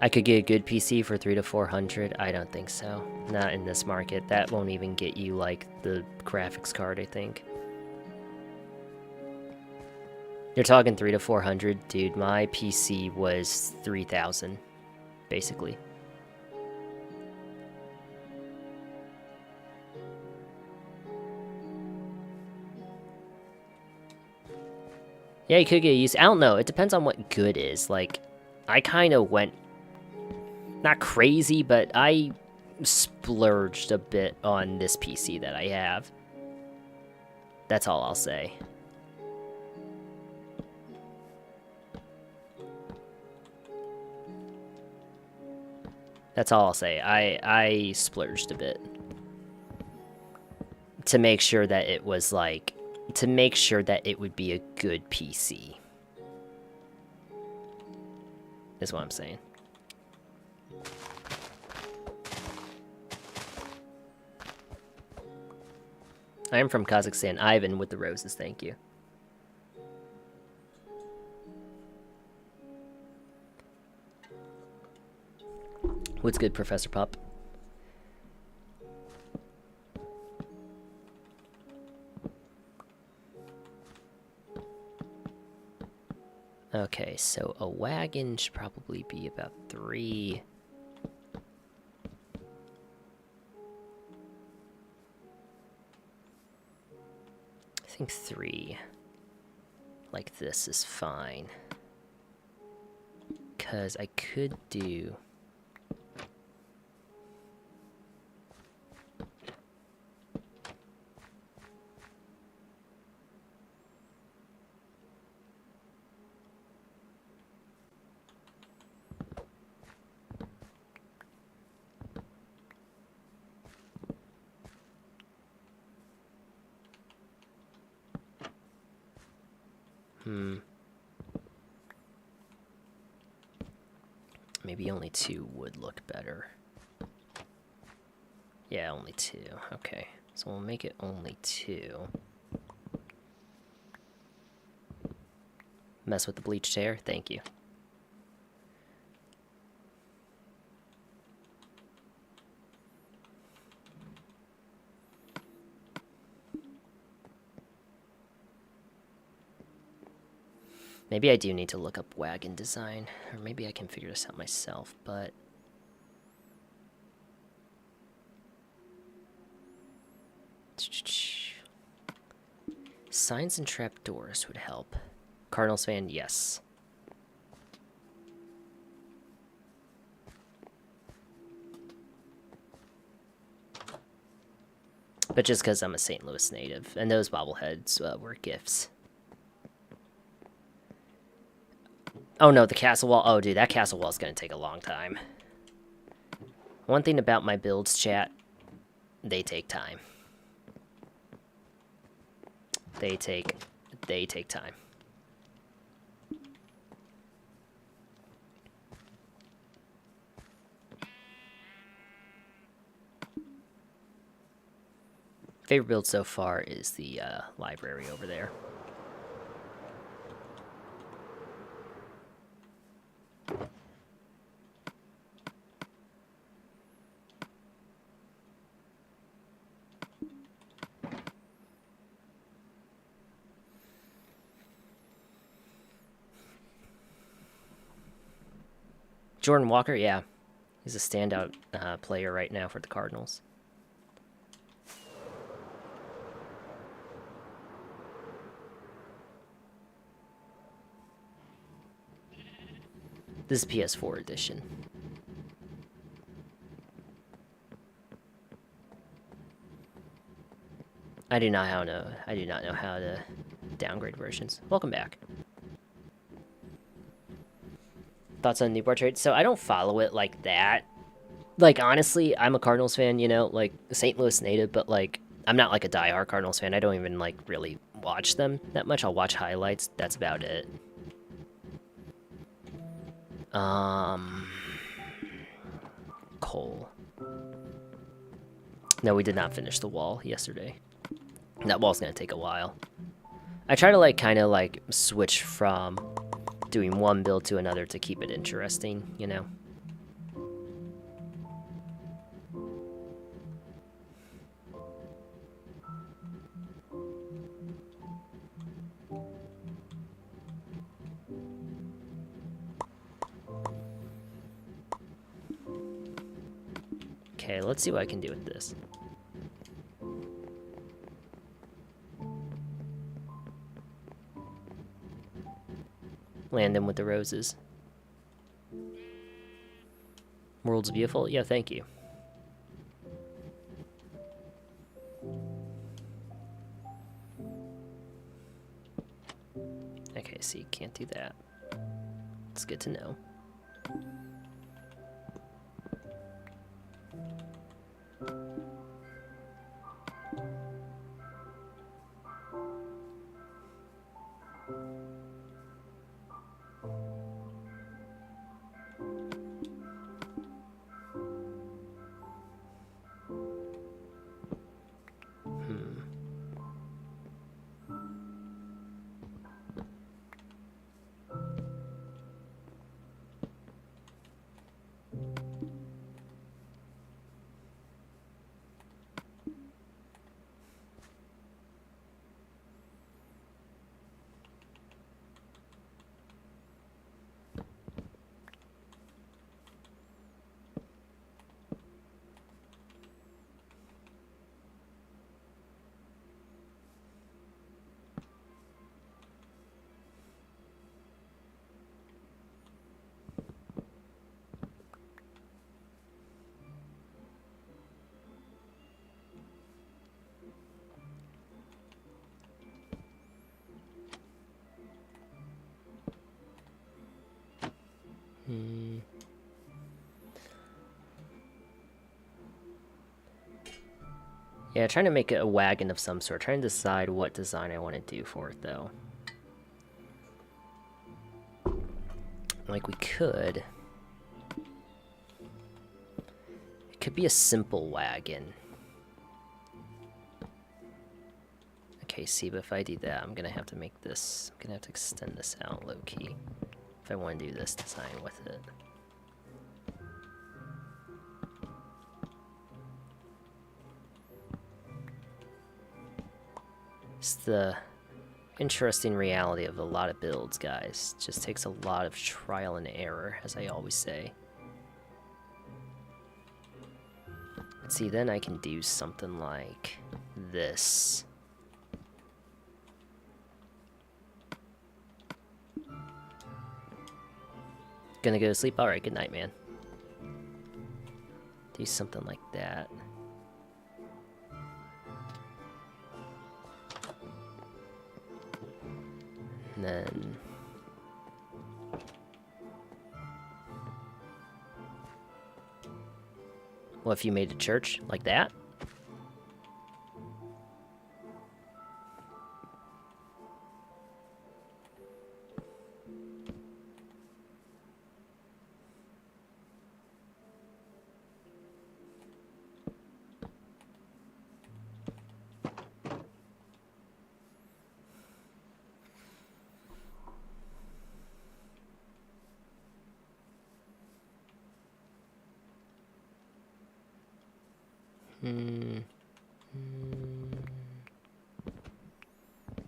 I could get a good PC for 300 to 400. I don't think so. Not in this market. That won't even get you like the graphics card, I think. You're talking 300 to 400, dude. My PC was 3,000, basically. Yeah, you could get used. I don't know. It depends on what good is. Like, I kind of went not crazy, but I splurged a bit on this PC that I have. That's all I'll say. That's all I'll say. I splurged a bit to make sure that it was like, to make sure that it would be a good PC. Is what I'm saying. I am from Kazakhstan. Ivan with the roses, thank you. What's good, Professor Pop? Okay, so a wagon should probably be about 3. I think 3 like this is fine. 'Cause I could do... Maybe only 2 would look better. Yeah, only 2. Okay, so we'll make it only 2. Mess with the bleached hair? Thank you. Maybe I do need to look up wagon design, or maybe I can figure this out myself, but... Signs and trapdoors would help. Cardinals fan, yes. But just because I'm a St. Louis native, and those bobbleheads were gifts. Oh no, the castle wall. Oh dude, that castle wall is going to take a long time. One thing about my builds, chat, they take time. They take time. Favorite build so far is the library over there. Jordan Walker, yeah. He's a standout player right now for the Cardinals. This is PS4 edition. I do not know how to downgrade versions. Welcome back. Thoughts on Newport trade? So I don't follow it like that. Like, honestly, I'm a Cardinals fan, you know, like St. Louis native, but like I'm not like a diehard Cardinals fan. I don't even like really watch them that much. I'll watch highlights. That's about it. Cole. No, we did not finish the wall yesterday. That wall's gonna take a while. I try to like kind of like switch from doing one build to another to keep it interesting, you know. Okay, let's see what I can do with this. Land them with the roses. World's beautiful? Yeah, thank you. Okay, so you can't do that. It's good to know. Yeah, trying to make it a wagon of some sort. Trying to decide what design I want to do for it, though. Like, we could... It could be a simple wagon. Okay, see, but if I do that, I'm gonna have to make this... I'm gonna have to extend this out low-key. If I want to do this design with it. It's the interesting reality of a lot of builds, guys. It just takes a lot of trial and error, as I always say. Let's see, then I can do something like this. Gonna go to sleep? Alright, good night, man. Do something like that. And then... what if you made a church like that?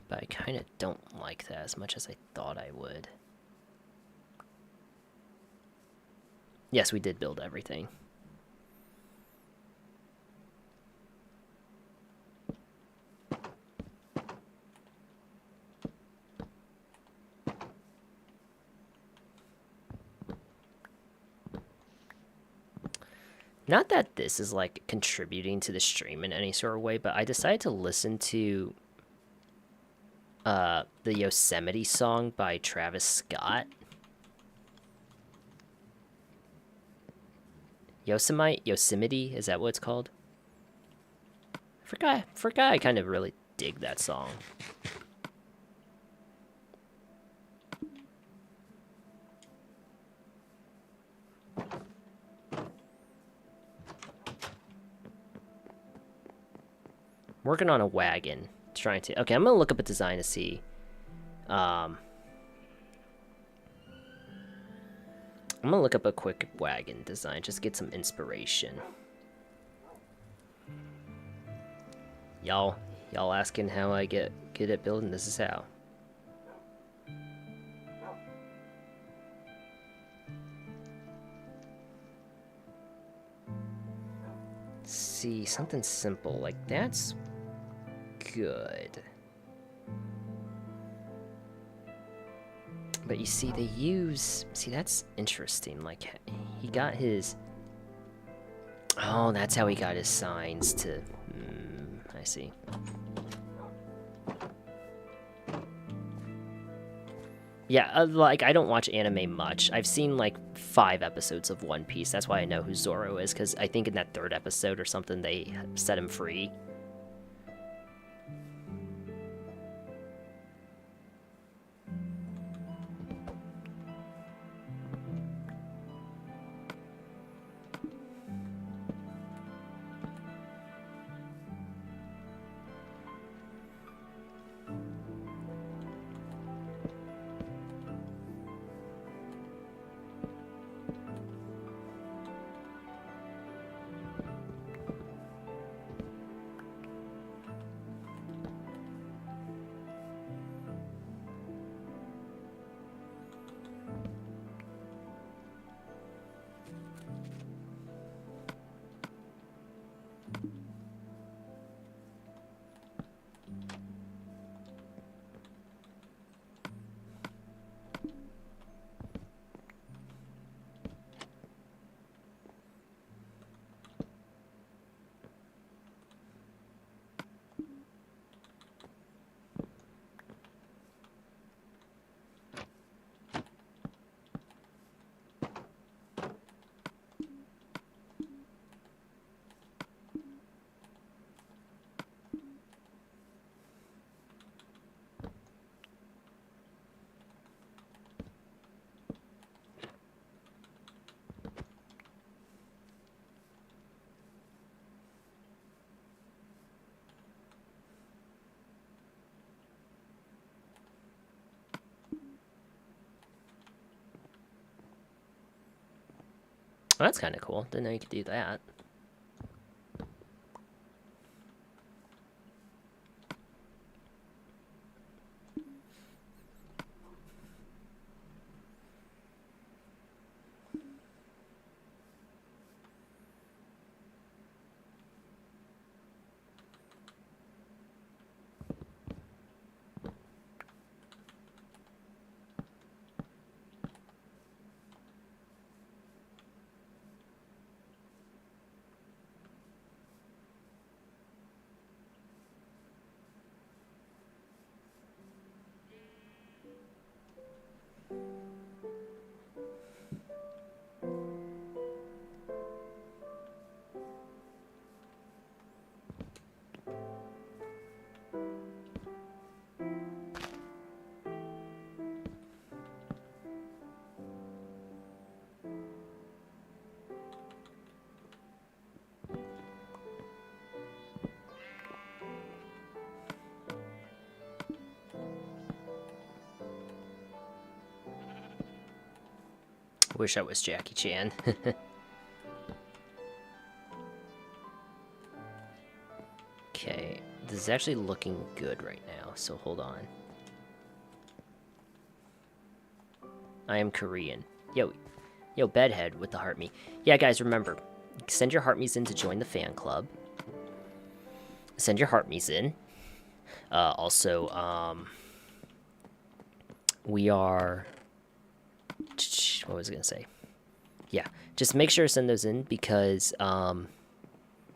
But I kind of don't like that as much as I thought I would. Yes, we did build everything. Not that this is like contributing to the stream in any sort of way, but I decided to listen to the Yosemite song by Travis Scott. Yosemite, is that what it's called? I forgot I kind of really dig that song. Working on a wagon, trying to... okay, I'm gonna look up a design to see. I'm gonna look up a quick wagon design, just get some inspiration. Y'all asking how I get good at building, this is how. See, something simple, like that's good. But you see, they use... see, that's interesting. Like, he got his... oh, that's how he got his signs to... I see. Yeah, like, I don't watch anime much. I've seen, like, 5 episodes of One Piece. That's why I know who Zoro is, because I think in that 3rd episode or something, they set him free. Oh, that's kind of cool. Didn't know you could do that. Wish I was Jackie Chan. Okay, this is actually looking good right now, so hold on. I am Korean. Yo, Bedhead with the heart me. Yeah, guys, remember, send your heart me's in to join the fan club. Send your heart me's in. Also, we are... What was I gonna say? Yeah, just make sure to send those in because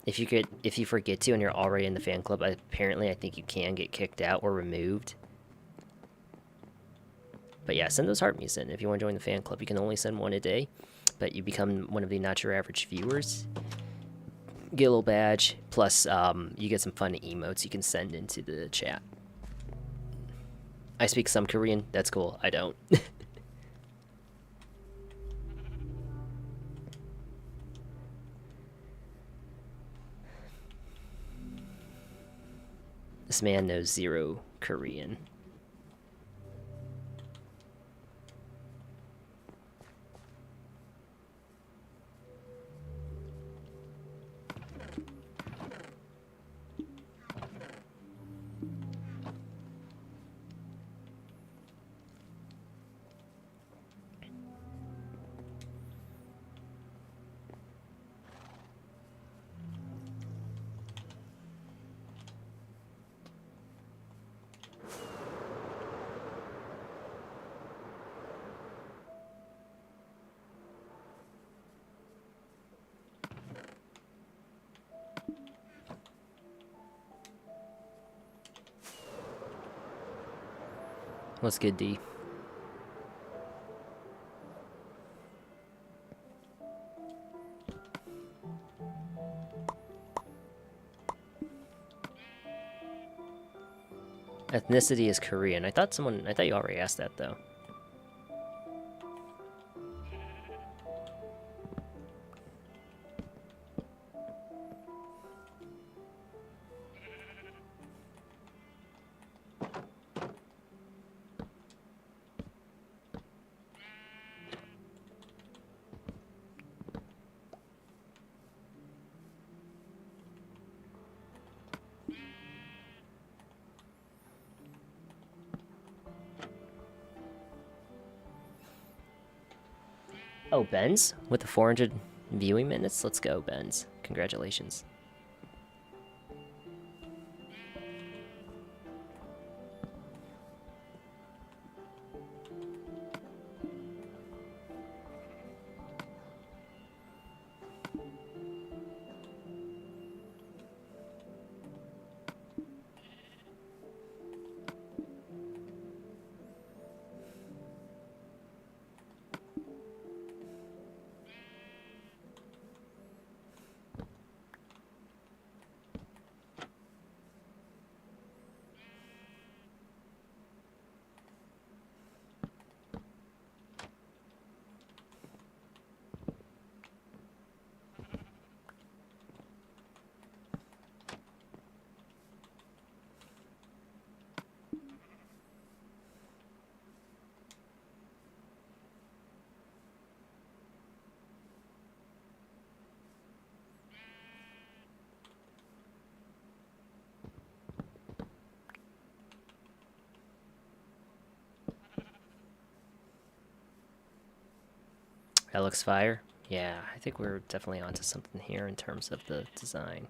if you forget to and you're already in the fan club, apparently I think you can get kicked out or removed. But yeah, send those heart me's in if you want to join the fan club. You can only send one a day, but you become one of the not your average viewers. Get a little badge, plus you get some fun emotes you can send into the chat. I speak some Korean. That's cool. I don't. This man knows zero Korean. What's good, D? Ethnicity is Korean. I thought you already asked that though. Oh, Benz? With the 400 viewing minutes? Let's go, Benz. Congratulations. That looks fire. Yeah, I think we're definitely onto something here in terms of the design.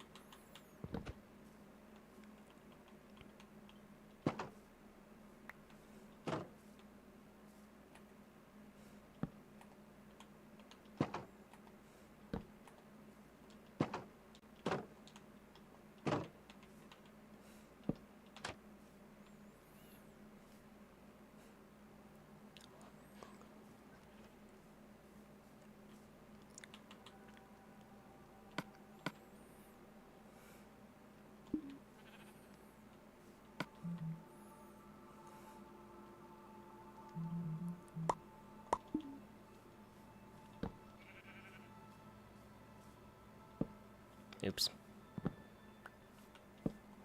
Oops.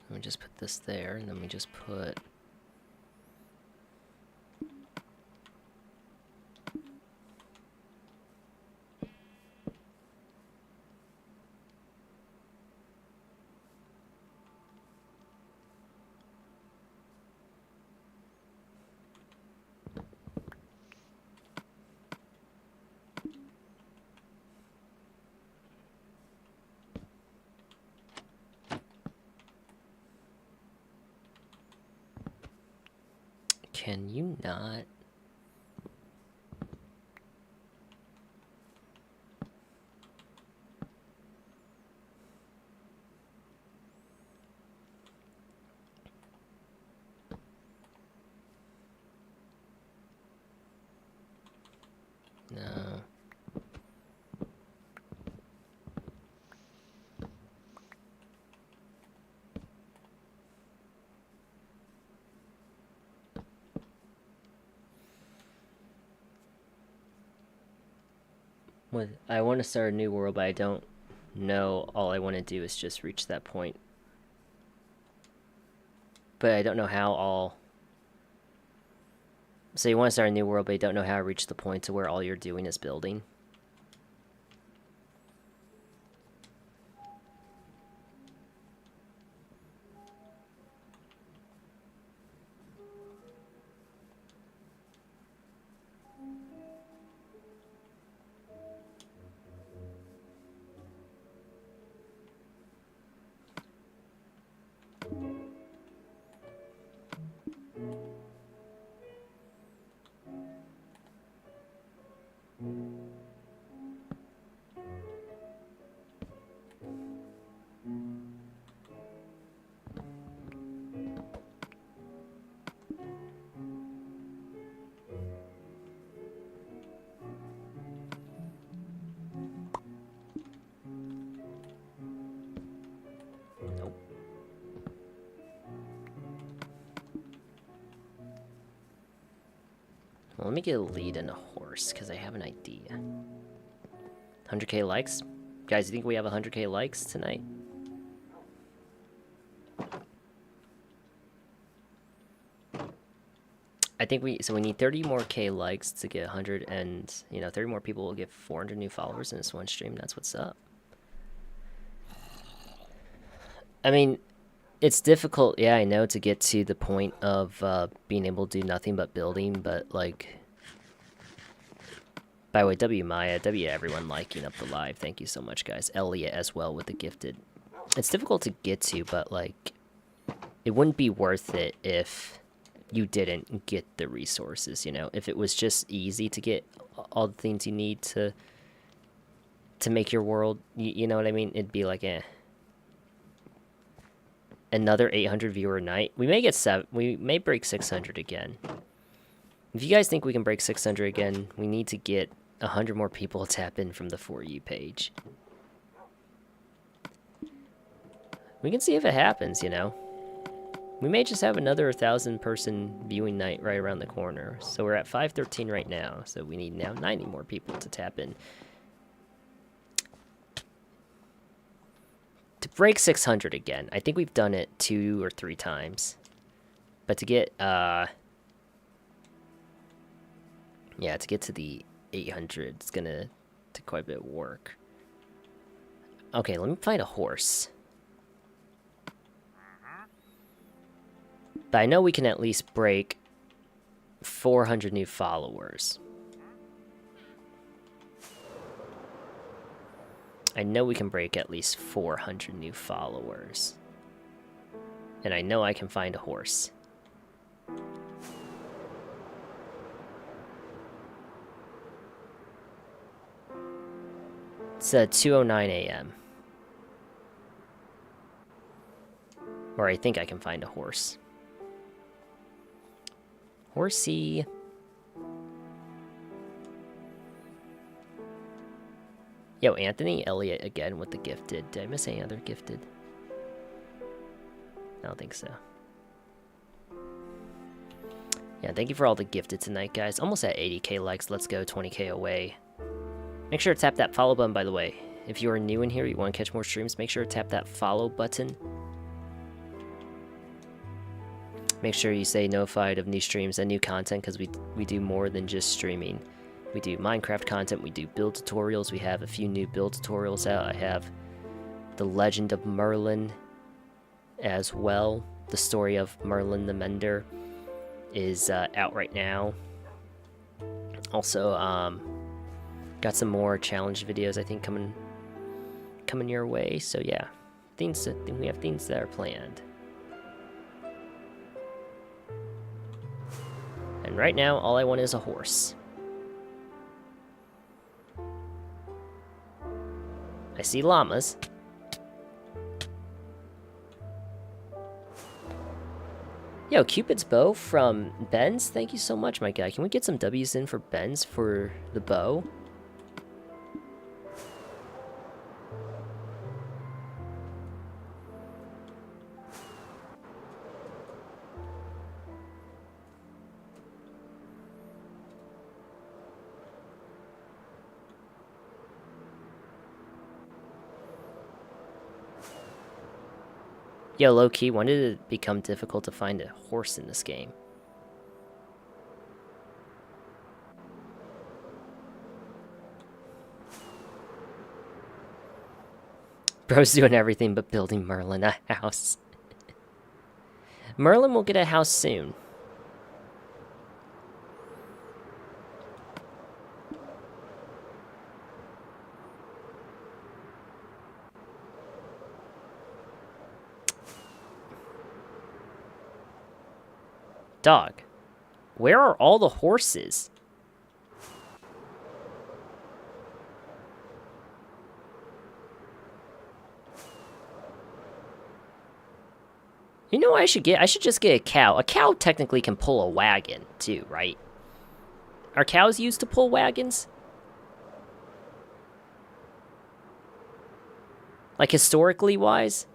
Let me just put this there, and then we just put... Can you not? No. I want to start a new world, but I don't know. All I want to do is just reach that point. But I don't know how all... So you want to start a new world, but you don't know how to reach the point to where all you're doing is building. Nope. Well, let me get a lead and a horse, because I have an idea. 100k likes? Guys, you think we have 100k likes tonight? I think we need 30 more K likes to get 100, and 30 more people will get 400 new followers in this one stream. That's what's up. I mean, it's difficult, yeah, I know, to get to the point of being able to do nothing but building, but like, by the way, W Maya, W everyone liking up the live. Thank you so much, guys. Elliot as well with the gifted. It's difficult to get to, but like, it wouldn't be worth it if you didn't get the resources, if it was just easy to get all the things you need to make your world, you know what I mean? It'd be like, another 800 viewer night. We may break 600 again. If you guys think we can break 600 again, we need to get 100 more people to tap in from the For You page. We can see if it happens, We may just have another 1,000-person viewing night right around the corner. So we're at 513 right now. So we need now 90 more people to tap in. To break 600 again, I think we've done it 2 or 3 times. But to get, to get to the 800, it's gonna take quite a bit of work. Okay, let me find a horse. But I know we can at least break 400 new followers. I know we can break at least 400 new followers. And I know I can find a horse. It's 2:09 a.m. Or I think I can find a horse. Horsey. Yo, Anthony Elliott again with the gifted. Did I miss any other gifted? I don't think so. Yeah, thank you for all the gifted tonight, guys. Almost at 80k likes. Let's go, 20k away. Make sure to tap that follow button, by the way. If you are new in here, you want to catch more streams, make sure to tap that follow button. Make sure you stay notified of new streams and new content, because we do more than just streaming. We do Minecraft content, we do build tutorials, we have a few new build tutorials out. I have The Legend of Merlin as well. The story of Merlin the Mender is out right now. Also, got some more challenge videos I think coming your way. So yeah, we have things that are planned. And right now, all I want is a horse. I see llamas. Yo, Cupid's bow from Ben's. Thank you so much, my guy. Can we get some W's in for Ben's for the bow? Yo, low-key, when did it become difficult to find a horse in this game? Bro's doing everything but building Merlin a house. Merlin will get a house soon. Dog, where are all the horses? You know what I should get? I should just get a cow. A cow technically can pull a wagon, too, right? Are cows used to pull wagons? Like, historically wise?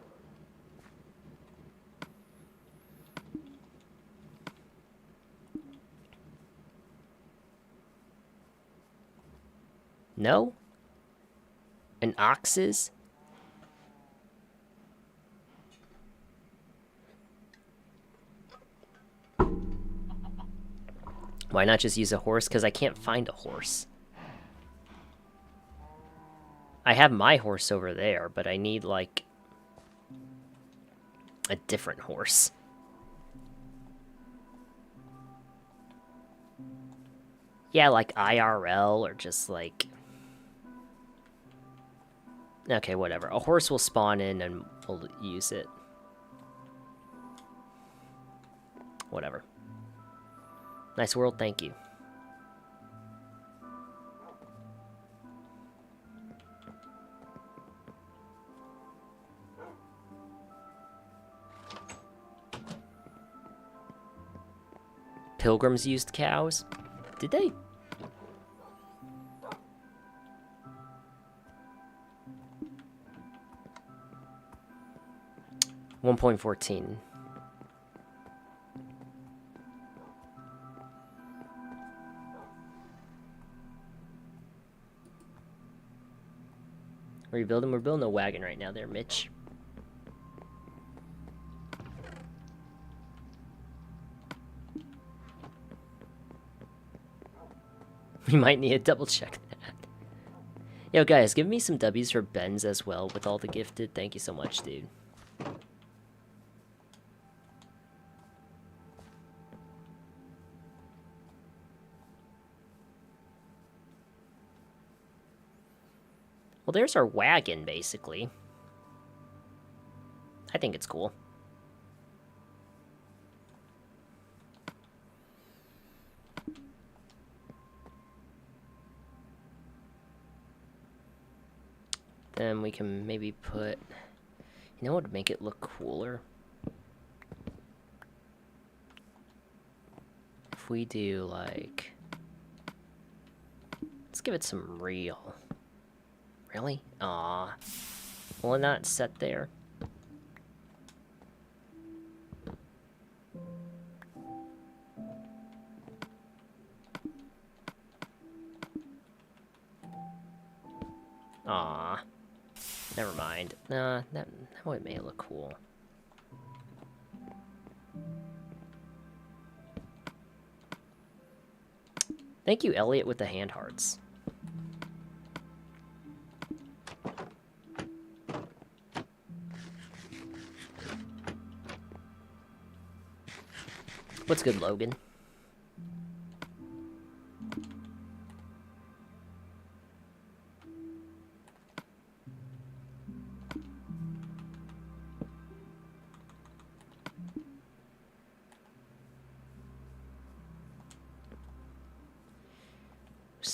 No? And oxes? Why not just use a horse? Because I can't find a horse. I have my horse over there, but I need, like, a different horse. Yeah, like IRL or just, like... Okay, whatever. A horse will spawn in and we'll use it. Whatever. Nice world, thank you. Pilgrims used cows? Did they? .14. Rebuilding? We're building a wagon right now there, Mitch. We might need to double check that. Yo, guys, give me some W's for Ben's as well with all the gifted. Thank you so much, dude. Well, there's our wagon, basically. I think it's cool. Then we can maybe put... You know what would make it look cooler? If we do, like... Let's give it some real... Really? Aw. Will it not set there? Aw. Never mind. Nah, that would make it look cool. Thank you, Elliot, with the hand hearts. What's good, Logan?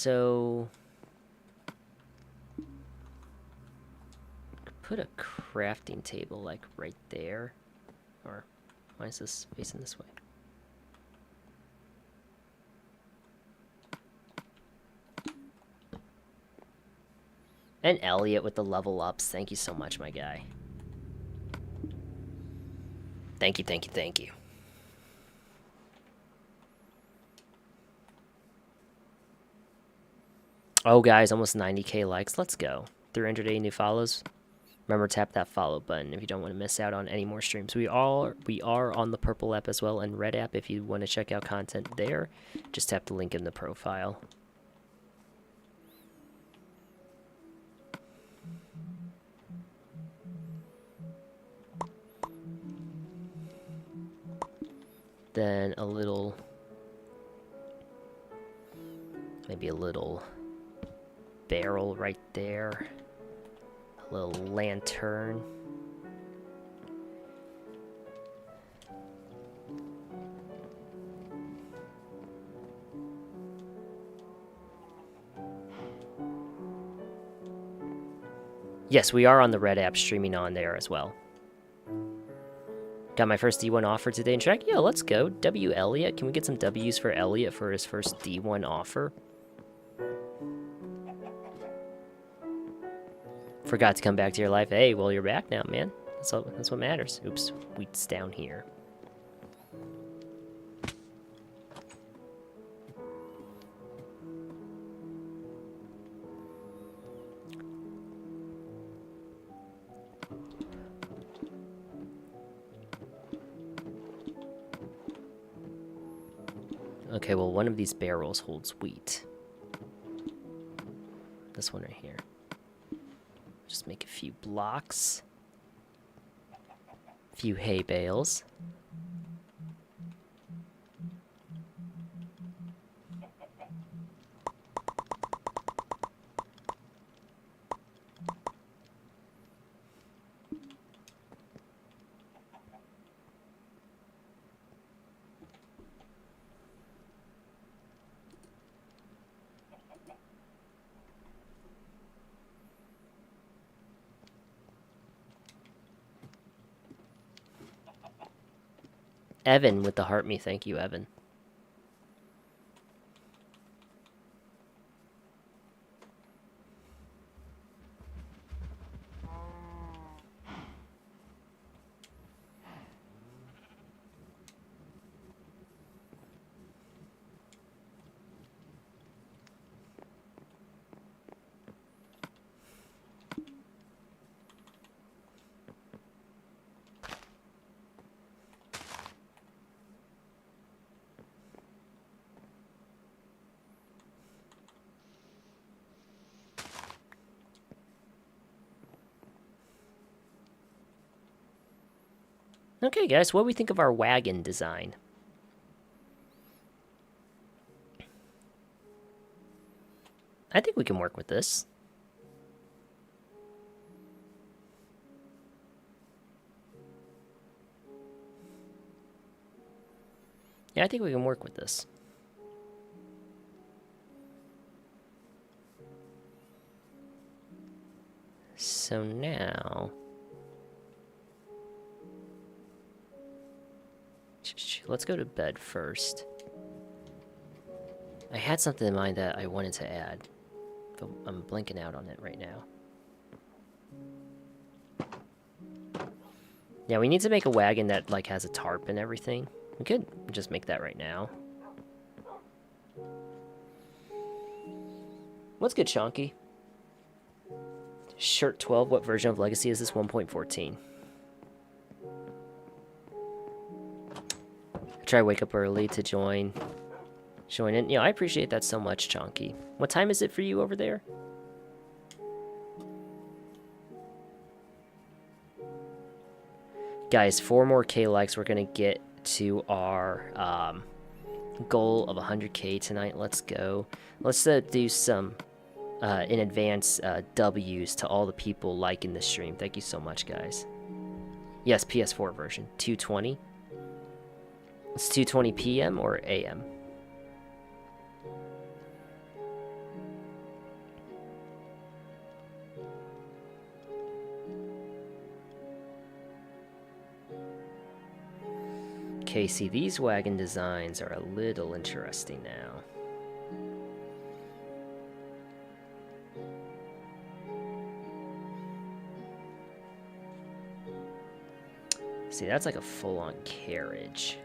So put a crafting table like right there. Or why is this facing this way? And Elliot with the level ups. Thank you so much, my guy. Thank you, thank you, thank you. Oh, guys, almost 90k likes. Let's go. 380 new follows. Remember, tap that follow button if you don't want to miss out on any more streams. We are on the Purple app as well and Red app. If you want to check out content there, just tap the link in the profile. Then a little, maybe a little barrel right there. A little lantern. Yes, we are on the Red app, streaming on there as well. Got my first D1 offer today in track. Yeah, let's go. W Elliot. Can we get some W's for Elliot for his first D1 offer? Forgot to come back to your life. Hey, well, you're back now, man. That's what matters. Oops, wheat's down here. Okay, well, one of these barrels holds wheat. This one right here. Just make a few blocks. A few hay bales. Evan with the heart me. Thank you, Evan. Okay, guys, what do we think of our wagon design? I think we can work with this. Yeah, I think we can work with this. So now... let's go to bed first. I had something in mind that I wanted to add, but I'm blanking out on it right now. Yeah, we need to make a wagon that like has a tarp and everything. We could just make that right now. What's good, Chonky? Shirt 12, what version of Legacy is this? 1.14. Try to wake up early to join in. Yeah, I appreciate that so much, Chonky. What time is it for you over there? Guys, 4 more K likes. We're gonna get to our goal of 100K tonight. Let's go. Let's do some in advance W's to all the people liking the stream. Thank you so much, guys. Yes, PS4 version 220. It's 2:20 p.m. or a.m. Okay, see, these wagon designs are a little interesting now. See, that's like a full-on carriage.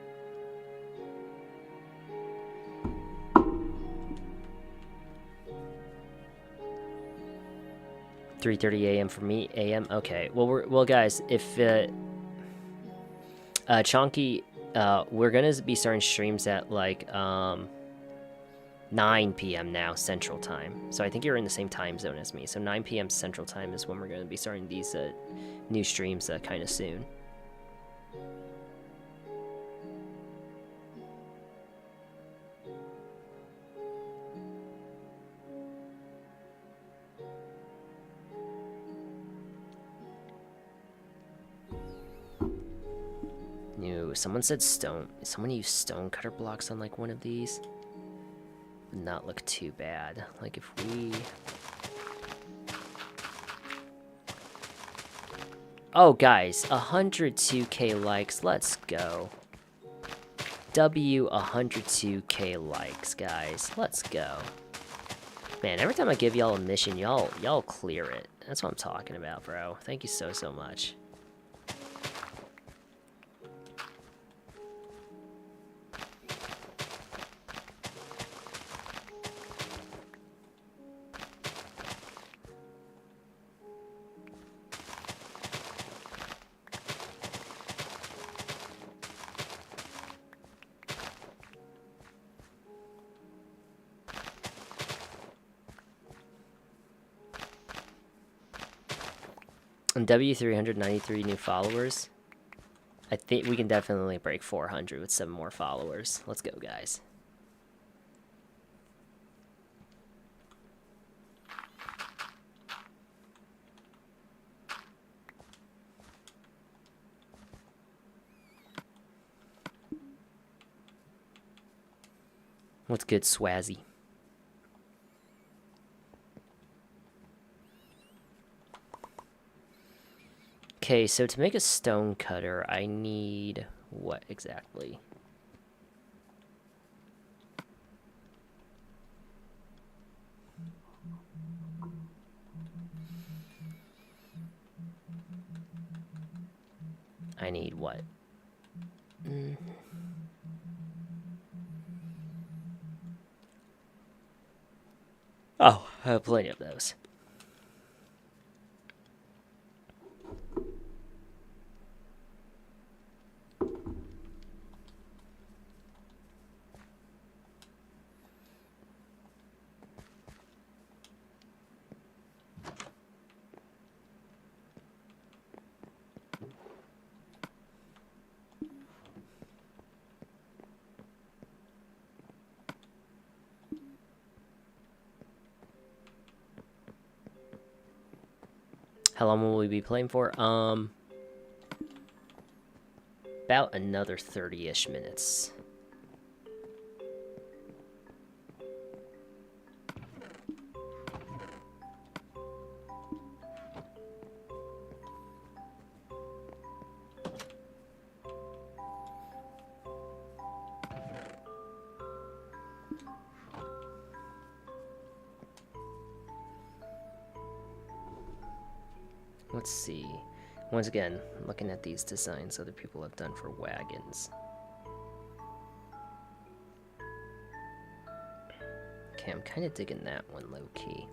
$3:30 a.m. for me. A.m. Okay. Well, guys, if Chonky, we're gonna be starting streams at like 9 p.m. now Central Time. So I think you're in the same time zone as me. So 9 p.m. Central Time is when we're gonna be starting these new streams kind of soon. No, someone said stone. Someone used stone cutter blocks on like one of these. Would not look too bad. Like if we... Oh, guys, 102k likes. Let's go. 102k likes, guys. Let's go. Man, every time I give y'all a mission, y'all clear it. That's what I'm talking about, bro. Thank you so much. And W393 new followers. I think we can definitely break 400 with 7 more followers. Let's go, guys. What's good, Swazzy? Okay, so to make a stone cutter, I need what exactly? I need what? Oh, I have plenty of those. How long will we be playing for? About another 30-ish minutes. Let's see. Once again, looking at these designs other people have done for wagons. Okay, I'm kind of digging that one low-key.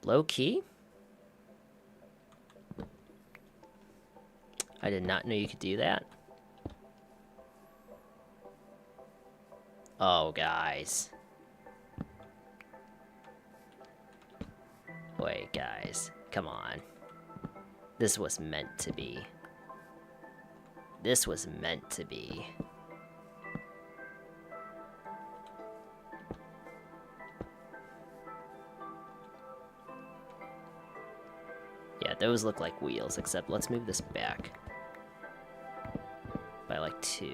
Low key? I did not know you could do that. Oh, guys. Wait, guys. Come on. This was meant to be. This was meant to be. Yeah, those look like wheels, except let's move this back by like 2.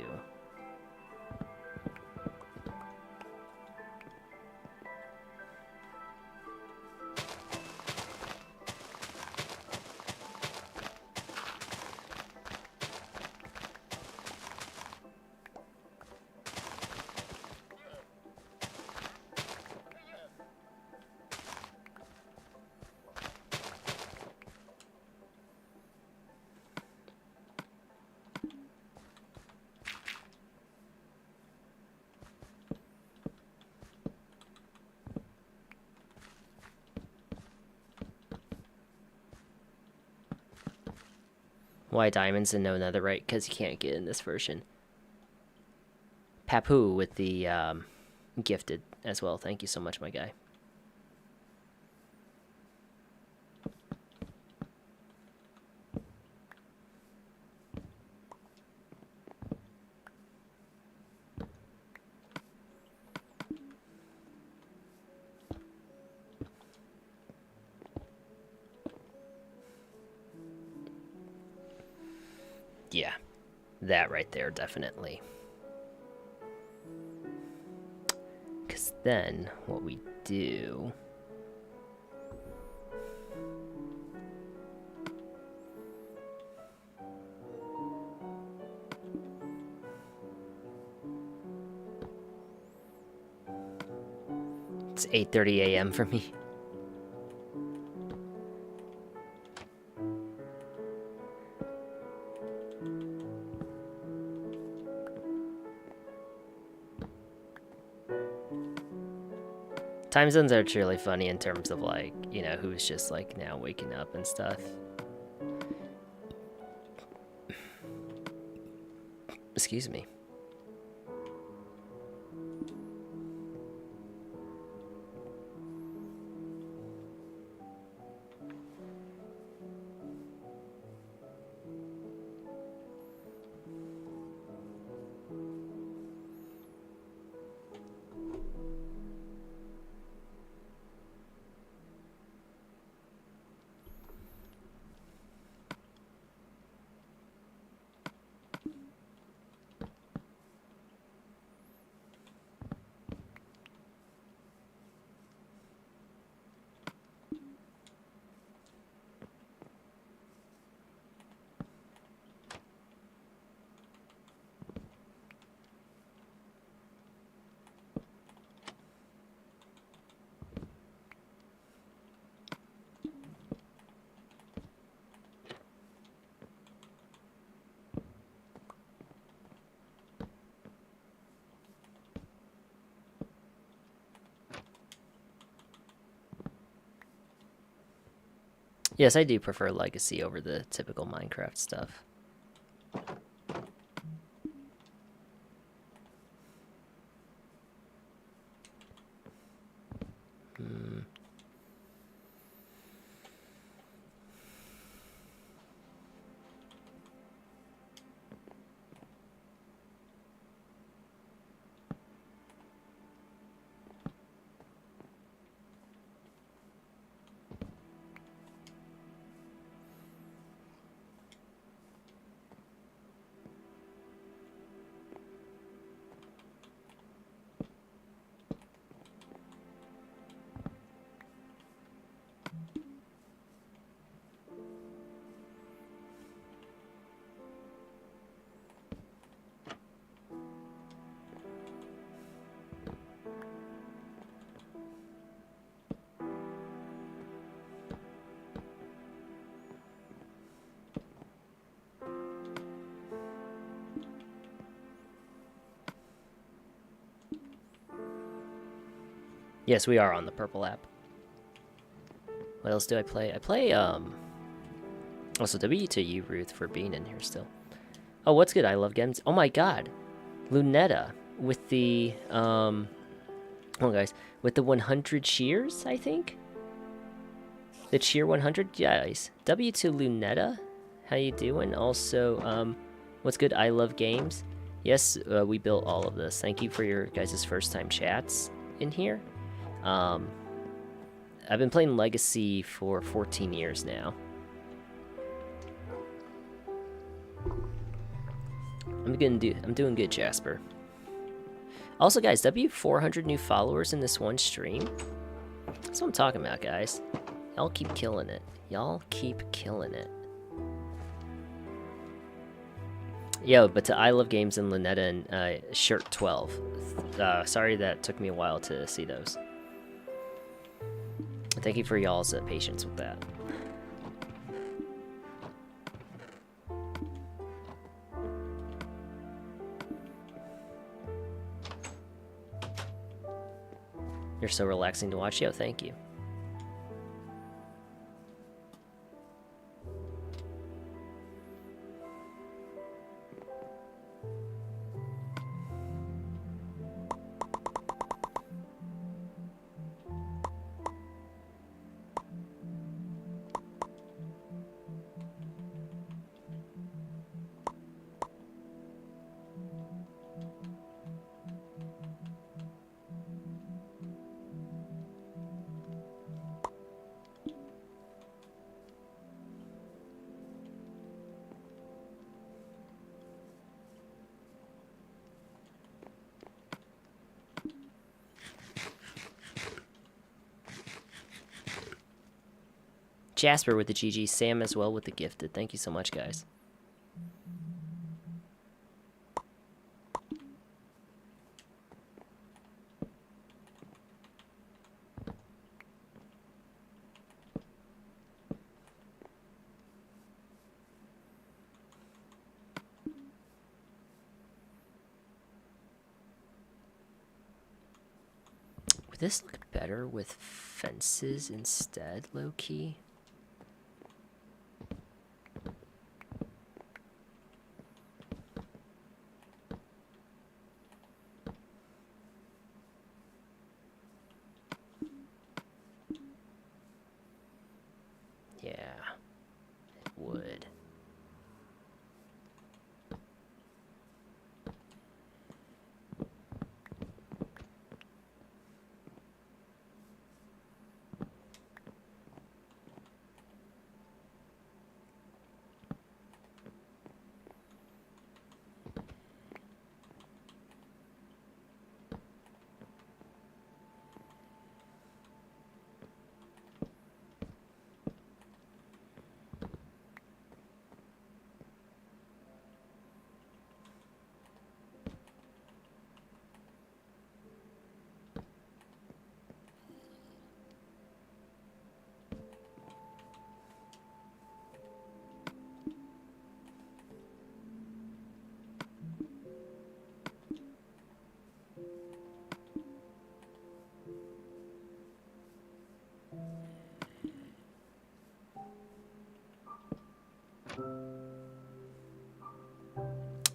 Why diamonds and no netherite? Because you can't get in this version. Papu with the gifted as well. Thank you so much, my guy. Yeah, that right there, definitely. Because then what we do... It's 8:30 a.m. for me. Time zones are truly funny in terms of, like, you know, who's just, like, now waking up and stuff. Excuse me. Yes, I do prefer Legacy over the typical Minecraft stuff. Yes, we are on the purple app. What else do I play? I play, also W to you, Ruth, for being in here still. Oh, what's good? I love games. Oh my god. Lunetta with the, oh guys, with the 100 cheers, I think? The cheer 100? Guys. W to Lunetta. How you doing? Also, what's good? I love games. Yes, we built all of this. Thank you for your guys' first time chats in here. I've been playing Legacy for 14 years now. I'm doing good, Jasper. Also, guys, W 400 new followers in this one stream. That's what I'm talking about, guys. Y'all keep killing it. Y'all keep killing it. Yo, but to I Love Games and Lynetta and Shirt 12. Sorry that took me a while to see those. Thank you for y'all's patience with that. You're so relaxing to watch. Yo, thank you. Jasper with the GG, Sam as well with the gifted. Thank you so much, guys. Would this look better with fences instead, low-key? Yeah, it would.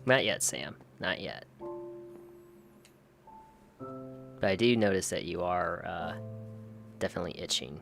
Not yet, Sam. Not yet. But I do notice that you are definitely itching.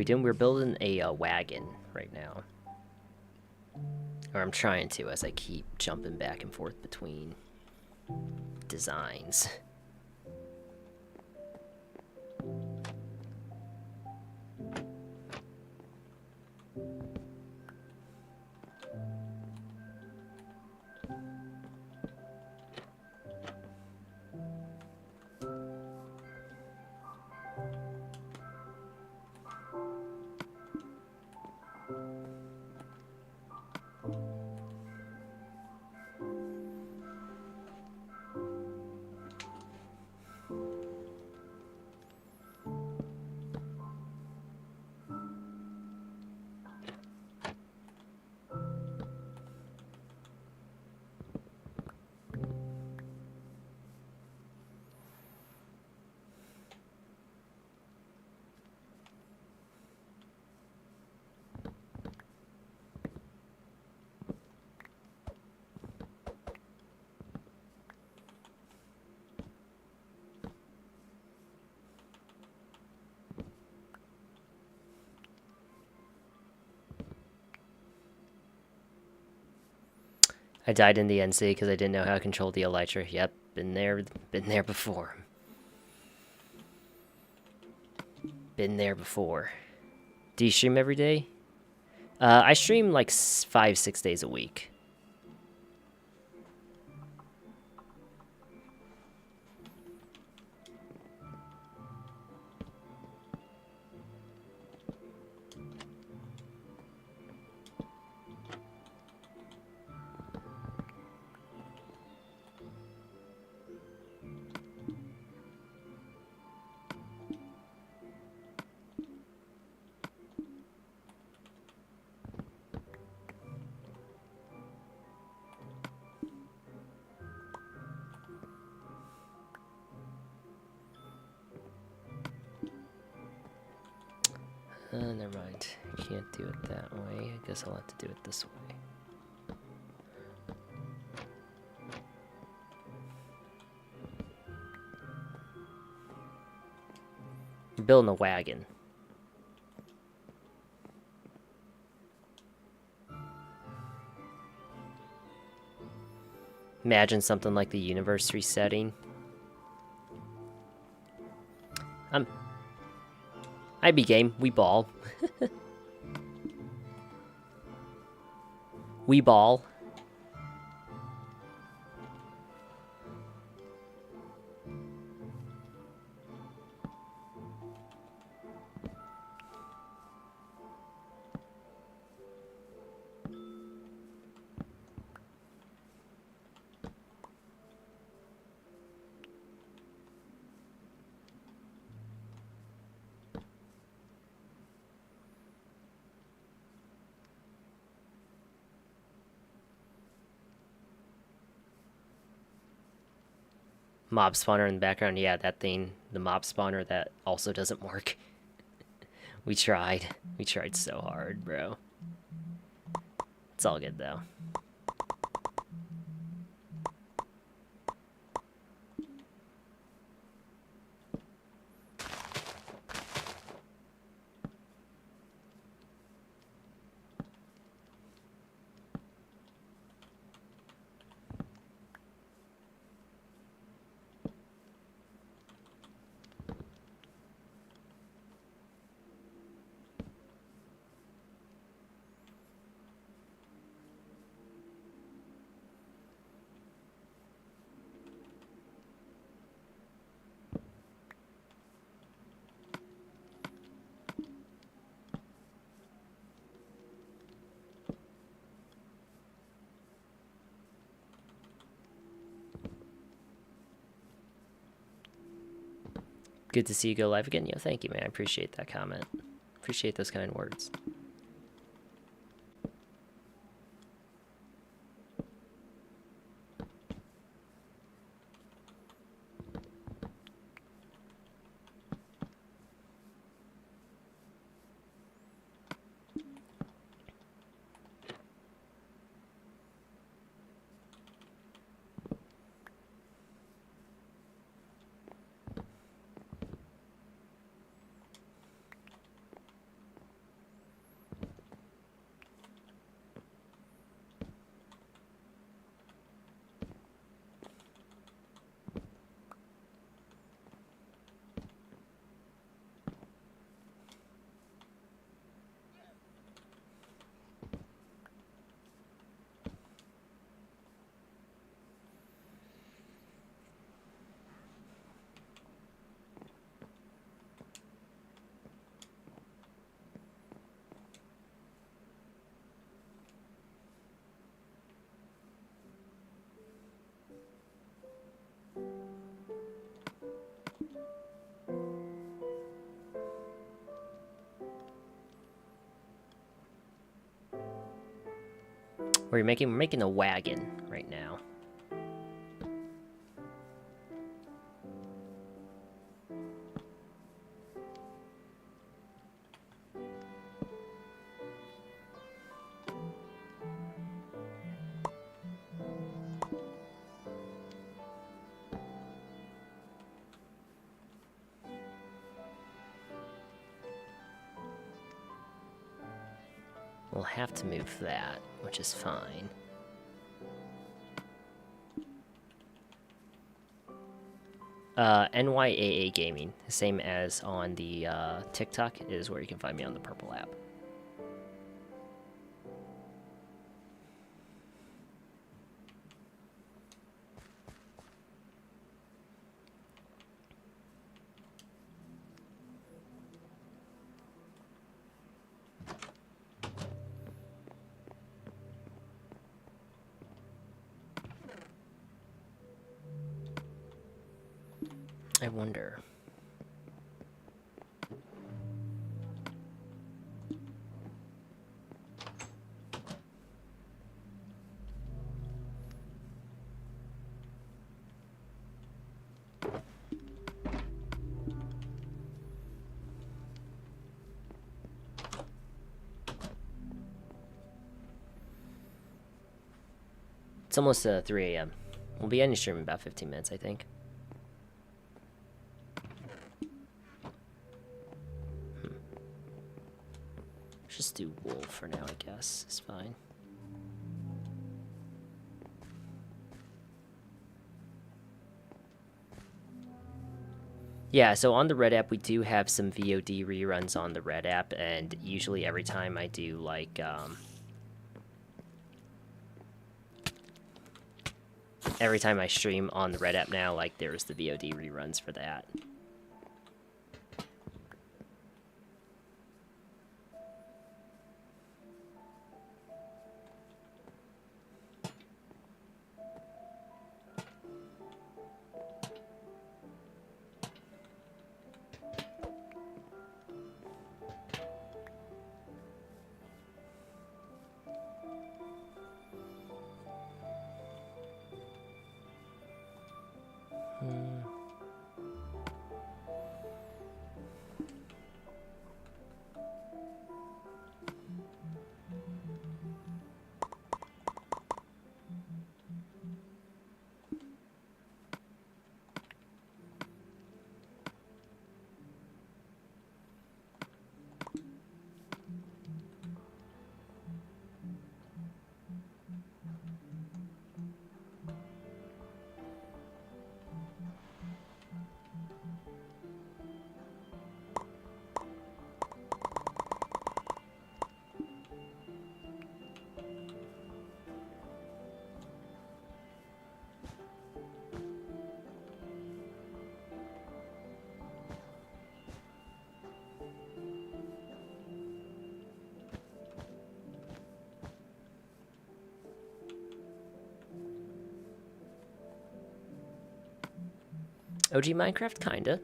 We're building a wagon right now. Or I'm trying to, as I keep jumping back and forth between designs. I died in the NC because I didn't know how to control the elytra. Yep, been there before. Been there before. Do you stream every day? I stream like 5-6 days a week. Never mind. Can't do it that way. I guess I'll have to do it this way. We're building a wagon. Imagine something like the universe resetting. I be game. We ball. We ball. Mob spawner in the background. Yeah, that thing, the mob spawner, that also doesn't work. We tried. We tried so hard, bro. It's all good, though. Good to see you go live again. Yo, thank you, man. I appreciate that comment. Appreciate those kind words. We're making a wagon right now. We'll have to move that, which is fine. NYAA Gaming, same as on the TikTok, is where you can find me on the purple app. I wonder. It's almost 3 a.m. We'll be ending stream in about 15 minutes, I think. Just do wool for now, I guess. It's fine. Yeah, so on the Red app, we do have some VOD reruns on the Red app, and usually every time I do, like, every time I stream on the Red app now, like, there's the VOD reruns for that. OG Minecraft, kinda.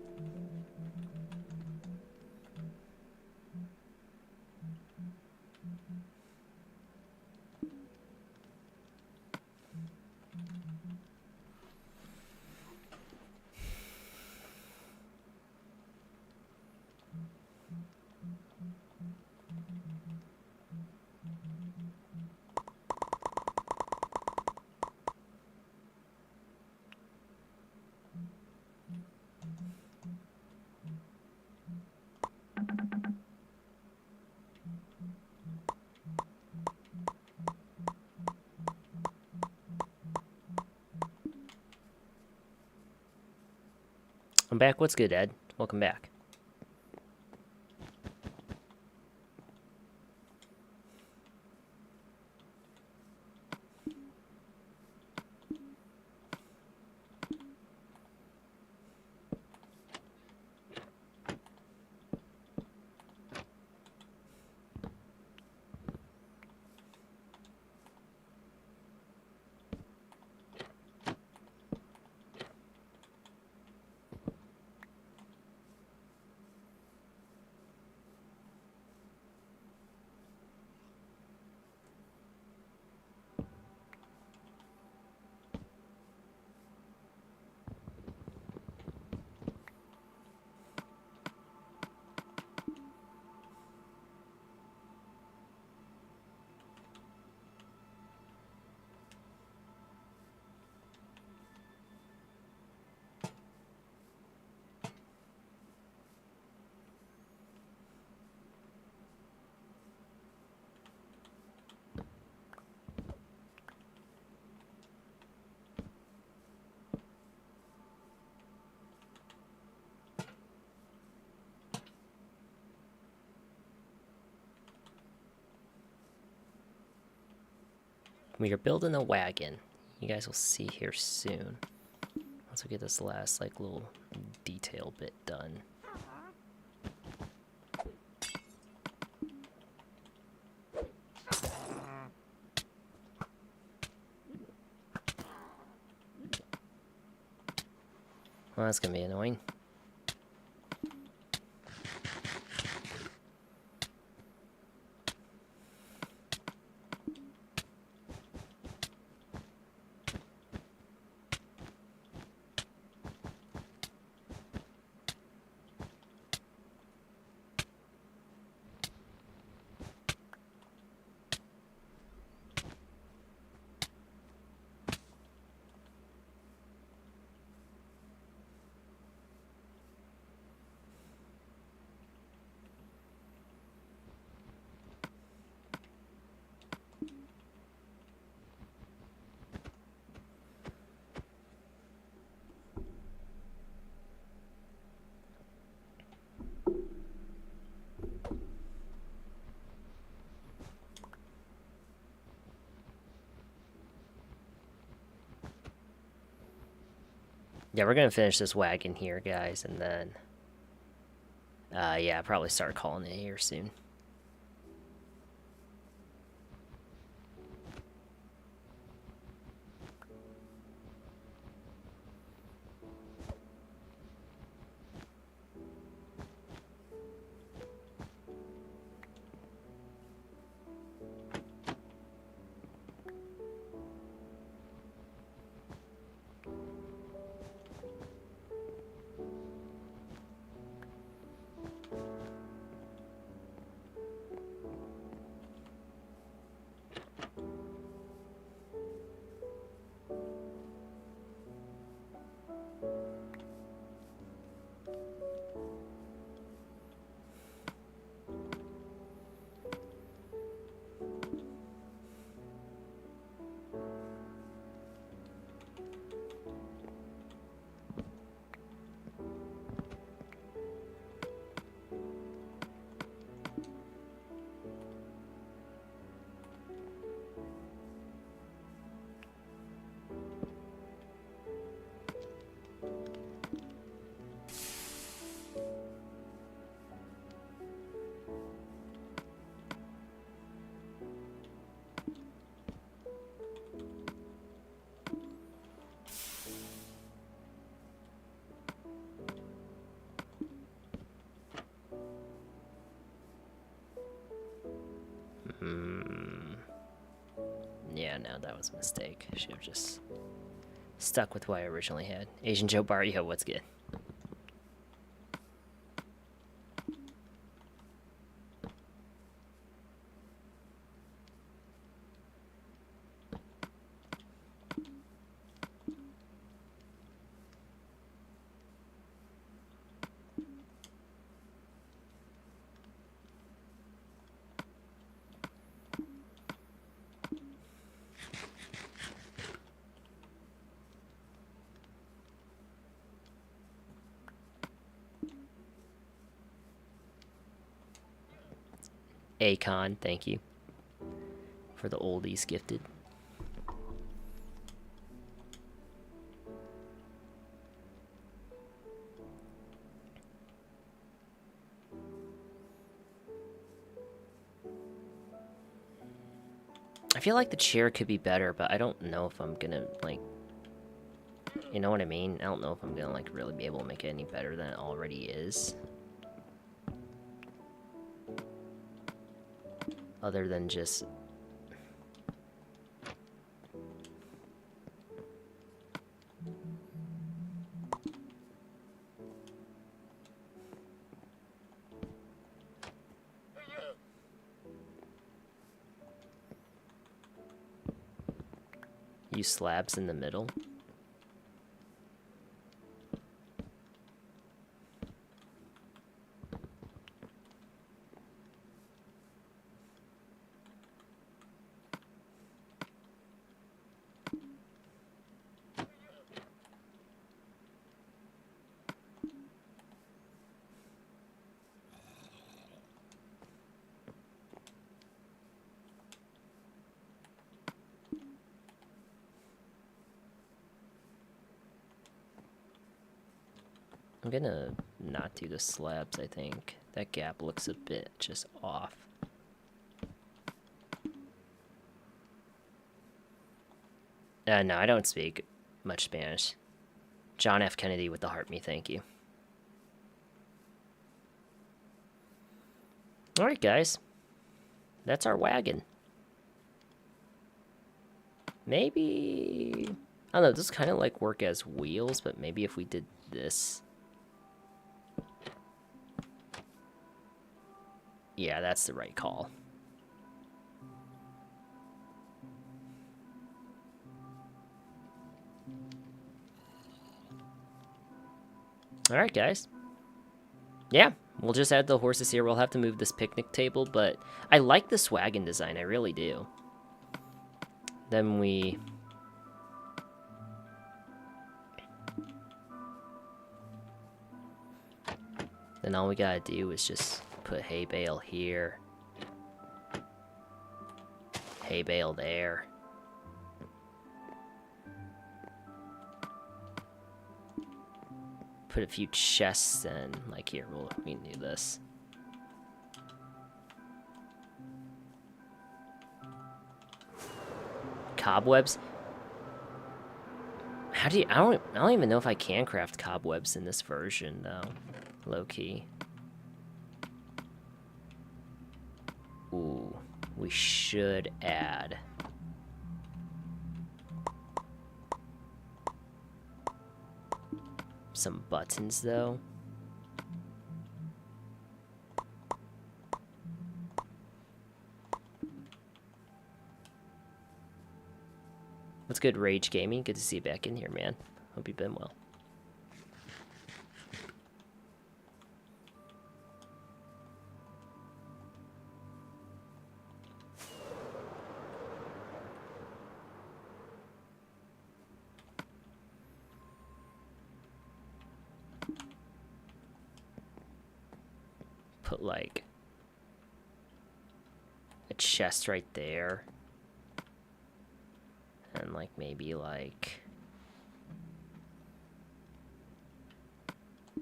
I'm back. What's good, Ed? Welcome back. We are building a wagon. You guys will see here soon. Once we get this last, like, little detail bit done. Well, that's gonna be annoying. Yeah, we're gonna finish this wagon here, guys, and then, yeah, probably start calling it here soon. Yeah, no, that was a mistake. Should have just stuck with what I originally had. Asian Joe Barrio, what's good? Akon, thank you for the oldies gifted. I feel like the chair could be better, but I don't know if I'm gonna, like, you know what I mean? I don't know if I'm gonna, like, really be able to make it any better than it already is. Other than just... use slabs in the middle. I'm gonna not do the slabs, I think. That gap looks a bit just off. No, I don't speak much Spanish. John F. Kennedy with the heart me, thank you. Alright, guys. That's our wagon. Maybe... I don't know, this kind of like work as wheels, but maybe if we did this... Yeah, that's the right call. Alright, guys. Yeah, we'll just add the horses here. We'll have to move this picnic table, but I like this wagon design. I really do. Then we... Then all we gotta do is just put hay bale here. Hay bale there. Put a few chests in, like here, we can do this. Cobwebs? How do you, I don't even know if I can craft cobwebs in this version, though. Low-key. Ooh, we should add... some buttons, though. What's good, Rage Gaming? Good to see you back in here, man. Hope you've been well. Put like a chest right there, and like maybe like I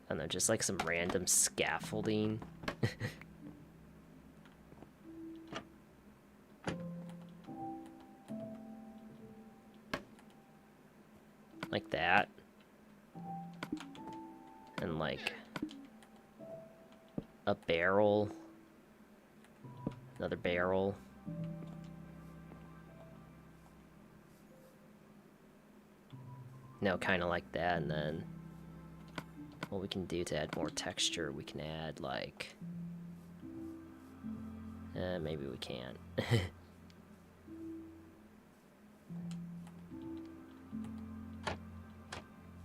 don't know, just like some random scaffolding. Like that, and like a barrel, another barrel. No, kind of like that, and then what we can do to add more texture, we can add like, maybe we can't.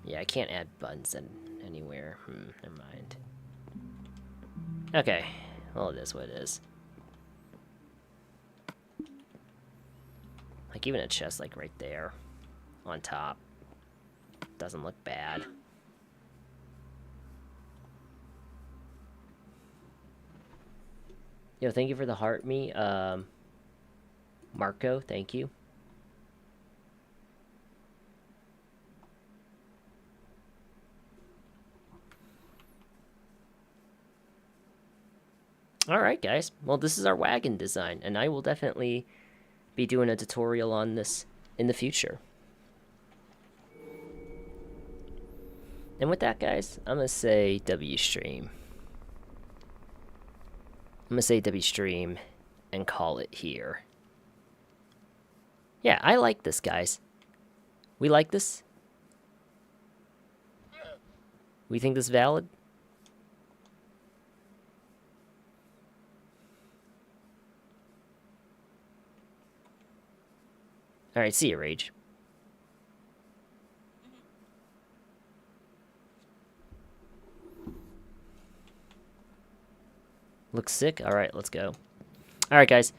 Yeah, I can't add buttons anywhere. Never mind. Okay, well, it is what it is. Like, even a chest, like, right there, on top, doesn't look bad. Yo, thank you for the heart me, Marco, thank you. Alright, guys. Well, this is our wagon design, and I will definitely be doing a tutorial on this in the future. And with that, guys, I'm going to say WStream. I'm going to say WStream and call it here. Yeah, I like this, guys. We like this. We think this is valid. Alright, see you, Rage. Looks sick? Alright, let's go. Alright, guys.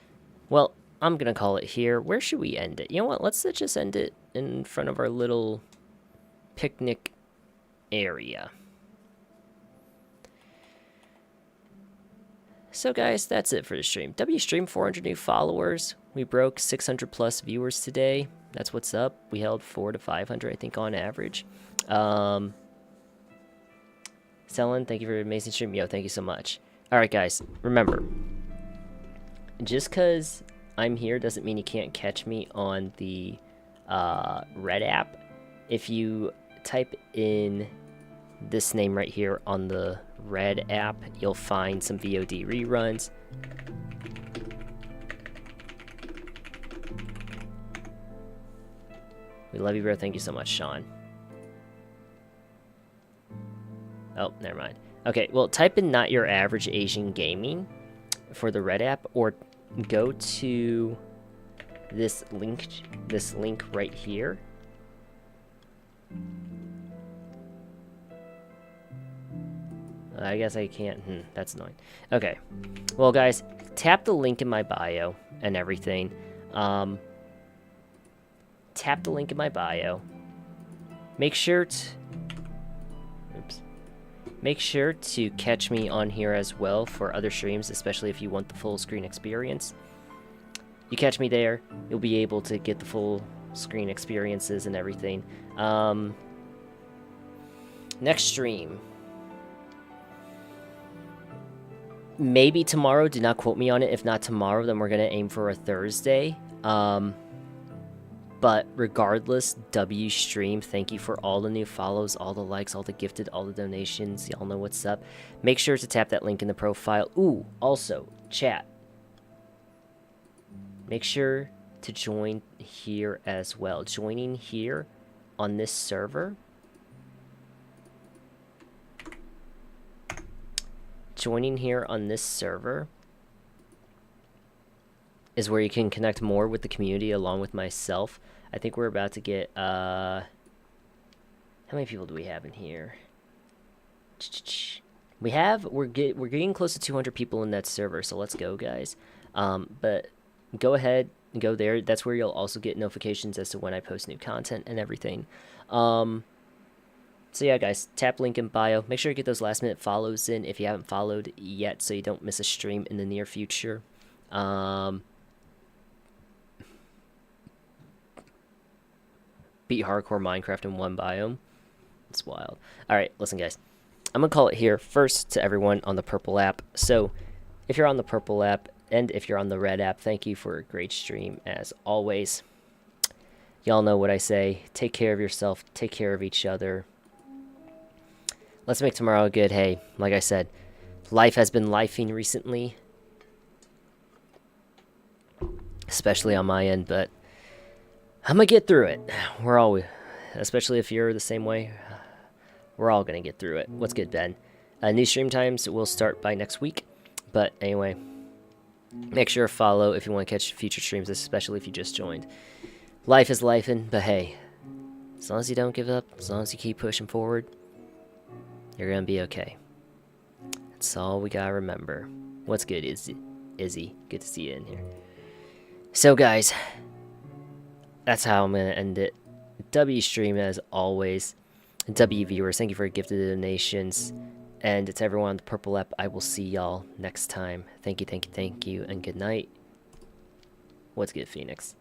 Well, I'm gonna call it here. Where should we end it? You know what? Let's just end it in front of our little picnic area. So guys, that's it for the stream. WStream, 400 new followers. We broke 600 plus viewers today. That's what's up. We held 400 to 500, I think, on average. Selin, thank you for an amazing stream. Yo, thank you so much. Alright, guys, remember, just because I'm here doesn't mean you can't catch me on the Red app. If you type in this name right here on the Red app, you'll find some VOD reruns. We love you, bro. Thank you so much, Sean. Oh, never mind. Okay, well, type in Not Your Average Asian Gaming for the Red app, or go to this link right here. I guess I can't. That's annoying. Okay. Well, guys, tap the link in my bio and everything. Tap the link in my bio. Make sure to... Oops. Make sure to catch me on here as well for other streams, especially if you want the full screen experience. You catch me there, you'll be able to get the full screen experiences and everything. Next stream. Maybe tomorrow, do not quote me on it. If not tomorrow, then we're going to aim for a Thursday. But regardless, W stream, thank you for all the new follows, all the likes, all the gifted, all the donations. Y'all know what's up. Make sure to tap that link in the profile. Ooh, also, chat. Make sure to join here as well. Joining here on this server. Joining here on this server is where you can connect more with the community along with myself. I think we're about to get, how many people do we have in here? We're getting close to 200 people in that server, so let's go, guys. But go ahead and go there. That's where you'll also get notifications as to when I post new content and everything. So yeah, guys, tap link in bio. Make sure you get those last minute follows in if you haven't followed yet, so you don't miss a stream in the near future. Beat hardcore Minecraft in one biome. It's wild. Alright, listen, guys. I'm going to call it here first to everyone on the purple app. So, if you're on the purple app and if you're on the red app, thank you for a great stream as always. Y'all know what I say. Take care of yourself. Take care of each other. Let's make tomorrow good. Hey, like I said, life has been lifing recently. Especially on my end, but I'm going to get through it. We're all, especially if you're the same way, we're all going to get through it. What's good, Ben? New stream times will start by next week. But anyway, make sure to follow if you want to catch future streams, especially if you just joined. Life is lifing, but hey, as long as you don't give up, as long as you keep pushing forward, you're going to be okay. That's all we got to remember. What's good, Izzy? Good to see you in here. So, guys, that's how I'm going to end it. W stream as always. W viewers, thank you for your gifted donations. And to everyone on the purple app, I will see y'all next time. Thank you, and good night. What's good, Phoenix?